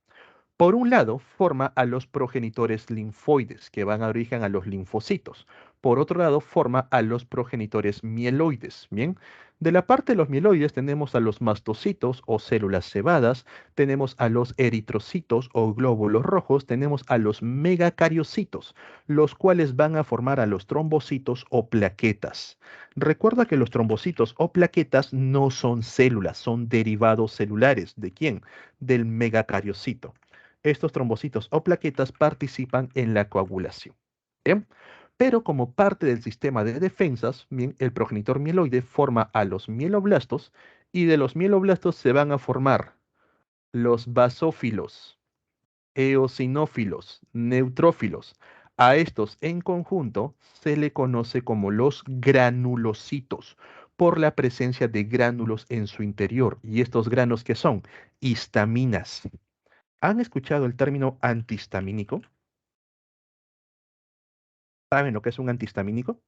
Por un lado, forma a los progenitores linfoides, que van a dar origen a los linfocitos. Por otro lado, forma a los progenitores mieloides. Bien, de la parte de los mieloides tenemos a los mastocitos o células cebadas, tenemos a los eritrocitos o glóbulos rojos, tenemos a los megacariocitos, los cuales van a formar a los trombocitos o plaquetas. Recuerda que los trombocitos o plaquetas no son células, son derivados celulares. ¿De quién? Del megacariocito. Estos trombocitos o plaquetas participan en la coagulación. ¿Bien? Pero como parte del sistema de defensas, bien, el progenitor mieloide forma a los mieloblastos y de los mieloblastos se van a formar los basófilos, eosinófilos, neutrófilos. A estos en conjunto se le conoce como los granulocitos por la presencia de gránulos en su interior. ¿Y estos granos qué son? Histaminas. ¿Han escuchado el término antihistamínico? ¿Saben lo que es un antihistamínico?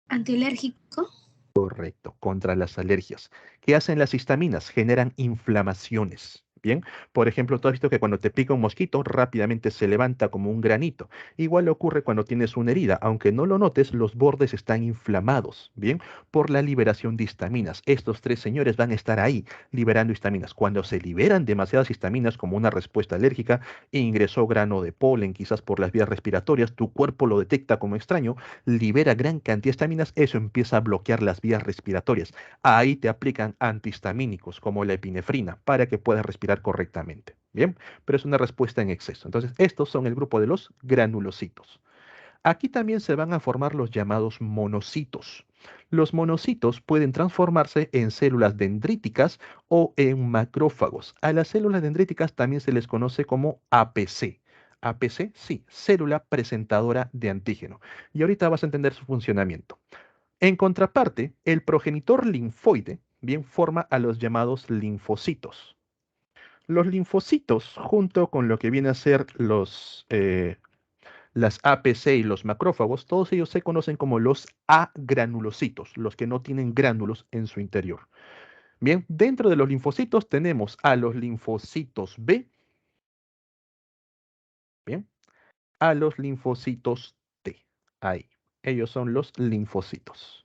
Antialérgico. Correcto, contra las alergias. ¿Qué hacen las histaminas? Generan inflamaciones. Bien, por ejemplo, tú has visto que cuando te pica un mosquito rápidamente se levanta como un granito. Igual ocurre cuando tienes una herida, aunque no lo notes, los bordes están inflamados, bien, por la liberación de histaminas. Estos tres señores van a estar ahí liberando histaminas. Cuando se liberan demasiadas histaminas como una respuesta alérgica, ingresó grano de polen, quizás por las vías respiratorias, tu cuerpo lo detecta como extraño, libera gran cantidad de histaminas, eso empieza a bloquear las vías respiratorias. Ahí te aplican antihistamínicos como la epinefrina para que puedas respirar funcionar correctamente. Bien, pero es una respuesta en exceso. Entonces, estos son el grupo de los granulocitos. Aquí también se van a formar los llamados monocitos. Los monocitos pueden transformarse en células dendríticas o en macrófagos. A las células dendríticas también se les conoce como APC. APC, sí, célula presentadora de antígeno. Y ahorita vas a entender su funcionamiento. En contraparte, el progenitor linfoide bien forma a los llamados linfocitos. Los linfocitos, junto con lo que viene a ser las APC y los macrófagos, todos ellos se conocen como los agranulocitos, los que no tienen gránulos en su interior. Bien, dentro de los linfocitos tenemos a los linfocitos B, bien, a los linfocitos T. Ahí, ellos son los linfocitos.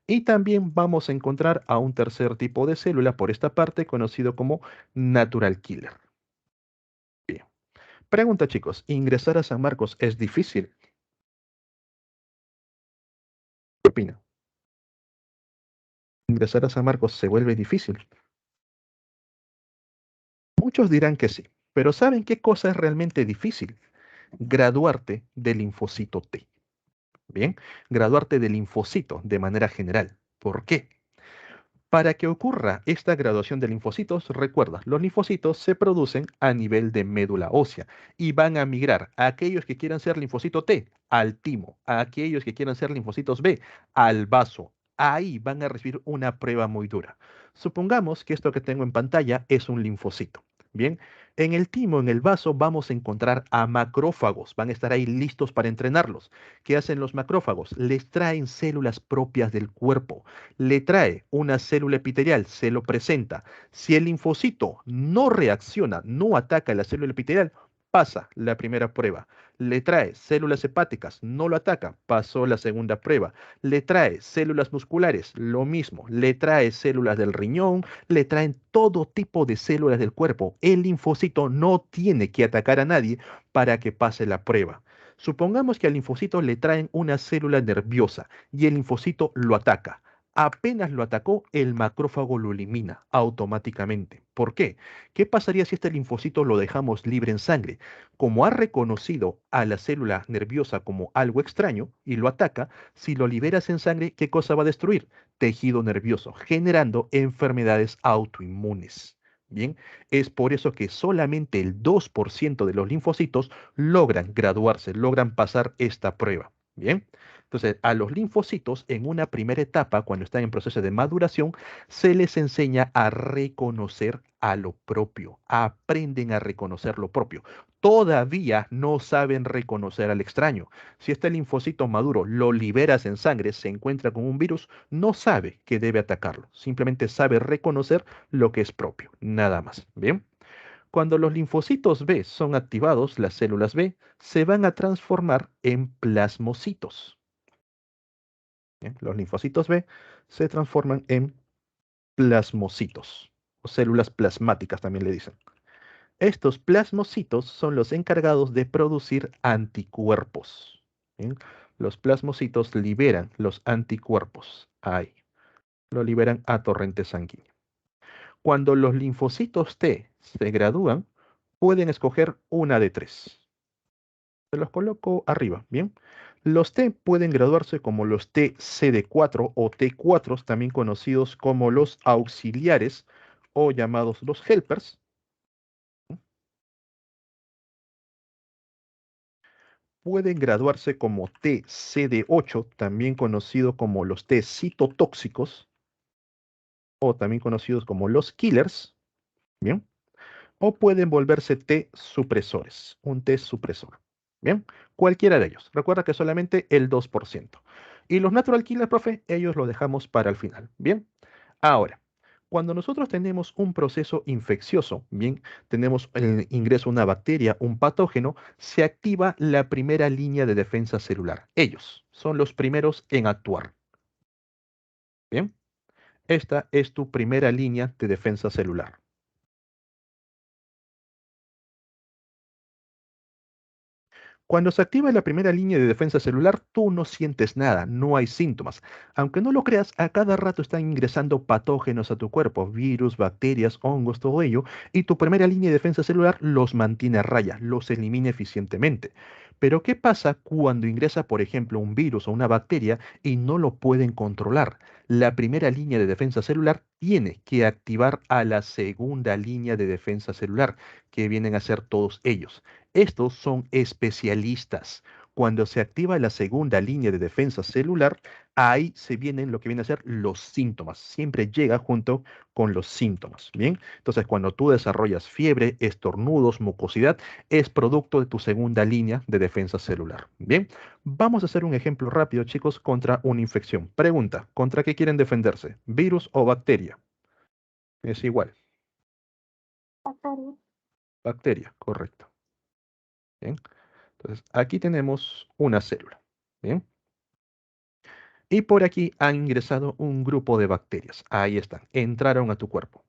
Y también vamos a encontrar a un tercer tipo de célula por esta parte conocido como natural killer. Bien. Pregunta, chicos, ¿ingresar a San Marcos es difícil? ¿Qué opina? ¿Ingresar a San Marcos se vuelve difícil? Muchos dirán que sí, pero ¿saben qué cosa es realmente difícil? Graduarte del linfocito T. Bien, graduarte del linfocito de manera general. ¿Por qué? Para que ocurra esta graduación de linfocitos, recuerda, los linfocitos se producen a nivel de médula ósea y van a migrar a aquellos que quieran ser linfocito T al timo, a aquellos que quieran ser linfocitos B al vaso. Ahí van a recibir una prueba muy dura. Supongamos que esto que tengo en pantalla es un linfocito. Bien, en el timo, en el vaso, vamos a encontrar a macrófagos. Van a estar ahí listos para entrenarlos. ¿Qué hacen los macrófagos? Les traen células propias del cuerpo, le trae una célula epitelial, se lo presenta. Si el linfocito no reacciona, no ataca la célula epitelial, pasa la primera prueba. Le trae células hepáticas, no lo ataca, pasó la segunda prueba. Le trae células musculares, lo mismo. Le trae células del riñón, le traen todo tipo de células del cuerpo. El linfocito no tiene que atacar a nadie para que pase la prueba. Supongamos que al linfocito le traen una célula nerviosa y el linfocito lo ataca. Apenas lo atacó, el macrófago lo elimina automáticamente. ¿Por qué? ¿Qué pasaría si este linfocito lo dejamos libre en sangre? Como ha reconocido a la célula nerviosa como algo extraño y lo ataca, si lo liberas en sangre, ¿qué cosa va a destruir? Tejido nervioso, generando enfermedades autoinmunes. Bien, es por eso que solamente el 2% de los linfocitos logran graduarse, logran pasar esta prueba. Bien. Entonces, a los linfocitos, en una primera etapa, cuando están en proceso de maduración, se les enseña a reconocer a lo propio. Aprenden a reconocer lo propio. Todavía no saben reconocer al extraño. Si este linfocito maduro lo liberas en sangre, se encuentra con un virus, no sabe que debe atacarlo. Simplemente sabe reconocer lo que es propio. Nada más. Bien. Cuando los linfocitos B son activados, las células B se van a transformar en plasmocitos. Bien, los linfocitos B se transforman en plasmocitos, o células plasmáticas también le dicen. Estos plasmocitos son los encargados de producir anticuerpos. Bien, los plasmocitos liberan los anticuerpos. Ahí, lo liberan a torrente sanguíneo. Cuando los linfocitos T se gradúan, pueden escoger una de tres. Se los coloco arriba, ¿bien? Los T pueden graduarse como los TCD4 o T4, también conocidos como los auxiliares o llamados los helpers. Pueden graduarse como TCD8, también conocido como los T citotóxicos o también conocidos como los killers, ¿bien? O pueden volverse T supresores, un T supresor. Bien, cualquiera de ellos. Recuerda que solamente el 2%. Y los natural killers, profe, ellos lo dejamos para el final. Bien, ahora, cuando nosotros tenemos un proceso infeccioso, bien, tenemos el ingreso de una bacteria, un patógeno, se activa la primera línea de defensa celular. Ellos son los primeros en actuar. Bien, esta es tu primera línea de defensa celular. Cuando se activa la primera línea de defensa celular, tú no sientes nada, no hay síntomas. Aunque no lo creas, a cada rato están ingresando patógenos a tu cuerpo, virus, bacterias, hongos, todo ello, y tu primera línea de defensa celular los mantiene a raya, los elimina eficientemente. Pero ¿qué pasa cuando ingresa, por ejemplo, un virus o una bacteria y no lo pueden controlar? La primera línea de defensa celular tiene que activar a la segunda línea de defensa celular, que vienen a ser todos ellos. Estos son especialistas. Cuando se activa la segunda línea de defensa celular, ahí se vienen lo que vienen a ser los síntomas. Siempre llega junto con los síntomas. Bien, entonces cuando tú desarrollas fiebre, estornudos, mucosidad, es producto de tu segunda línea de defensa celular. Bien, vamos a hacer un ejemplo rápido, chicos, contra una infección. Pregunta, ¿contra qué quieren defenderse? ¿Virus o bacteria? Es igual. Bacteria, correcto. Bien. Entonces, aquí tenemos una célula. Bien. Y por aquí ha ingresado un grupo de bacterias. Ahí están, entraron a tu cuerpo.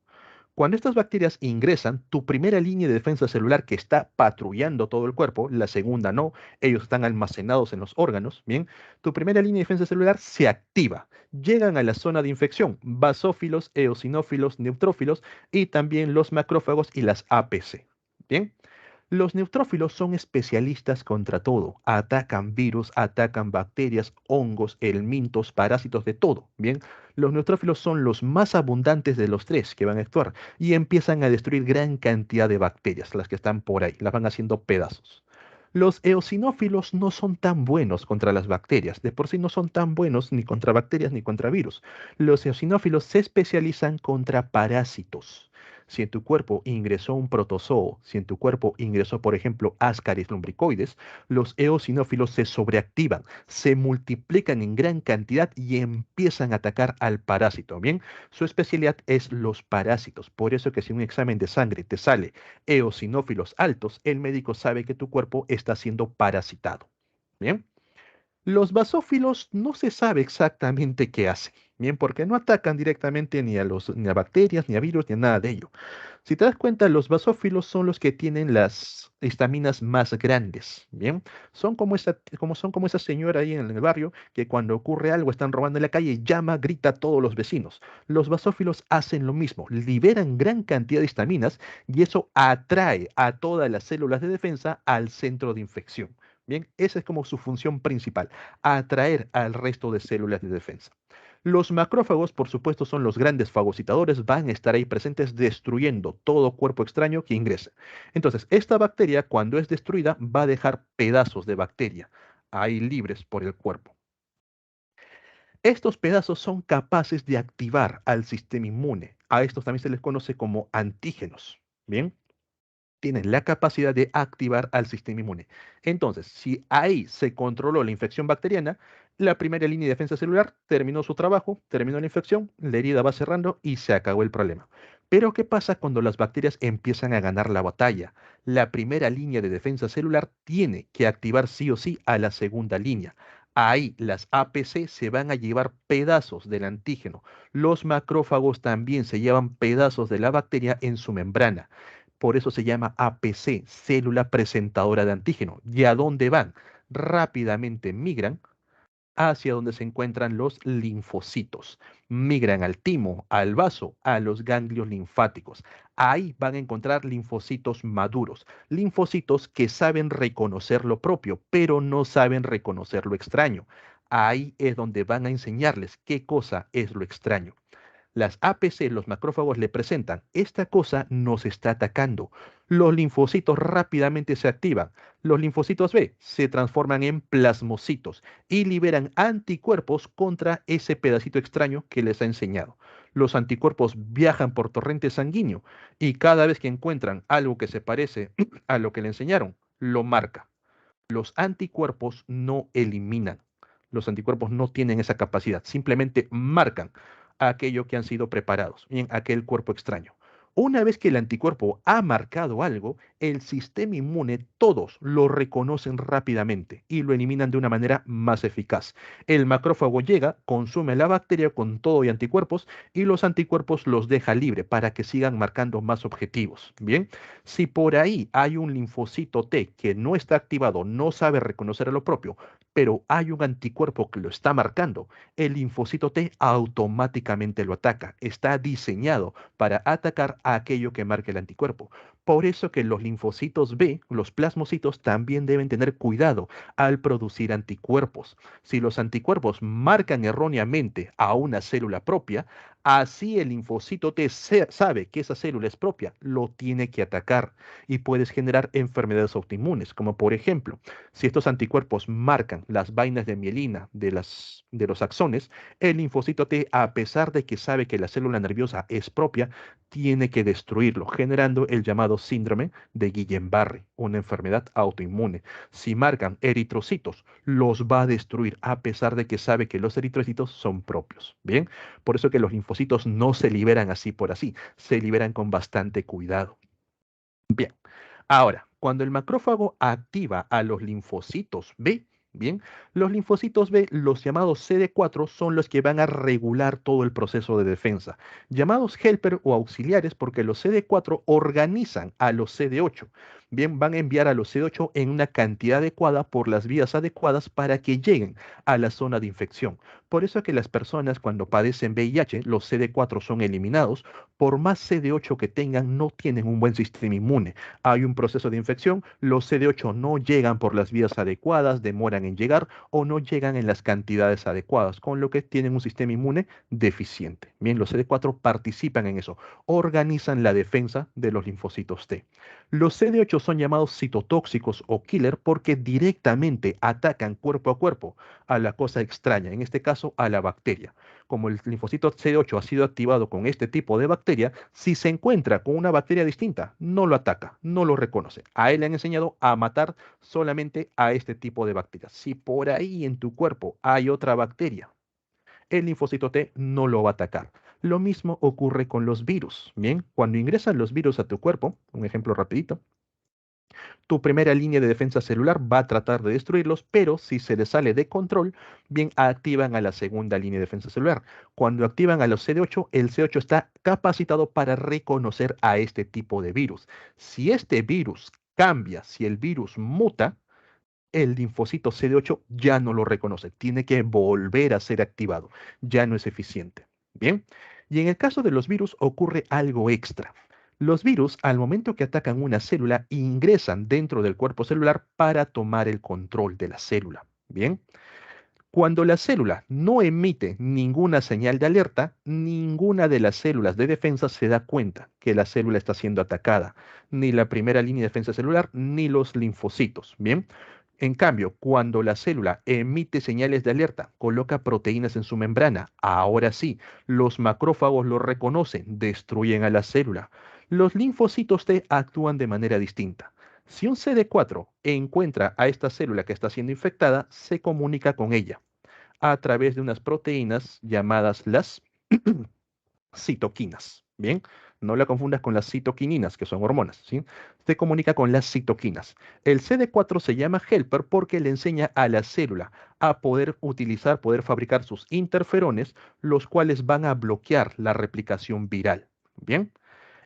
Cuando estas bacterias ingresan, tu primera línea de defensa celular que está patrullando todo el cuerpo, la segunda no, ellos están almacenados en los órganos, bien, tu primera línea de defensa celular se activa. Llegan a la zona de infección, basófilos, eosinófilos, neutrófilos y también los macrófagos y las APC. Bien. Los neutrófilos son especialistas contra todo. Atacan virus, atacan bacterias, hongos, helmintos, parásitos, de todo. Bien, los neutrófilos son los más abundantes de los tres que van a actuar y empiezan a destruir gran cantidad de bacterias, las que están por ahí, las van haciendo pedazos. Los eosinófilos no son tan buenos contra las bacterias, de por sí no son tan buenos ni contra bacterias ni contra virus. Los eosinófilos se especializan contra parásitos. Si en tu cuerpo ingresó un protozoo, si en tu cuerpo ingresó, por ejemplo, Ascaris lumbricoides, los eosinófilos se sobreactivan, se multiplican en gran cantidad y empiezan a atacar al parásito. Bien, su especialidad es los parásitos. Por eso que si un examen de sangre te sale eosinófilos altos, el médico sabe que tu cuerpo está siendo parasitado. Bien. Los basófilos no se sabe exactamente qué hacen, bien, porque no atacan directamente ni a bacterias, ni a virus, ni a nada de ello. Si te das cuenta, los basófilos son los que tienen las estaminas más grandes, bien. Son como esa señora ahí en el barrio que cuando ocurre algo, están robando en la calle, llama, grita a todos los vecinos. Los basófilos hacen lo mismo, liberan gran cantidad de estaminas y eso atrae a todas las células de defensa al centro de infección. Bien, esa es como su función principal, atraer al resto de células de defensa. Los macrófagos, por supuesto, son los grandes fagocitadores, van a estar ahí presentes destruyendo todo cuerpo extraño que ingrese. Entonces, esta bacteria, cuando es destruida, va a dejar pedazos de bacteria ahí libres por el cuerpo. Estos pedazos son capaces de activar al sistema inmune. A estos también se les conoce como antígenos. Bien, tienen la capacidad de activar al sistema inmune. Entonces, si ahí se controló la infección bacteriana, la primera línea de defensa celular terminó su trabajo, terminó la infección, la herida va cerrando y se acabó el problema. Pero ¿qué pasa cuando las bacterias empiezan a ganar la batalla? La primera línea de defensa celular tiene que activar sí o sí a la segunda línea. Ahí las APC se van a llevar pedazos del antígeno. Los macrófagos también se llevan pedazos de la bacteria en su membrana. Por eso se llama APC, célula presentadora de antígeno. ¿Y a dónde van? Rápidamente migran hacia donde se encuentran los linfocitos. Migran al timo, al vaso, a los ganglios linfáticos. Ahí van a encontrar linfocitos maduros, linfocitos que saben reconocer lo propio, pero no saben reconocer lo extraño. Ahí es donde van a enseñarles qué cosa es lo extraño. Las APC, los macrófagos, le presentan, esta cosa nos está atacando. Los linfocitos rápidamente se activan. Los linfocitos B se transforman en plasmocitos y liberan anticuerpos contra ese pedacito extraño que les ha enseñado. Los anticuerpos viajan por torrente sanguíneo y cada vez que encuentran algo que se parece a lo que le enseñaron, lo marca. Los anticuerpos no eliminan. Los anticuerpos no tienen esa capacidad, simplemente marcan aquello que han sido preparados en aquel cuerpo extraño. Una vez que el anticuerpo ha marcado algo, el sistema inmune todos lo reconocen rápidamente y lo eliminan de una manera más eficaz. El macrófago llega, consume la bacteria con todo y anticuerpos y los anticuerpos los deja libre para que sigan marcando más objetivos. Bien, si por ahí hay un linfocito T que no está activado, no sabe reconocer a lo propio, pero hay un anticuerpo que lo está marcando, el linfocito T automáticamente lo ataca. Está diseñado para atacar a aquello que marque el anticuerpo. Por eso que los linfocitos B, los plasmocitos, también deben tener cuidado al producir anticuerpos. Si los anticuerpos marcan erróneamente a una célula propia, así el linfocito T sabe que esa célula es propia, lo tiene que atacar y puedes generar enfermedades autoinmunes, como por ejemplo, si estos anticuerpos marcan las vainas de mielina de los axones, el linfocito T, a pesar de que sabe que la célula nerviosa es propia, tiene que destruirlo, generando el llamado síndrome de Guillain-Barré, una enfermedad autoinmune. Si marcan eritrocitos, los va a destruir, a pesar de que sabe que los eritrocitos son propios. Bien, por eso que los linfocitos no se liberan así por así, se liberan con bastante cuidado. Bien, ahora, cuando el macrófago activa a los linfocitos B, bien, los linfocitos B, los llamados CD4, son los que van a regular todo el proceso de defensa, llamados helper o auxiliares porque los CD4 organizan a los CD8. Bien, van a enviar a los CD8 en una cantidad adecuada por las vías adecuadas para que lleguen a la zona de infección. Por eso es que las personas cuando padecen VIH, los CD4 son eliminados. Por más CD8 que tengan, no tienen un buen sistema inmune. Hay un proceso de infección, los CD8 no llegan por las vías adecuadas, demoran en llegar o no llegan en las cantidades adecuadas, con lo que tienen un sistema inmune deficiente. Bien, los CD4 participan en eso, organizan la defensa de los linfocitos T. Los CD8 son llamados citotóxicos o killer porque directamente atacan cuerpo a cuerpo a la cosa extraña, en este caso a la bacteria. Como el linfocito CD8 ha sido activado con este tipo de bacteria, si se encuentra con una bacteria distinta, no lo ataca, no lo reconoce. A él le han enseñado a matar solamente a este tipo de bacterias. Si por ahí en tu cuerpo hay otra bacteria, el linfocito T no lo va a atacar. Lo mismo ocurre con los virus. Bien, cuando ingresan los virus a tu cuerpo, un ejemplo rapidito, tu primera línea de defensa celular va a tratar de destruirlos, pero si se les sale de control, bien activan a la segunda línea de defensa celular. Cuando activan a los CD8, el CD8 está capacitado para reconocer a este tipo de virus. Si este virus cambia, si el virus muta, el linfocito CD8 ya no lo reconoce, tiene que volver a ser activado, ya no es eficiente. Bien, y en el caso de los virus ocurre algo extra. Los virus, al momento que atacan una célula, ingresan dentro del cuerpo celular para tomar el control de la célula. Bien, cuando la célula no emite ninguna señal de alerta, ninguna de las células de defensa se da cuenta que la célula está siendo atacada, ni la primera línea de defensa celular, ni los linfocitos. Bien, en cambio, cuando la célula emite señales de alerta, coloca proteínas en su membrana, ahora sí, los macrófagos lo reconocen, destruyen a la célula. Los linfocitos T actúan de manera distinta. Si un CD4 encuentra a esta célula que está siendo infectada, se comunica con ella a través de unas proteínas llamadas las citoquinas. Bien, no la confundas con las citoquininas, que son hormonas, ¿sí? Se comunica con las citoquinas. El CD4 se llama helper porque le enseña a la célula a poder utilizar, poder fabricar sus interferones, los cuales van a bloquear la replicación viral. Bien.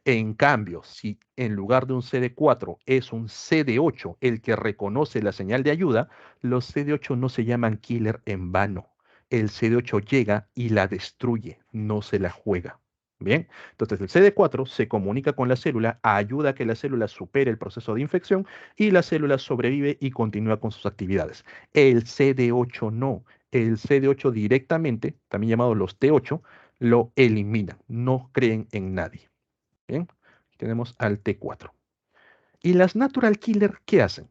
En cambio, si en lugar de un CD4 es un CD8 el que reconoce la señal de ayuda, los CD8 no se llaman killer en vano. El CD8 llega y la destruye, no se la juega. Bien, entonces el CD4 se comunica con la célula, ayuda a que la célula supere el proceso de infección y la célula sobrevive y continúa con sus actividades. El CD8 no. El CD8 directamente, también llamado los T8, lo eliminan, no creen en nadie. Bien, tenemos al T4. ¿Y las Natural Killer qué hacen?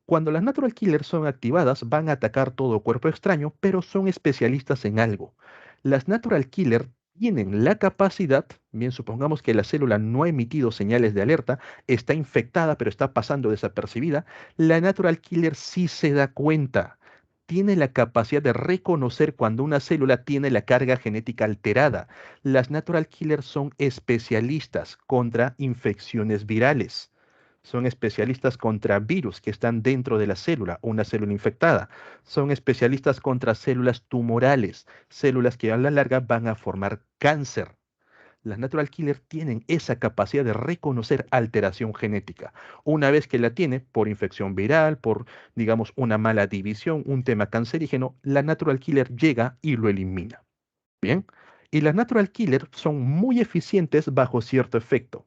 Cuando las Natural Killer son activadas, van a atacar todo cuerpo extraño, pero son especialistas en algo. Las Natural Killer tienen la capacidad, bien, supongamos que la célula no ha emitido señales de alerta, está infectada, pero está pasando desapercibida, la Natural Killer sí se da cuenta. tiene la capacidad de reconocer cuando una célula tiene la carga genética alterada. Las natural killers son especialistas contra infecciones virales. Son especialistas contra virus que están dentro de la célula, una célula infectada. Son especialistas contra células tumorales, células que a la larga van a formar cáncer. Las natural killer tienen esa capacidad de reconocer alteración genética. Una vez que la tiene, por infección viral, por, digamos, una mala división, un tema cancerígeno, la natural killer llega y lo elimina. Bien. Y las natural killer son muy eficientes bajo cierto efecto.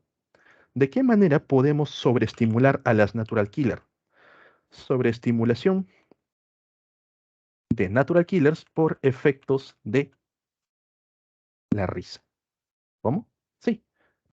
¿De qué manera podemos sobreestimular a las natural killer? Sobreestimulación de natural killers por efectos de la risa. ¿Cómo? Sí.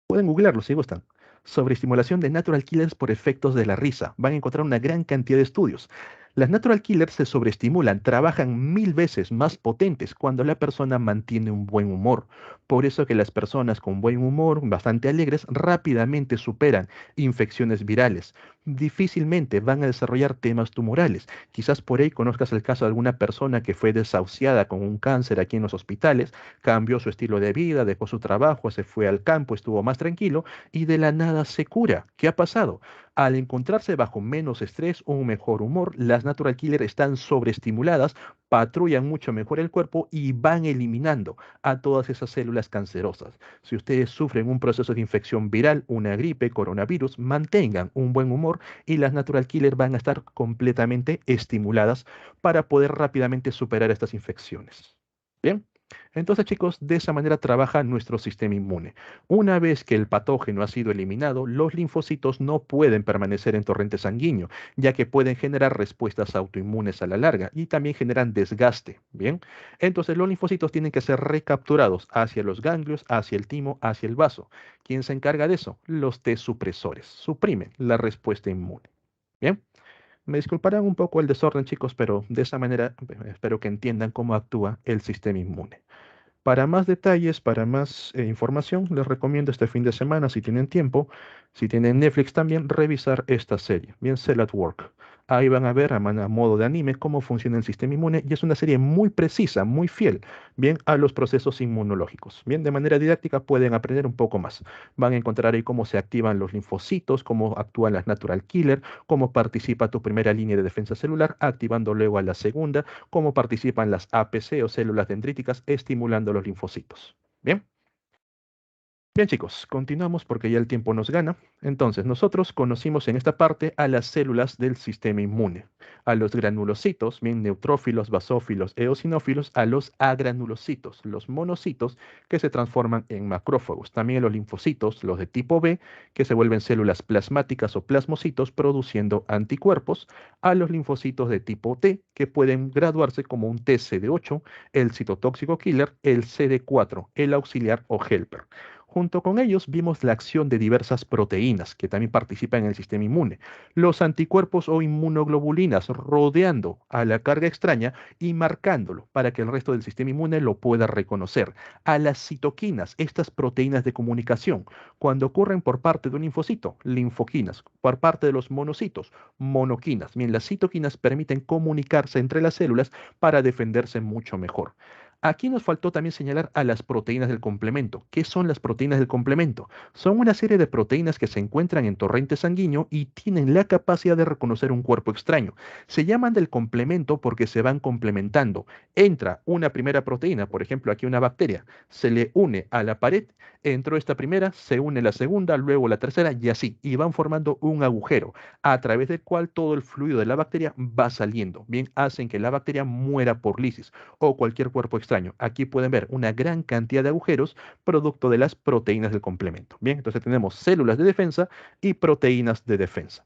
Pueden googlearlo si gustan. Sobreestimulación de natural killers por efectos de la risa. Van a encontrar una gran cantidad de estudios. Las natural killers se sobreestimulan, trabajan 1000 veces más potentes cuando la persona mantiene un buen humor. Por eso que las personas con buen humor, bastante alegres, rápidamente superan infecciones virales. Difícilmente van a desarrollar temas tumorales. Quizás por ahí conozcas el caso de alguna persona que fue desahuciada con un cáncer aquí en los hospitales, cambió su estilo de vida, dejó su trabajo, se fue al campo, estuvo más tranquilo y de la nada se cura. ¿Qué ha pasado? Al encontrarse bajo menos estrés o un mejor humor, las natural killer están sobreestimuladas, patrullan mucho mejor el cuerpo y van eliminando a todas esas células cancerosas. Si ustedes sufren un proceso de infección viral, una gripe, coronavirus, mantengan un buen humor y las natural killer van a estar completamente estimuladas para poder rápidamente superar estas infecciones. Bien. Entonces, chicos, de esa manera trabaja nuestro sistema inmune. Una vez que el patógeno ha sido eliminado, los linfocitos no pueden permanecer en torrente sanguíneo, ya que pueden generar respuestas autoinmunes a la larga y también generan desgaste. Bien, entonces los linfocitos tienen que ser recapturados hacia los ganglios, hacia el timo, hacia el vaso. ¿Quién se encarga de eso? Los T supresores. Suprimen la respuesta inmune. Bien. Me disculparán un poco el desorden, chicos, pero de esa manera espero que entiendan cómo actúa el sistema inmune. Para más detalles, para más información, les recomiendo este fin de semana, si tienen tiempo, si tienen Netflix también, revisar esta serie, bien Cell at Work. Ahí van a ver a modo de anime cómo funciona el sistema inmune y es una serie muy precisa, muy fiel, bien a los procesos inmunológicos. Bien, de manera didáctica pueden aprender un poco más. Van a encontrar ahí cómo se activan los linfocitos, cómo actúan las natural killer, cómo participa tu primera línea de defensa celular, activando luego a la segunda, cómo participan las APC o células dendríticas estimulando los linfocitos. Bien. Bien, chicos, continuamos porque ya el tiempo nos gana. Entonces, nosotros conocimos en esta parte a las células del sistema inmune, a los granulocitos, bien neutrófilos, basófilos, eosinófilos, a los agranulocitos, los monocitos que se transforman en macrófagos, también a los linfocitos, los de tipo B, que se vuelven células plasmáticas o plasmocitos produciendo anticuerpos, a los linfocitos de tipo T, que pueden graduarse como un TCD8, el citotóxico killer, el CD4, el auxiliar o helper. Junto con ellos vimos la acción de diversas proteínas que también participan en el sistema inmune, los anticuerpos o inmunoglobulinas rodeando a la carga extraña y marcándolo para que el resto del sistema inmune lo pueda reconocer, a las citoquinas, estas proteínas de comunicación, cuando ocurren por parte de un linfocito, linfoquinas, por parte de los monocitos, monoquinas. Bien, las citoquinas permiten comunicarse entre las células para defenderse mucho mejor. Aquí nos faltó también señalar a las proteínas del complemento. ¿Qué son las proteínas del complemento? Son una serie de proteínas que se encuentran en torrente sanguíneo y tienen la capacidad de reconocer un cuerpo extraño. Se llaman del complemento porque se van complementando. Entra una primera proteína, por ejemplo aquí una bacteria, se le une a la pared, entró esta primera, se une la segunda, luego la tercera y así, y van formando un agujero a través del cual todo el fluido de la bacteria va saliendo. Bien, hacen que la bacteria muera por lisis o cualquier cuerpo extraño. Aquí pueden ver una gran cantidad de agujeros producto de las proteínas del complemento. Bien, entonces tenemos células de defensa y proteínas de defensa.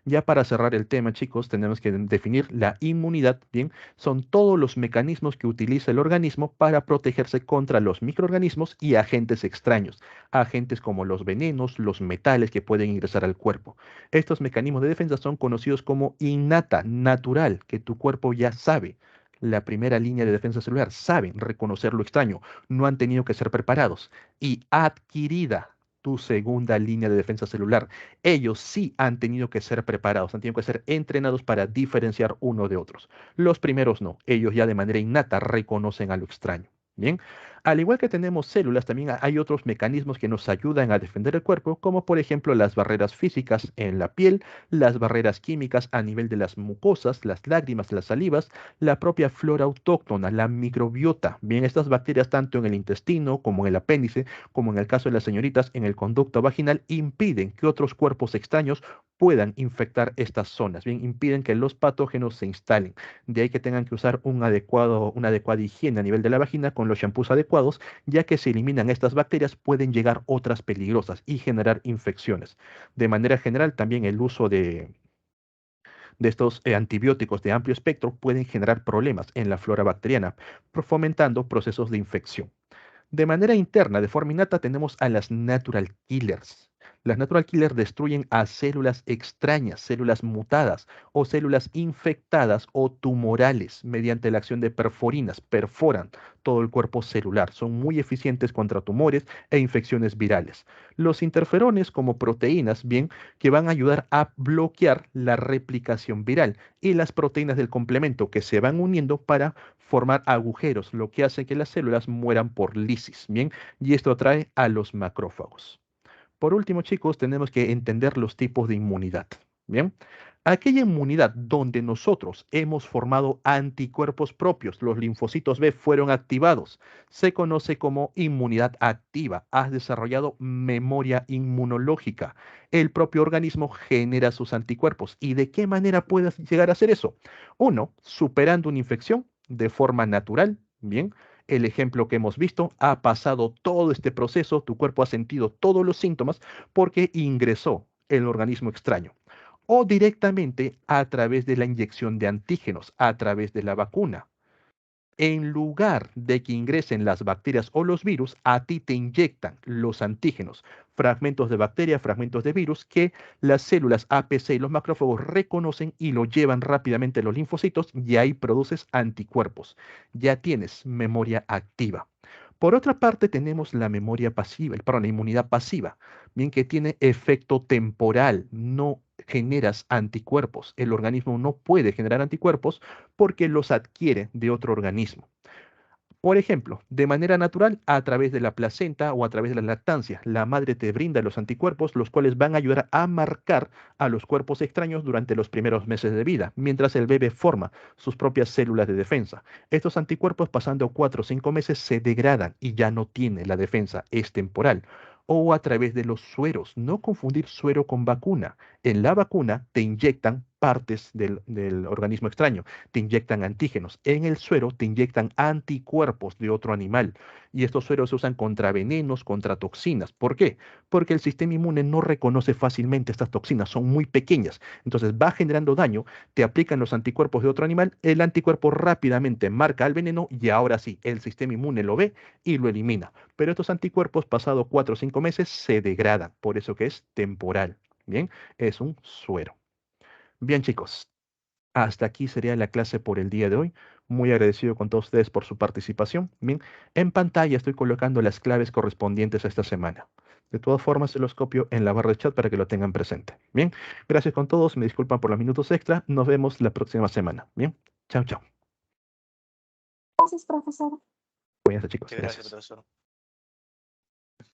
Ya para cerrar el tema, chicos, tenemos que definir la inmunidad. Bien, son todos los mecanismos que utiliza el organismo para protegerse contra los microorganismos y agentes extraños, agentes como los venenos, los metales que pueden ingresar al cuerpo. Estos mecanismos de defensa son conocidos como innata, natural, que tu cuerpo ya sabe. La primera línea de defensa celular saben reconocer lo extraño, no han tenido que ser preparados. Y adquirida, tu segunda línea de defensa celular. Ellos sí han tenido que ser preparados, han tenido que ser entrenados para diferenciar uno de otros. Los primeros no, ellos ya de manera innata reconocen a lo extraño. Bien, al igual que tenemos células, también hay otros mecanismos que nos ayudan a defender el cuerpo, como por ejemplo las barreras físicas en la piel, las barreras químicas a nivel de las mucosas, las lágrimas, las salivas, la propia flora autóctona, la microbiota. Bien, estas bacterias tanto en el intestino como en el apéndice, como en el caso de las señoritas, en el conducto vaginal, impiden que otros cuerpos extraños puedan infectar estas zonas. Bien, impiden que los patógenos se instalen. De ahí que tengan que usar una adecuada higiene a nivel de la vagina con los shampoos adecuados, ya que si eliminan estas bacterias pueden llegar otras peligrosas y generar infecciones. De manera general, también el uso de estos antibióticos de amplio espectro pueden generar problemas en la flora bacteriana, fomentando procesos de infección. De manera interna, de forma innata, tenemos a las natural killers. Las natural killers destruyen a células extrañas, células mutadas o células infectadas o tumorales mediante la acción de perforinas. Perforan todo el cuerpo celular. Son muy eficientes contra tumores e infecciones virales. Los interferones como proteínas, bien, que van a ayudar a bloquear la replicación viral y las proteínas del complemento que se van uniendo para formar agujeros, lo que hace que las células mueran por lisis, ¿bien? Y esto atrae a los macrófagos. Por último, chicos, tenemos que entender los tipos de inmunidad, ¿bien? Aquella inmunidad donde nosotros hemos formado anticuerpos propios, los linfocitos B fueron activados, se conoce como inmunidad activa. Has desarrollado memoria inmunológica. El propio organismo genera sus anticuerpos. ¿Y de qué manera puedes llegar a hacer eso? Uno, superando una infección de forma natural, ¿bien? El ejemplo que hemos visto, ha pasado todo este proceso, tu cuerpo ha sentido todos los síntomas porque ingresó el organismo extraño. O directamente a través de la inyección de antígenos, a través de la vacuna. En lugar de que ingresen las bacterias o los virus, a ti te inyectan los antígenos, fragmentos de bacteria, fragmentos de virus que las células APC y los macrófagos reconocen y lo llevan rápidamente a los linfocitos y ahí produces anticuerpos. Ya tienes memoria activa. Por otra parte, tenemos la memoria pasiva, la inmunidad pasiva, bien que tiene efecto temporal, no generas anticuerpos. El organismo no puede generar anticuerpos porque los adquiere de otro organismo. Por ejemplo, de manera natural, a través de la placenta o a través de la lactancia, la madre te brinda los anticuerpos, los cuales van a ayudar a marcar a los cuerpos extraños durante los primeros meses de vida, mientras el bebé forma sus propias células de defensa. Estos anticuerpos, pasando 4 o 5 meses, se degradan y ya no tiene la defensa, es temporal. O a través de los sueros, no confundir suero con vacuna. En la vacuna te inyectan partes del organismo extraño, te inyectan antígenos. En el suero te inyectan anticuerpos de otro animal. Y estos sueros se usan contra venenos, contra toxinas. ¿Por qué? Porque el sistema inmune no reconoce fácilmente estas toxinas, son muy pequeñas. Entonces va generando daño, te aplican los anticuerpos de otro animal, el anticuerpo rápidamente marca al veneno y ahora sí, el sistema inmune lo ve y lo elimina. Pero estos anticuerpos, pasado 4 o 5 meses, se degradan. Por eso que es temporal. Bien, es un suero. Bien, chicos, hasta aquí sería la clase por el día de hoy. Muy agradecido con todos ustedes por su participación. Bien, en pantalla estoy colocando las claves correspondientes a esta semana. De todas formas, se los copio en la barra de chat para que lo tengan presente. Bien, gracias con todos. Me disculpan por los minutos extra. Nos vemos la próxima semana. Bien, chao, chao. Gracias, profesor. Cuídense, chicos. Muchas gracias, Gracias. profesor.